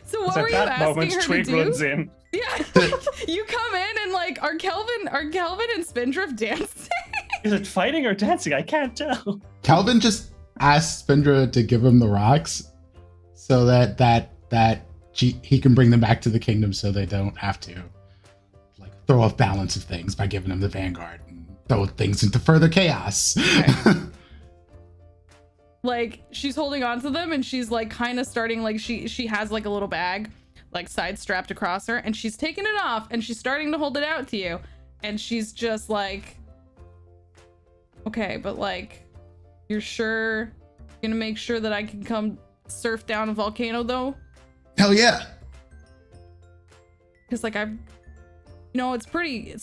So what So were you at that asking moment, her Twig to do? runs in. Yeah, you come in and like, are Kelvin and Spindrift dancing? Is it fighting or dancing? I can't tell. Calvin just asked Spindra to give him the rocks so that he can bring them back to the kingdom so they don't have to like throw off balance of things by giving them the Vanguard and throw things into further chaos. Okay. Like she's holding on to them and she's like kind of starting like she has like a little bag like side strapped across her and she's taking it off and she's starting to hold it out to you and she's just like, okay, but like you're sure you're gonna make sure that I can come surf down a volcano though? Hell yeah. Because like it's pretty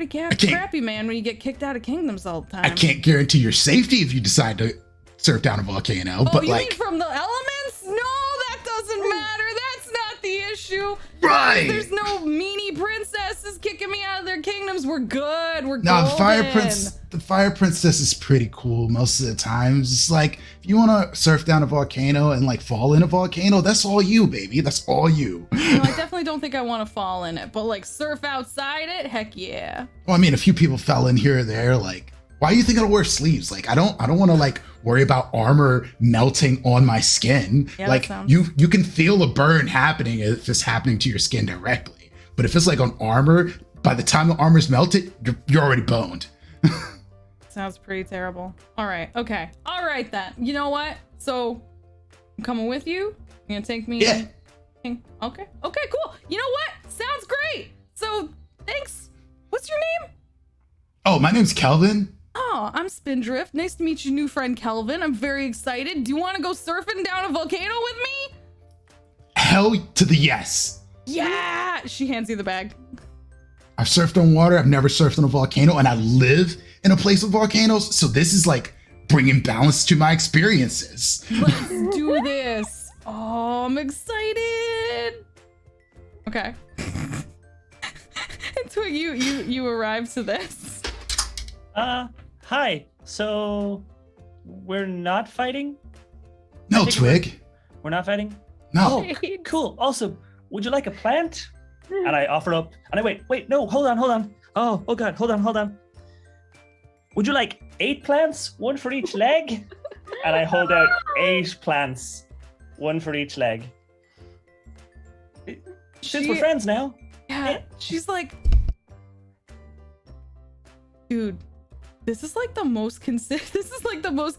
crappy, man, when you get kicked out of kingdoms all the time. I can't guarantee your safety if you decide to surf down a volcano, but you like mean from the elements? No, that doesn't matter. That's not the issue. Right. There's no meanie princesses kicking me out of their kingdoms. We're good. We're no, golden. the fire princess is pretty cool most of the times. It's like if you want to surf down a volcano and like fall in a volcano, that's all you, baby. That's all you. No, I definitely don't think I want to fall in it, but like surf outside it, heck yeah. Well, I mean, a few people fell in here or there. Like, why do you think I'll wear sleeves? Like, I don't want to like worry about armor melting on my skin. Yeah, like, you can feel a burn happening if it's happening to your skin directly. But if it's like on armor, by the time the armor's melted, you're already boned. Sounds pretty terrible. All right. Okay. All right then. You know what? So I'm coming with you. You're gonna take me. Yeah. Okay. Okay. Cool. You know what? Sounds great. So thanks. What's your name? Oh, my name's Kelvin. Oh, I'm Spindrift. Nice to meet your new friend Kelvin. I'm very excited. Do you want to go surfing down a volcano with me? Hell to the yes. Yeah. She hands you the bag. I've surfed on water. I've never surfed on a volcano, and I live in a place with volcanoes. So this is like bringing balance to my experiences. Let's do this. Oh, I'm excited. Okay. And Twig, you arrived to this. Hi. So we're not fighting? No, Twig. We're not fighting? No. Oh, cool. Also, would you like a plant? And I offer up, and I wait, no, hold on. Oh God, hold on. Would you like 8 plants, 1 for each leg? And I hold out 8 plants, 1 for each leg. Since we're friends now. Yeah, she's like, dude, this is like the most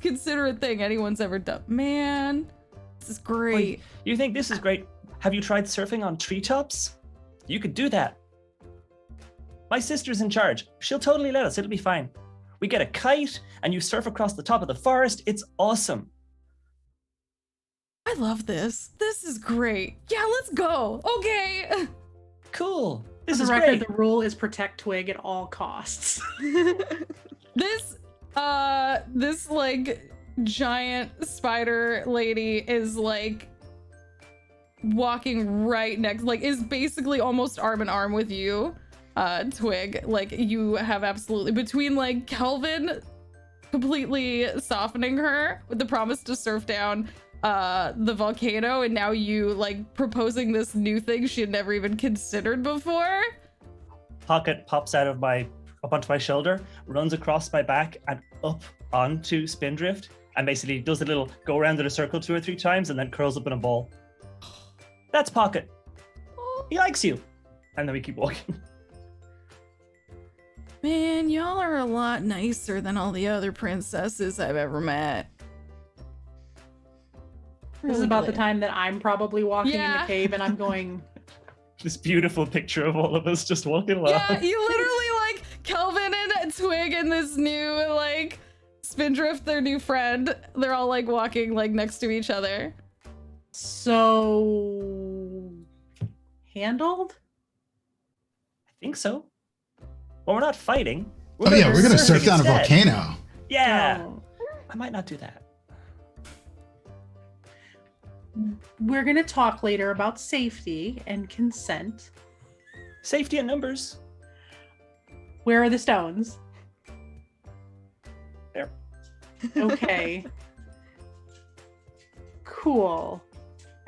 considerate thing anyone's ever done. Man, this is great. Wait, you think this is great? Have you tried surfing on treetops? You could do that. My sister's in charge. She'll totally let us. It'll be fine. We get a kite and you surf across the top of the forest. It's awesome. I love this. This is great. Yeah, let's go. Okay. Cool. This For is the record, great. the rule is protect Twig at all costs. This like giant spider lady is like walking right next, like is basically almost arm in arm with you, Twig. Like you have absolutely, between like Kelvin completely softening her with the promise to surf down the volcano, and now you like proposing this new thing she had never even considered before. Pocket pops out of up onto my shoulder, runs across my back and up onto Spindrift, and basically does a little go around in a circle 2 or 3 times and then curls up in a ball. That's Pocket. He likes you. And then we keep walking. Man, y'all are a lot nicer than all the other princesses I've ever met. This is about the time that I'm probably walking in Yeah. the cave and I'm going, This beautiful picture of all of us just walking along. Yeah, you literally like Kelvin and Twig and this new like Spindrift, their new friend. They're all like walking like next to each other. so handled? I think so. Well, we're not fighting. Oh yeah, we're gonna surfing surf down a instead. volcano. Yeah. No. I might not do that. We're gonna talk later about safety and consent. Safety in numbers. Where are the stones? There. Okay. Cool.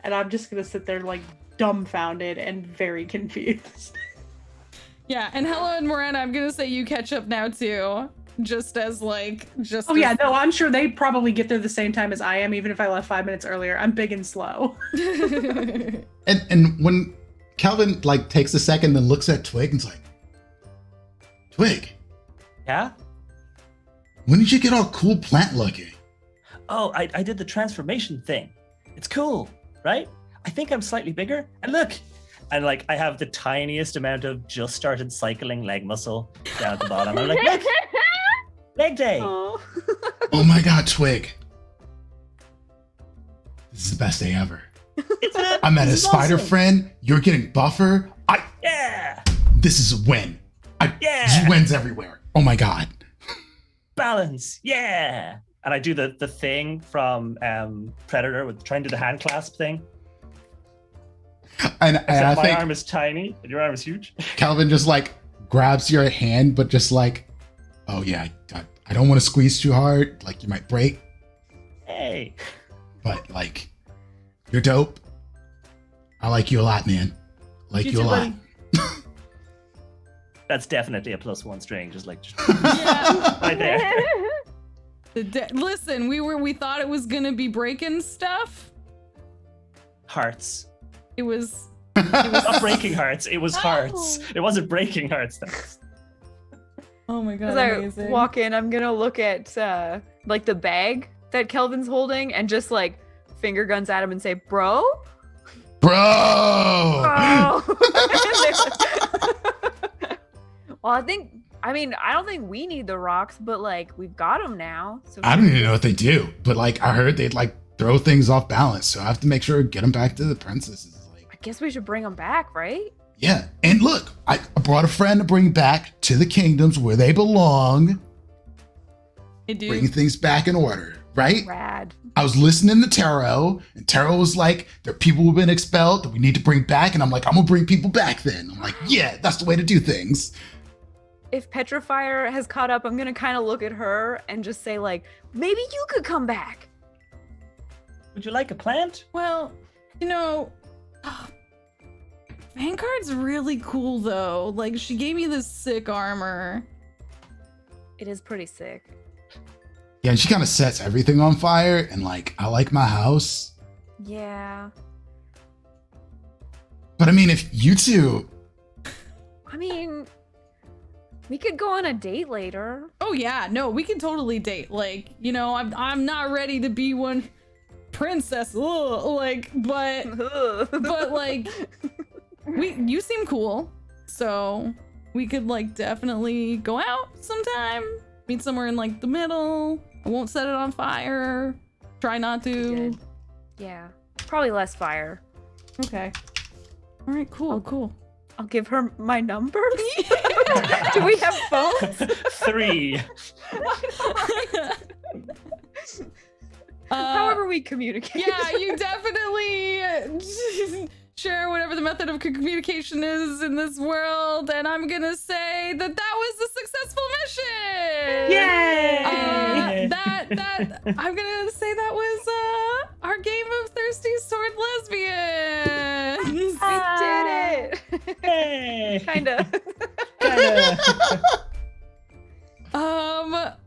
And I'm just gonna sit there like dumbfounded and very confused. Yeah, and Hello and Morena, I'm gonna say you catch up now too. Just as like, just Oh yeah, as- no, I'm sure they probably get there the same time as I am, even if I left 5 minutes earlier. I'm big and slow. And when Calvin like takes a second, then looks at Twig and's like, Twig, Yeah? when did you get all cool plant looking? Oh, I did the transformation thing. It's cool, right? I think I'm slightly bigger. And look! And like, I have the tiniest amount of just started cycling leg muscle down at the bottom. I'm like, look! Leg day! Oh. Oh my god, Twig. This is the best day ever. It's a, I met a this is spider awesome. friend. You're getting buffer. Yeah! This is a win. Yeah! Wins everywhere. Oh my god. Balance! Yeah! And I do the thing from Predator with trying to do the hand clasp thing. And Except I my think arm is tiny and your arm is huge. Calvin just like grabs your hand, but just like, oh yeah, I don't want to squeeze too hard. Like you might break, Hey! but like, you're dope. I like you a lot, man. Like You you a too, lot. That's definitely a +1 string, just like Yeah. right there. Listen, we thought it was gonna be breaking stuff. Hearts. It was Not breaking hearts, it was hearts. Oh. It wasn't breaking hearts. oh my god, As I amazing. walk in, I'm gonna look at like the bag that Kelvin's holding and just finger guns at him and say, "Bro." Bro! Oh. Well, I don't think we need the rocks, but we've got them now. So I don't even know what they do, but like I heard they'd like throw things off balance, so I have to make sure to get them back to the princesses. Like, I guess we should bring them back, right? yeah, and look, I brought a friend to bring back to the kingdoms where they belong, Hey, dude. bring things back in order, right? Rad. I was listening to Taro, and Taro was like, there are people who've been expelled that we need to bring back, and I'm like, I'm gonna bring people back then. I'm like, yeah, that's the way to do things. If Petrifier has caught up, I'm gonna kind of look at her and just say maybe you could come back. Would you like a plant? Well, Vanguard's really cool though. Like she gave me this sick armor. It is pretty sick. Yeah, and she kind of sets everything on fire, and like, I like my house. Yeah. But I mean, if you two, I mean, we could go on a date later. Oh yeah, no, we can totally date. Like, I'm not ready to be one princess. Ugh, but like you seem cool. So we could definitely go out sometime. Meet somewhere in the middle. I won't set it on fire. Try not to. Good. Yeah. Probably less fire. Okay. All right, cool. I'll give her my number. Do we have phones? 3. However we communicate. Yeah, you definitely share whatever the method of communication is in this world, and I'm gonna say that was a successful mission. Yay! That I'm gonna say that was our game of Thirsty Sword Lesbians. I did it. Hey! Kinda.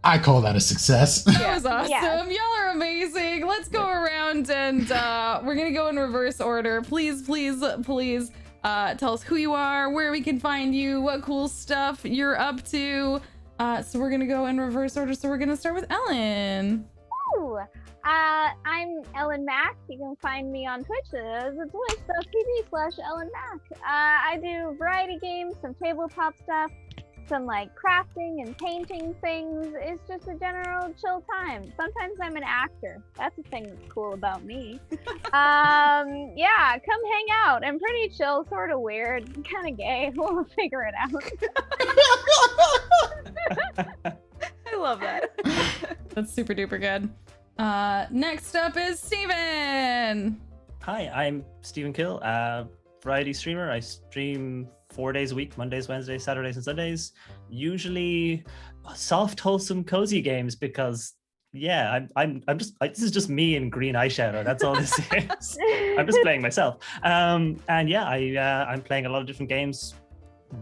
I call that a success. That was awesome. Yes. Y'all are amazing. Let's go around and we're gonna go in reverse order. Please, please, please tell us who you are, where we can find you, what cool stuff you're up to. So we're gonna go in reverse order. So we're gonna start with Ellen. Ooh, I'm Ellen Mack. You can find me on Twitch. It's twitch.tv/Ellen Mack. I do variety games, some tabletop stuff, some like crafting and painting things. It's just a general chill time. Sometimes I'm an actor. That's the thing that's cool about me. Yeah, come hang out. I'm pretty chill, sort of weird, kind of gay. We'll figure it out. I love that. That's super duper good. Next up is Steven. Hi, I'm Stephen Kill, variety streamer. I stream 4 days a week, Mondays, Wednesdays, Saturdays, and Sundays. Usually soft, wholesome, cozy games because yeah, this is just me in green eyeshadow. That's all this is. I'm just playing myself. And yeah, I'm playing a lot of different games.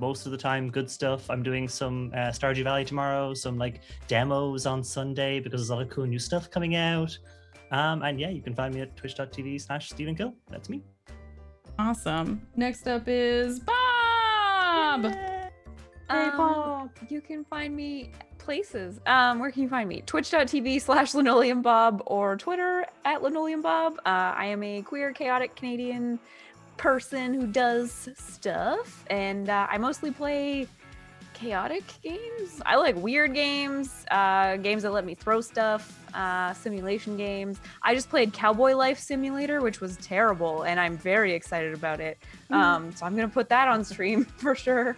Most of the time, good stuff. I'm doing some Stardew Valley tomorrow, some like demos on Sunday because there's a lot of cool new stuff coming out. And yeah, you can find me at twitch.tv/StephenKill. That's me. Awesome. Next up is Bob. You can find me places. Where can you find me? Twitch.tv/LinoleumBob or Twitter @LinoleumBob. I am a queer, chaotic Canadian person who does stuff, and I mostly play chaotic games. I like weird games, games that let me throw stuff, simulation games. I just played Cowboy Life Simulator, which was terrible, and I'm very excited about it. So I'm gonna put that on stream for sure.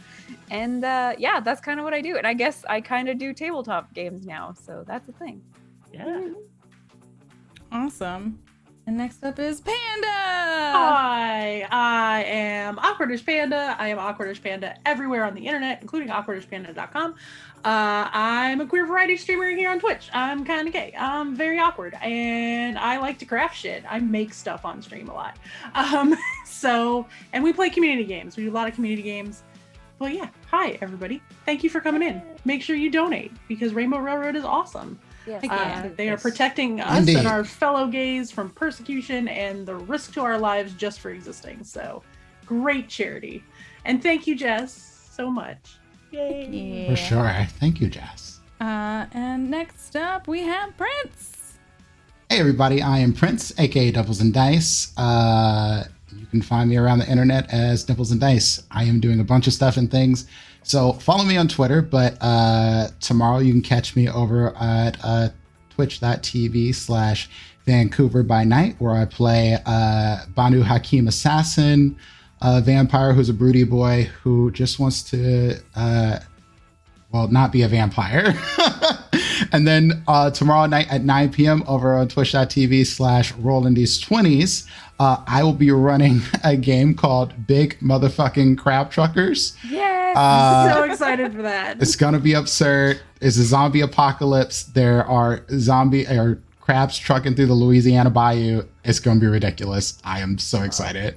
And yeah, that's kind of what I do. And I guess I kind of do tabletop games now, so that's a thing. Yeah. Awesome. And next up is Panda. Hi, I am Awkwardish Panda. I am Awkwardish Panda everywhere on the internet, including awkwardishpanda.com. I'm a queer variety streamer here on Twitch. I'm kind of gay. I'm very awkward, and I like to craft shit. I make stuff on stream a lot. And we play community games. We do a lot of community games. Well, yeah. Hi, everybody. Thank you for coming in. Make sure you donate because Rainbow Railroad is awesome. Yes. They are protecting us Indeed. and our fellow gays from persecution and the risk to our lives just for existing. So, great charity. And thank you, Jess, so much. Yay. For sure. Thank you, Jess. And next up we have Prince. Hey, everybody. I am Prince, aka Doubles and Dice. You can find me around the internet as Doubles and Dice. I am doing a bunch of stuff and things. So follow me on Twitter, but tomorrow you can catch me over at twitch.tv/Vancouver by Night, where I play Banu Hakim Assassin, a vampire who's a broody boy who just wants to, not be a vampire. And then tomorrow night at 9 p.m. over on twitch.tv/RollinD's20s, I will be running a game called Big Motherfucking Crab Truckers. Yes. So excited for that. It's gonna be absurd. It's a zombie apocalypse. There are crabs trucking through the Louisiana Bayou. It's gonna be ridiculous. I am so excited.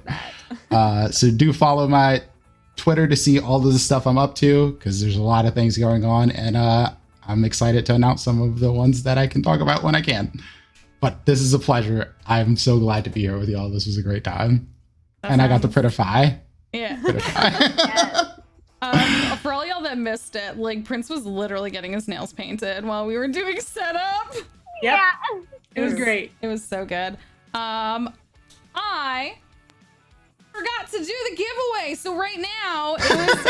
So do follow my Twitter to see all of the stuff I'm up to, because there's a lot of things going on, and I'm excited to announce some of the ones that I can talk about when I can. But this is a pleasure. I'm so glad to be here with y'all. This was a great time. I got to prettify. Yeah. Yes. For all y'all that missed it, like Prince was literally getting his nails painted while we were doing setup. Yep. Yeah. It was great. It was so good. I forgot to do the giveaway. So right now it was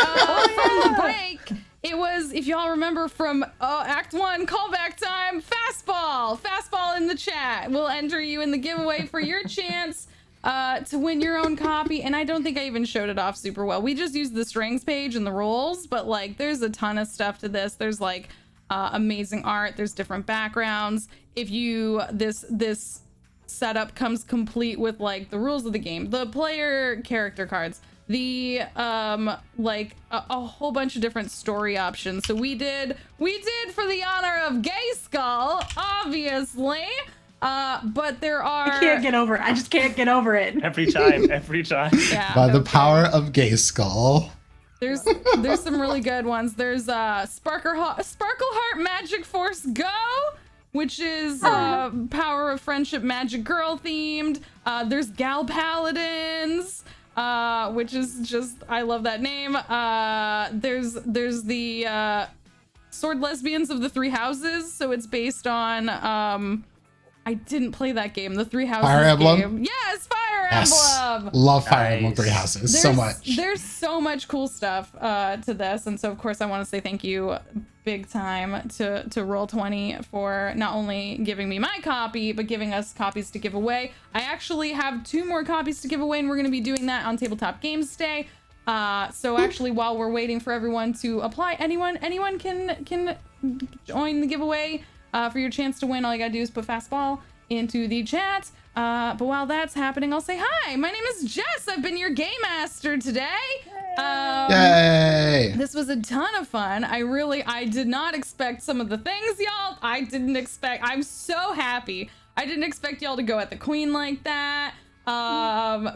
from the break. It was, if y'all remember from Act 1, callback time, fastball. Fastball in the chat. We'll enter you in the giveaway for your chance to win your own copy. And I don't think I even showed it off super well. We just used the strings page and the rules, but like there's a ton of stuff to this. There's like amazing art. There's different backgrounds. If you, this setup comes complete with like the rules of the game, the player character cards, the like a whole bunch of different story options. So we did for the honor of Gayskull, obviously, But there are. I can't get over it. I just can't get over it. Every time. Yeah, By the okay. power of Gayskull. There's some really good ones. There's Sparkle Heart Magic Force Go, which is Power of Friendship Magic Girl themed. There's Gal Paladins, which is just, I love that name. There's the Sword Lesbians of the Three Houses, so it's based on I didn't play that game, the Three Houses Fire Emblem? game. Yes, Fire Yes. Emblem. Love Fire Emblem Nice. Three Houses so much. There's so much cool stuff to this, and so of course I want to say thank you big time to Roll20 for not only giving me my copy, but giving us copies to give away. I actually have 2 more copies to give away, and we're going to be doing that on Tabletop Games Day. So actually, while we're waiting for everyone to apply, anyone can join the giveaway for your chance to win. All you gotta do is put fastball into the chat. But while that's happening, I'll say hi. My name is Jess. I've been your game master today. Yay! This was a ton of fun. I did not expect some of the things, y'all. I'm so happy. I didn't expect y'all to go at the queen like that.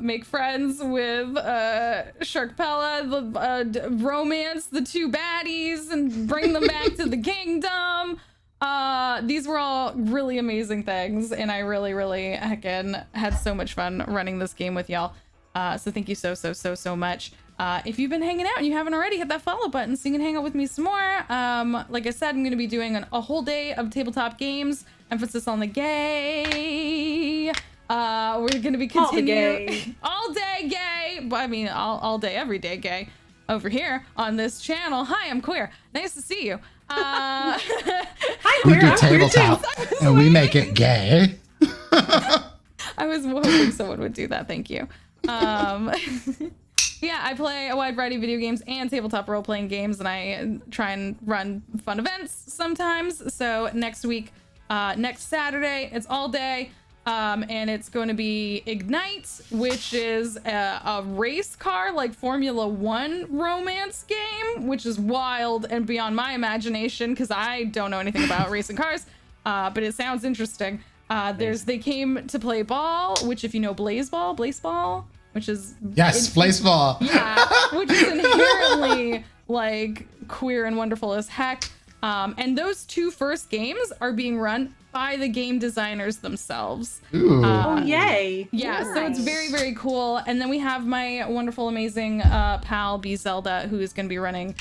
Make friends with Sharkpella, the romance the 2 baddies and bring them back to the kingdom. These were all really amazing things, and I really heckin' had so much fun running this game with y'all. So thank you so much. If you've been hanging out and you haven't already, hit that follow button so you can hang out with me some more. Like I said, I'm gonna be doing a whole day of tabletop games, emphasis on the gay. We're gonna be continuing all day gay. I mean, all day, every day gay over here on this channel. Hi, I'm queer. Nice to see you. Hi, We queer. do I'm queer too. tabletop and we make it gay. I was hoping someone would do that. Thank you. Yeah, I play a wide variety of video games and tabletop role-playing games, and I try and run fun events sometimes. So next week, next Saturday, it's all day. And it's going to be Ignite, which is a race car, like Formula 1 romance game, which is wild and beyond my imagination because I don't know anything about racing cars, but it sounds interesting. They came to play ball, which if you know Blazeball, which is... Yes, Blazeball. Yeah, which is inherently like queer and wonderful as heck. And those 2 first games are being run by the game designers themselves. Ooh. Oh, yay. Yeah, Nice. so it's very cool. And then we have my wonderful, amazing pal B Zelda, who is going to be running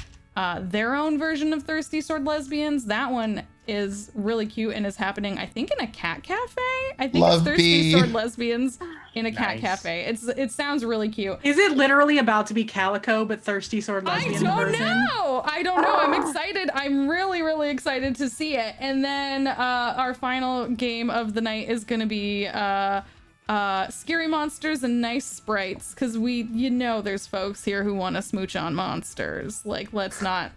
their own version of Thirsty Sword Lesbians. That one is really cute and is happening, I think, in a cat cafe. I think Love it's Thirsty B. Sword Lesbians in a cat Nice. cafe. It sounds really cute. Is it literally about to be Calico, but Thirsty Sword Lesbian I version? don't know. I'm excited. I'm really excited to see it. And then our final game of the night is going to be scary monsters and nice sprites, because there's folks here who want to smooch on monsters. Like, let's not.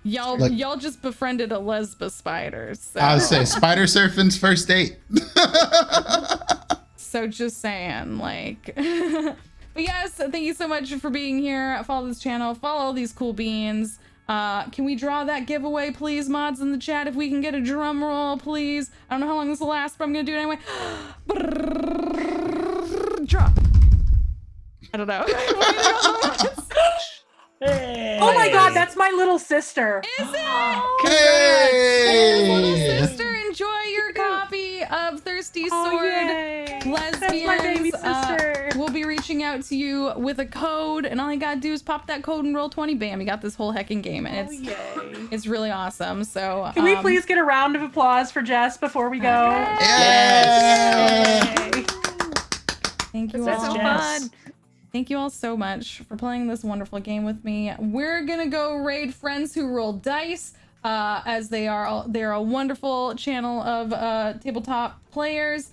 Y'all just befriended a lesba spider. So. I would say spider surfing's first date. So just saying, like. But yes, thank you so much for being here. Follow this channel. Follow all these cool beans. Can we draw that giveaway, please, mods in the chat? If we can get a drum roll, please. I don't know how long this will last, but I'm gonna do it anyway. Draw. I don't know. Hey. Oh my god, that's my little sister. Is it? Hey! Little sister, enjoy your copy of Thirsty Sword Yay. Lesbians. That's my baby sister. We'll be reaching out to you with a code, and all you gotta do is pop that code and roll 20. Bam, you got this whole heckin' game, and it's really awesome. So Can we please get a round of applause for Jess before we go? Yes. Yay. thank you That's all. so Jess. fun. Thank you all so much for playing this wonderful game with me. We're gonna go raid friends who roll dice, as they're a wonderful channel of tabletop players.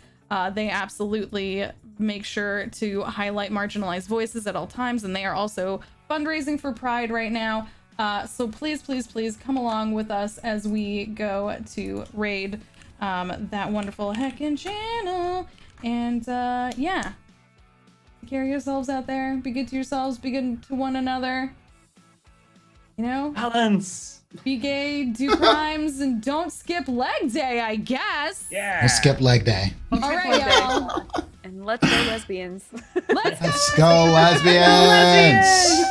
They absolutely make sure to highlight marginalized voices at all times, and they are also fundraising for Pride right now. So please come along with us as we go to raid that wonderful heckin' channel. And yeah. Take care of yourselves out there. Be good to yourselves. Be good to one another. You know, Balance. be gay, do crimes, and don't skip leg day, I guess. Yeah. We'll skip leg day. All right, y'all. And let's go lesbians. Let's Let's go, lesbians!